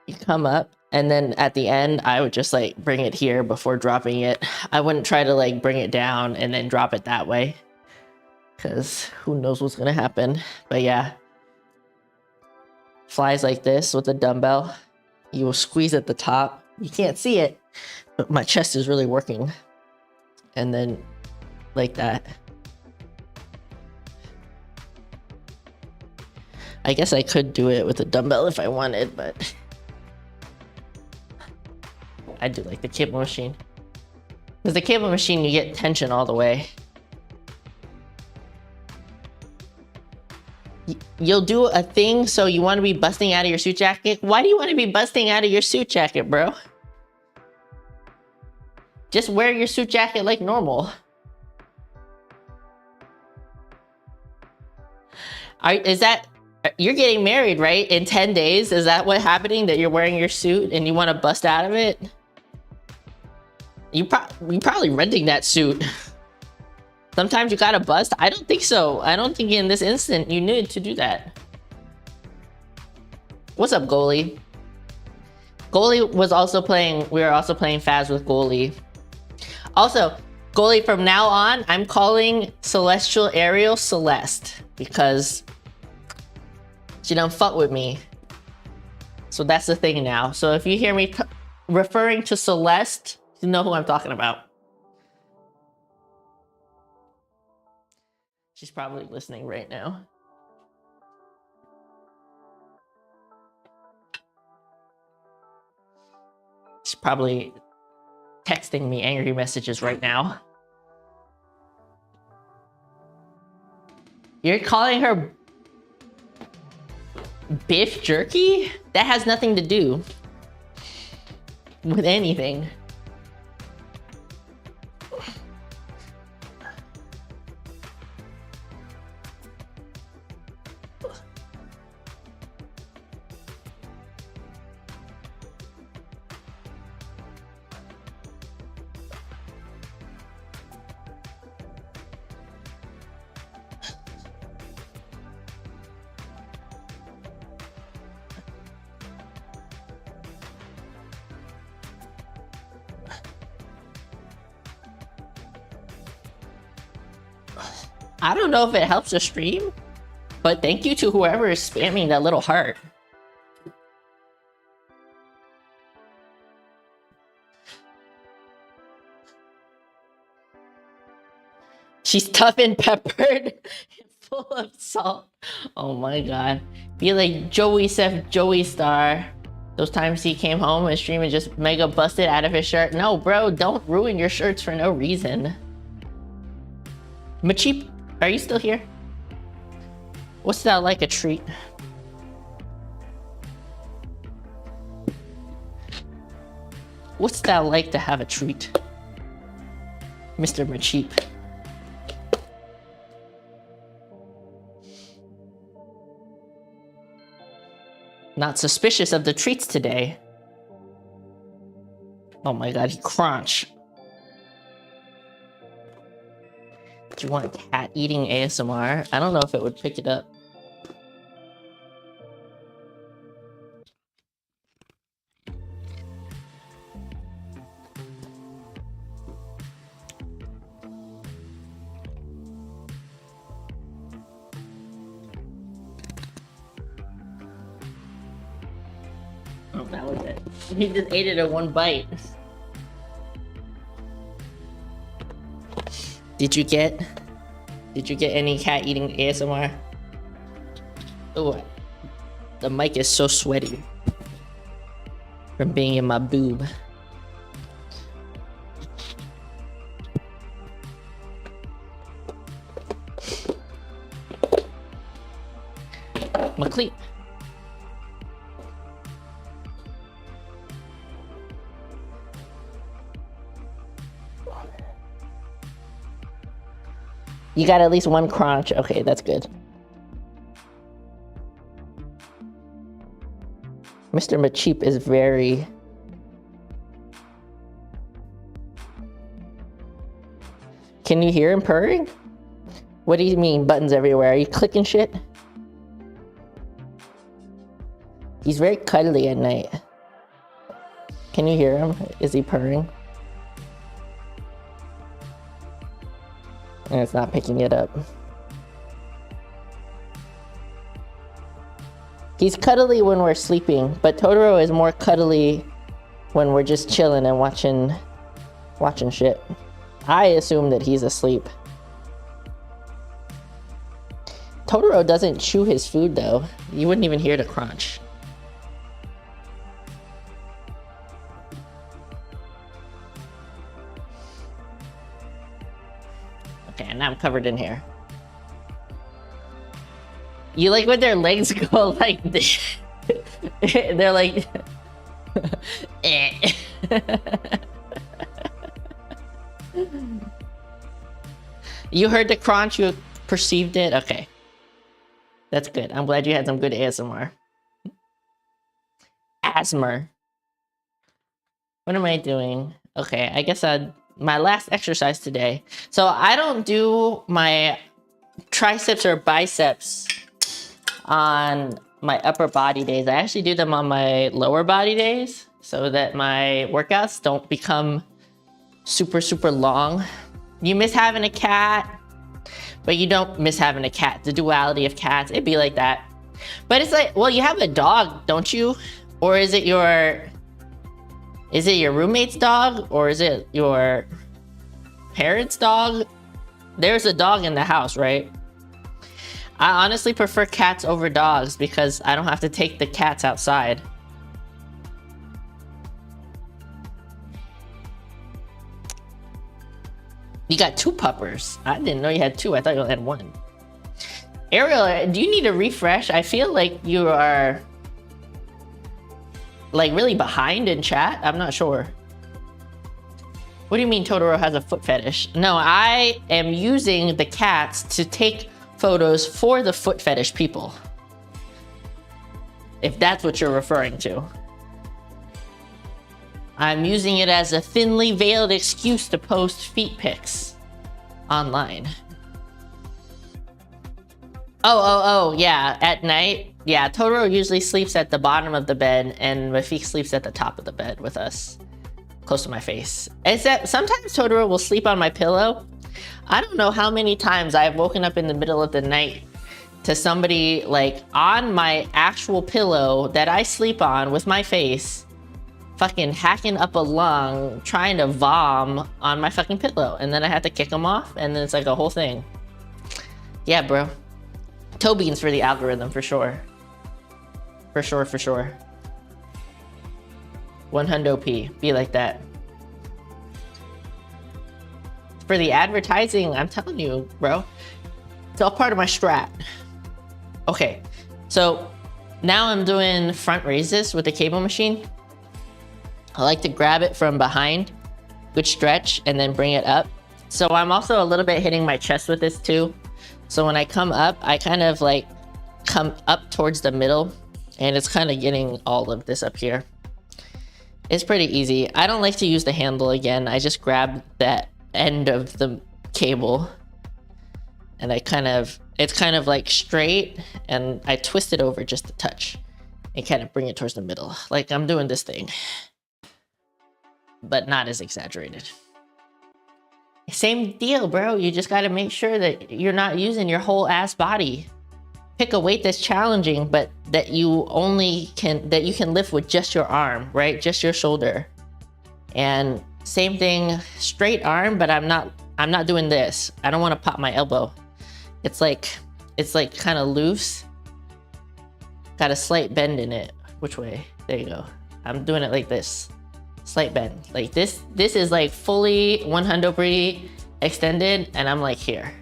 You come up and then at the end, I would just like bring it here before dropping it. I wouldn't try to like bring it down and then drop it that way, because who knows what's gonna happen. But yeah, flies like this with a dumbbell, you will squeeze at the top. You can't see it, but my chest is really working. And then like that. I guess I could do it with a dumbbell if I wanted, but I do like the cable machine. Because the cable machine, you get tension all the way. You'll do a thing, so you want to be busting out of your suit jacket. Why do you want to be busting out of your suit jacket, bro? Just wear your suit jacket like normal. You're getting married, right? In 10 days? Is that what's happening? That you're wearing your suit and you want to bust out of it? You're probably renting that suit. Sometimes you gotta bust. I don't think so. I don't think in this instant you need to do that. What's up, Goalie? Goalie was also playing, we were also playing Faz with Goalie. Also, Goalie, from now on, I'm calling Celestial Aerial Celeste because she don't fuck with me. So that's the thing now. So if you hear me referring to Celeste, you know who I'm talking about. She's probably listening right now. She's probably texting me angry messages right now. You're calling her beef jerky? That has nothing to do with anything. I don't know if it helps the stream, but thank you to whoever is spamming that little heart. She's tough and peppered, full of salt. Oh my god. Be like Joey Seth Joey Star. Those times he came home and stream and just mega busted out of his shirt. No, bro, don't ruin your shirts for no reason. Macheep, are you still here? What's that like a treat? What's that like to have a treat? Mr. Macheep. Not suspicious of the treats today. Oh my god, he crunch. Do you want cat eating ASMR? I don't know if it would pick it up. Oh, that was it. He just ate it in one bite. Did you get any cat eating ASMR? Oh, the mic is so sweaty from being in my boob. McLean. You got at least one crunch. Okay, that's good. Mr. Macheep is very... Can you hear him purring? What do you mean, buttons everywhere? Are you clicking shit? He's very cuddly at night. Can you hear him? Is he purring? And it's not picking it up. He's cuddly when we're sleeping, but Totoro is more cuddly when we're just chilling and watching shit. I assume that he's asleep. Totoro doesn't chew his food though. You wouldn't even hear the crunch. Okay, and now I'm covered in hair. You like when their legs go like this? They're like... eh. You heard the crunch, you perceived it? Okay. That's good. I'm glad you had some good ASMR. Asthma. What am I doing? Okay, I guess my last exercise today. So I don't do my triceps or biceps on my upper body days. I actually do them on my lower body days so that my workouts don't become super, super long. You miss having a cat, but you don't miss having a cat. The duality of cats, it'd be like that. But it's like, well, you have a dog, don't you? Or is it your roommate's dog? Or is it your parents' dog? There's a dog in the house, right? I honestly prefer cats over dogs because I don't have to take the cats outside. You got 2 puppers. I didn't know you had 2. I thought you only had 1. Ariel, do you need a refresh? I feel like you are like really behind in chat. I'm not sure. What do you mean Totoro has a foot fetish? No, I am using the cats to take photos for the foot fetish people. If that's what you're referring to. I'm using it as a thinly veiled excuse to post feet pics online. Oh, yeah, at night. Yeah, Totoro usually sleeps at the bottom of the bed and Rafik sleeps at the top of the bed with us. close to my face. Except sometimes Totoro will sleep on my pillow. I don't know how many times I've woken up in the middle of the night to somebody like on my actual pillow that I sleep on with my face, fucking hacking up a lung, trying to vom on my fucking pillow. And then I have to kick them off, and then it's like a whole thing. Yeah, bro. Toe beans for the algorithm, for sure. For sure, for sure. 100p, be like that. For the advertising, I'm telling you, bro, it's all part of my strat. Okay, so now I'm doing front raises with the cable machine. I like to grab it from behind, good stretch, and then bring it up. So I'm also a little bit hitting my chest with this too. So when I come up, I kind of like come up towards the middle, and it's kind of getting all of this up here. It's pretty easy. I don't like to use the handle again. I just grab that end of the cable, and it's kind of like straight, and I twist it over just a touch and kind of bring it towards the middle. Like I'm doing this thing, but not as exaggerated. Same deal, bro. You just got to make sure that you're not using your whole ass body. Pick a weight that's challenging, but that you can lift with just your arm, right? Just your shoulder. And same thing, straight arm, but I'm not doing this. I don't want to pop my elbow. It's like kind of loose. Got a slight bend in it. Which way? There you go. I'm doing it like this. Slight bend. Like this is like fully 100% extended, and I'm like here.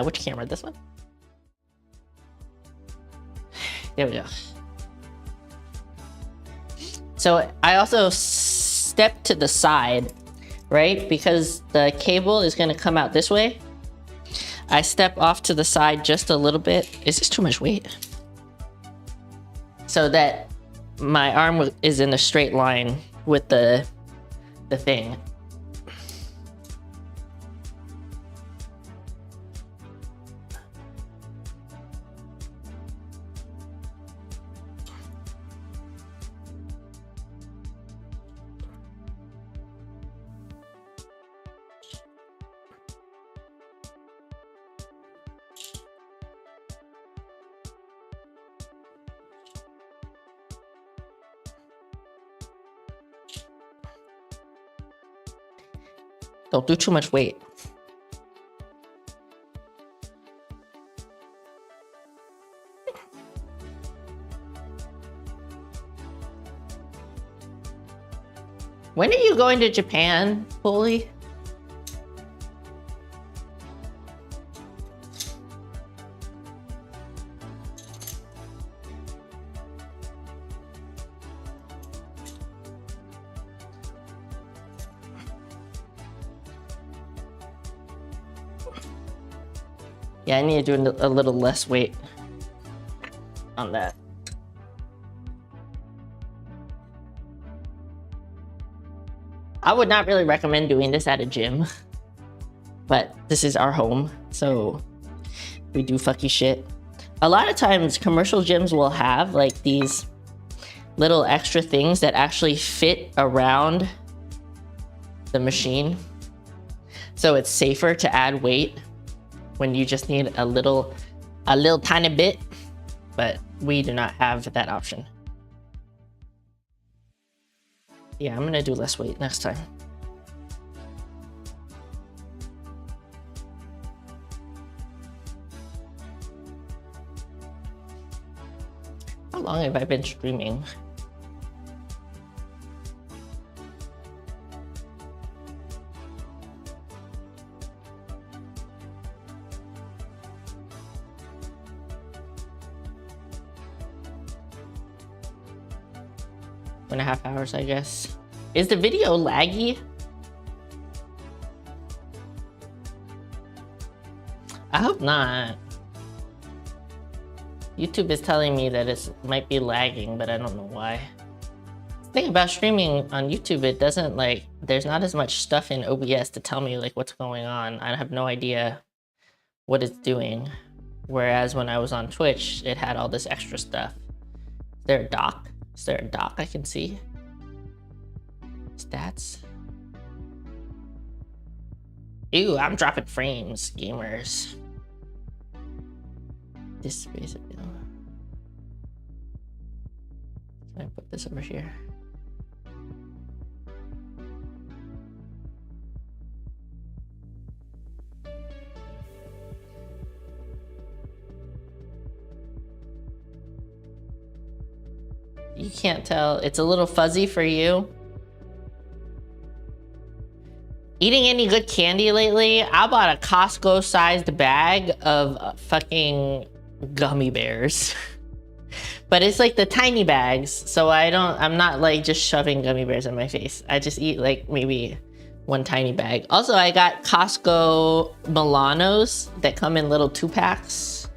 Which camera? This one? There we go. So I also step to the side, right? Because the cable is gonna come out this way. I step off to the side just a little bit. Is this too much weight? So that my arm is in a straight line with the thing. Don't do too much weight. When are you going to Japan, Polly? Yeah, I need to do a little less weight on that. I would not really recommend doing this at a gym, but this is our home, so we do fucky shit. A lot of times commercial gyms will have like these little extra things that actually fit around the machine, so it's safer to add weight when you just need a little tiny bit, but we do not have that option. Yeah, I'm gonna do less weight next time. How long have I been streaming? Two and a half hours, I guess. Is the video laggy? I hope not. YouTube is telling me that it might be lagging, but I don't know why. The thing about streaming on YouTube, it doesn't like, there's not as much stuff in OBS to tell me like what's going on. I have no idea what it's doing. Whereas when I was on Twitch, it had all this extra stuff. Is there a dock? Is there a dock I can see? Stats. Ew, I'm dropping frames, gamers. This space available. Can I put this over here? You can't tell. It's a little fuzzy for you. Eating any good candy lately? I bought a Costco-sized bag of fucking gummy bears. But it's like the tiny bags, so I'm not like just shoving gummy bears in my face. I just eat like maybe one tiny bag. Also, I got Costco Milanos that come in little 2-packs.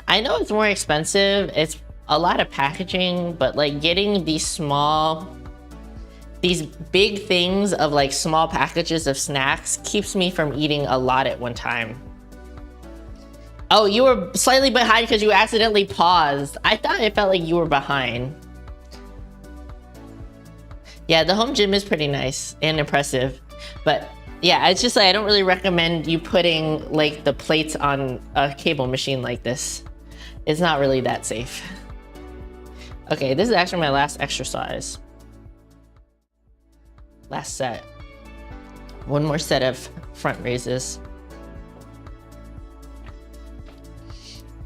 I know it's more expensive. It's a lot of packaging, but like getting these big things of like small packages of snacks keeps me from eating a lot at one time. Oh, you were slightly behind because you accidentally paused. I thought it felt like you were behind. Yeah, the home gym is pretty nice and impressive. But yeah, it's just like I don't really recommend you putting like the plates on a cable machine like this. It's not really that safe. Okay, this is actually my last exercise. Last set. One more set of front raises.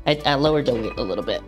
I lowered the weight a little bit.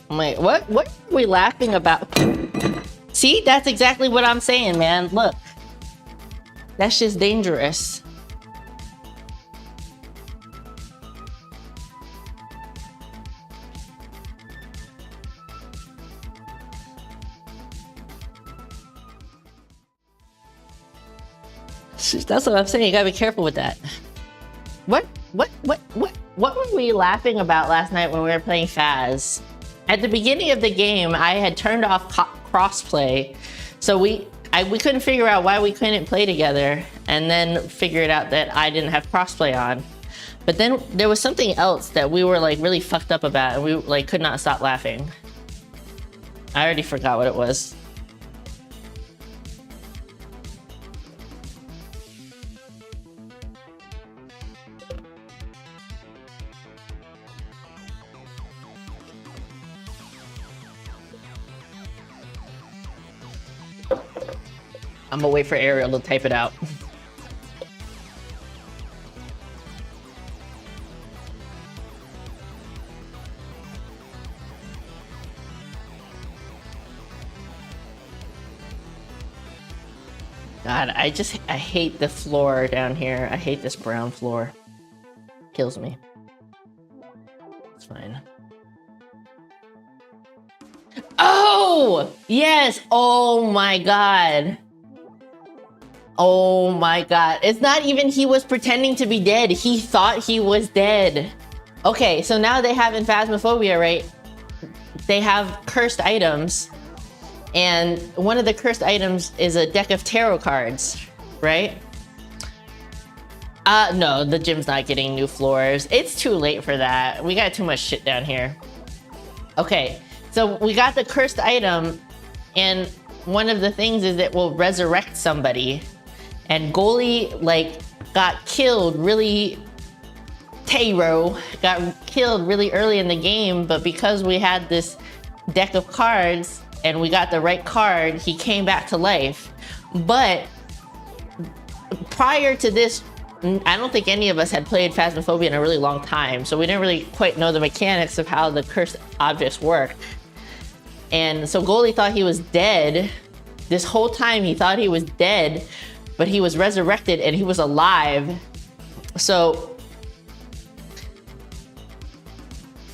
Wait, what are we laughing about? See, that's exactly what I'm saying, man. Look, that's just dangerous. That's what I'm saying. You gotta be careful with that. What were we laughing about last night when we were playing Faz? At the beginning of the game, I had turned off crossplay, so we couldn't figure out why we couldn't play together, and then figured out that I didn't have crossplay on. But then there was something else that we were like really fucked up about, and we like could not stop laughing. I already forgot what it was. I'm gonna wait for Ariel to type it out. God, I hate the floor down here. I hate this brown floor. Kills me. It's fine. Oh! Yes! Oh my God. Oh my God. It's not even he was pretending to be dead. He thought he was dead. Okay, so now they have in Phasmophobia, right? They have cursed items. And one of the cursed items is a deck of tarot cards, right? No, the gym's not getting new floors. It's too late for that. We got too much shit down here. Okay, so we got the cursed item, and one of the things is it will resurrect somebody. And goalie, like, got killed really... Taro got killed really early in the game, but because we had this deck of cards and we got the right card, he came back to life. But prior to this, I don't think any of us had played Phasmophobia in a really long time, so we didn't really quite know the mechanics of how the cursed objects work. And so goalie thought he was dead. This whole time he thought he was dead, but he was resurrected and he was alive. So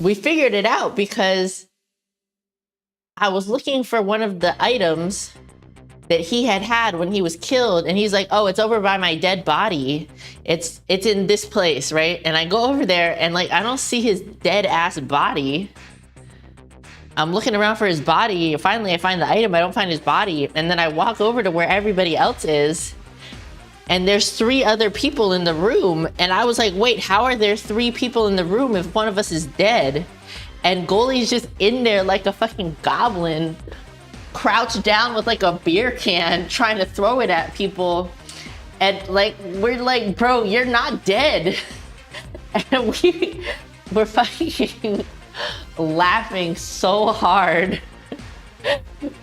we figured it out because I was looking for one of the items that he had when he was killed, and he's like, oh, it's over by my dead body. It's in this place, right? And I go over there and like, I don't see his dead ass body. I'm looking around for his body. Finally, I find the item, I don't find his body. And then I walk over to where everybody else is, and there's 3 other people in the room. And I was like, wait, how are there 3 people in the room if one of us is dead? And goalie's just in there like a fucking goblin, crouched down with like a beer can, trying to throw it at people. And like, we're like, bro, you're not dead. And we're fucking laughing so hard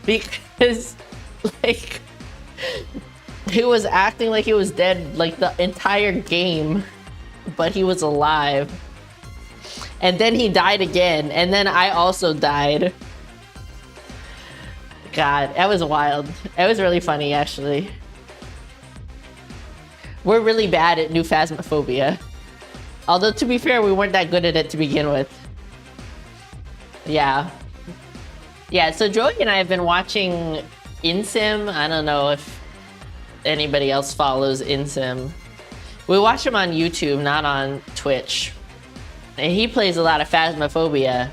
because like, he was acting like he was dead like the entire game, but he was alive. And then he died again, and then I also died. God, that was wild. It was really funny, actually. We're really bad at new Phasmophobia. Although, to be fair, we weren't that good at it to begin with. Yeah. Yeah, so Joey and I have been watching InSim. I don't know if anybody else follows InSim. We watch him on YouTube, not on Twitch. And he plays a lot of Phasmophobia.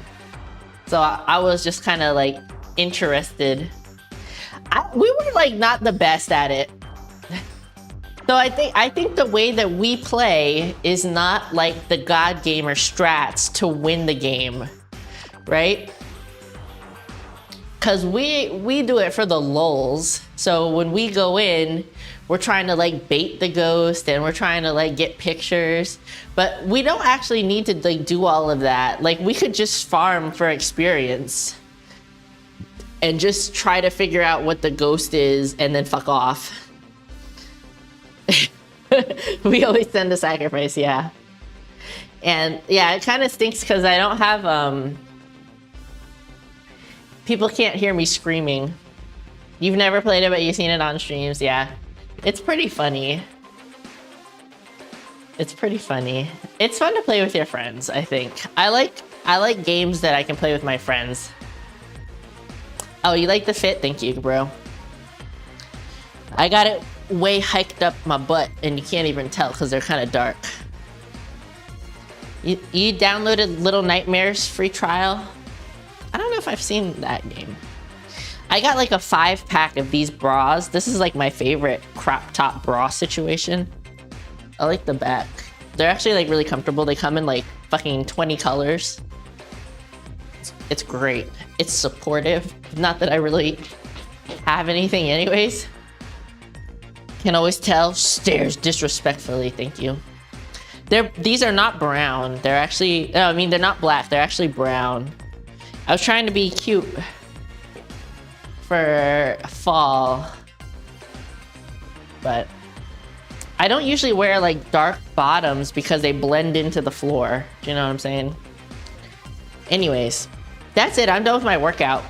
So I was just kind of like interested. We were like not the best at it. So I think the way that we play is not like the God Gamer strats to win the game, right? Because we do it for the lulz. So when we go in, we're trying to like bait the ghost and we're trying to like get pictures, but we don't actually need to like do all of that. Like we could just farm for experience and just try to figure out what the ghost is and then fuck off. We always send a sacrifice, yeah. And yeah, it kind of stinks because I don't have, people can't hear me screaming. You've never played it, but you've seen it on streams, yeah. It's pretty funny. It's pretty funny. It's fun to play with your friends, I think. I like games that I can play with my friends. Oh, you like the fit? Thank you, bro. I got it way hiked up my butt, and you can't even tell because they're kind of dark. You downloaded Little Nightmares free trial? I don't know if I've seen that game. I got like a 5-pack of these bras. This is like my favorite crop top bra situation. I like the back. They're actually like really comfortable. They come in like fucking 20 colors. It's great. It's supportive. Not that I really have anything anyways. Can always tell. Stares disrespectfully. Thank you. These are not brown. They're actually, I mean, they're not black. They're actually brown. I was trying to be cute for fall, but I don't usually wear like dark bottoms because they blend into the floor. Do you know what I'm saying? Anyways, that's it. I'm done with my workout.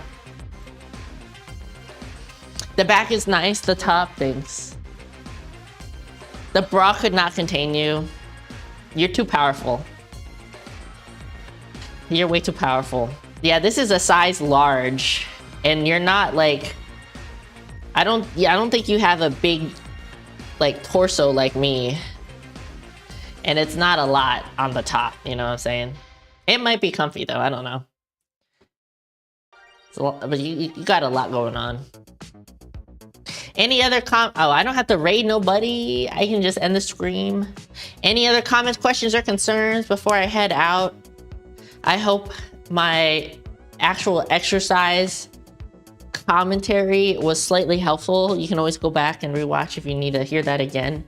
The back is nice. The top, thanks. The bra could not contain you. You're too powerful. You're way too powerful. Yeah, this is a size large, and you're not like, I don't think you have a big like torso like me, and it's not a lot on the top, you know what I'm saying? It might be comfy though, I don't know. But you got a lot going on. Any other oh, I don't have to raid nobody. I can just end the stream. Any other comments, questions, or concerns before I head out? I hope my actual exercise commentary was slightly helpful. You can always go back and rewatch if you need to hear that again.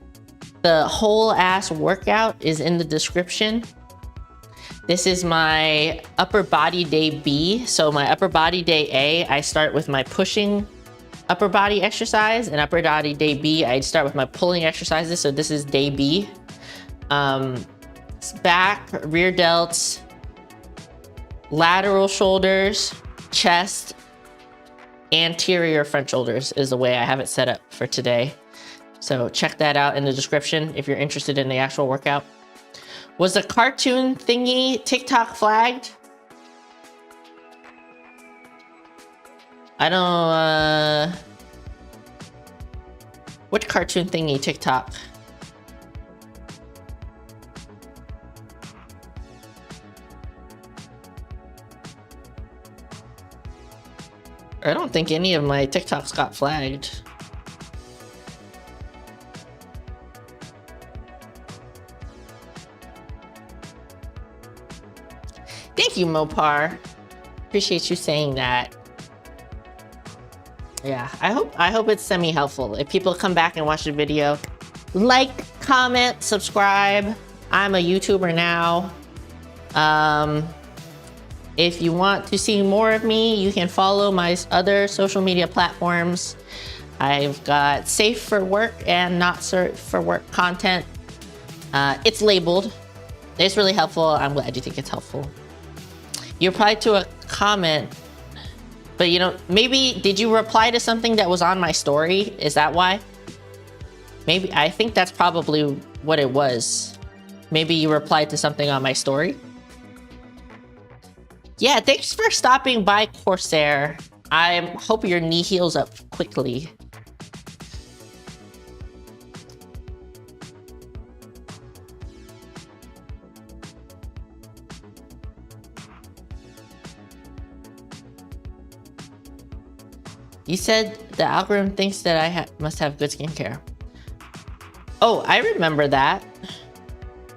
The whole ass workout is in the description. This is my upper body day B. So my upper body day A, I start with my pushing upper body exercise, and upper body day B, I start with my pulling exercises. So this is day B. Back, rear delts, lateral shoulders, chest, anterior front shoulders is the way I have it set up for today. So check that out in the description if you're interested in the actual workout. Was the cartoon thingy TikTok flagged? I don't, which cartoon thingy TikTok? I don't think any of my TikToks got flagged. Thank you, Mopar. Appreciate you saying that. Yeah, I hope it's semi-helpful. If people come back and watch the video, like, comment, subscribe. I'm a YouTuber now. If you want to see more of me, you can follow my other social media platforms. I've got safe for work and not safe for work content. It's labeled. It's really helpful. I'm glad you think it's helpful. You replied to a comment, but you know, maybe did you reply to something that was on my story? Is that why? Maybe, I think that's probably what it was. Maybe you replied to something on my story. Yeah, thanks for stopping by, Corsair. I hope your knee heals up quickly. You said the algorithm thinks that I must have good skincare. Oh, I remember that.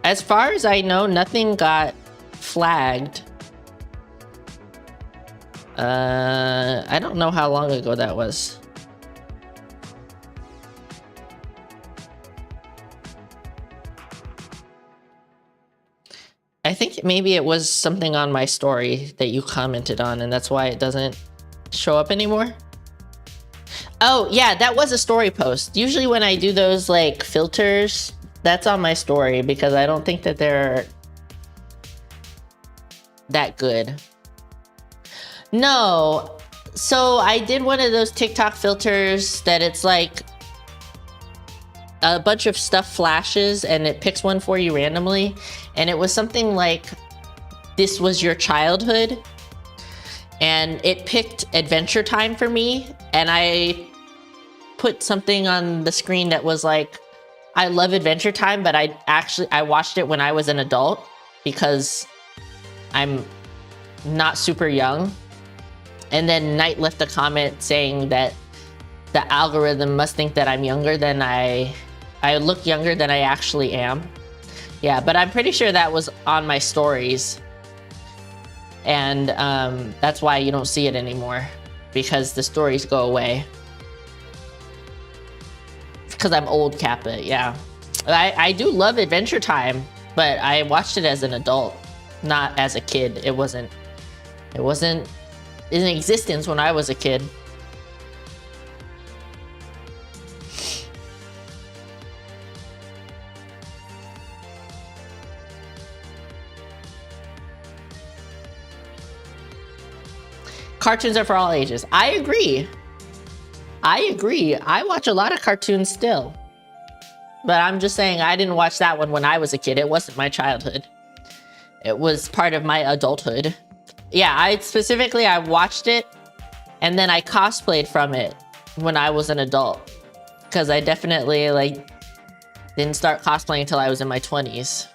As far as I know, nothing got flagged. I don't know how long ago that was. I think maybe it was something on my story that you commented on, and that's why it doesn't show up anymore. Oh, yeah, that was a story post. Usually when I do those like filters, that's on my story because I don't think that they're that good. No, so I did one of those TikTok filters that it's like a bunch of stuff flashes and it picks one for you randomly. And it was something like, this was your childhood. And it picked Adventure Time for me. And I put something on the screen that was like, I love Adventure Time, but I watched it when I was an adult because I'm not super young. And then Knight left a comment saying that the algorithm must think that I'm younger than I look younger than I actually am. Yeah, but I'm pretty sure that was on my stories. And that's why you don't see it anymore, because the stories go away. Because I'm old, Kappa, yeah. I do love Adventure Time, but I watched it as an adult, not as a kid. It wasn't in existence when I was a kid. Cartoons are for all ages. I agree. I watch a lot of cartoons still. But I'm just saying I didn't watch that one when I was a kid. It wasn't my childhood. It was part of my adulthood. Yeah, I watched it and then I cosplayed from it when I was an adult. Because I definitely didn't start cosplaying until I was in my 20s.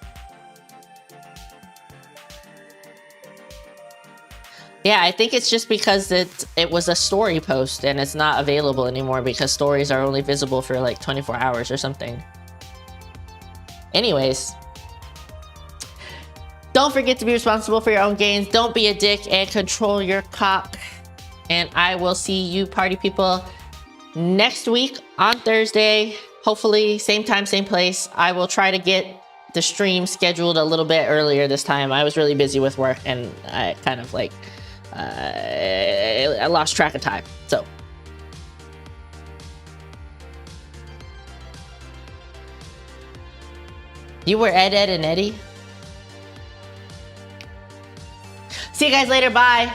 Yeah, I think it's just because it was a story post and it's not available anymore because stories are only visible for like 24 hours or something. Anyways, don't forget to be responsible for your own gains. Don't be a dick and control your cock. And I will see you party people next week on Thursday. Hopefully, same time, same place. I will try to get the stream scheduled a little bit earlier this time. I was really busy with work and I kind of like, I lost track of time. So. You were Ed, and Eddie? See you guys later. Bye.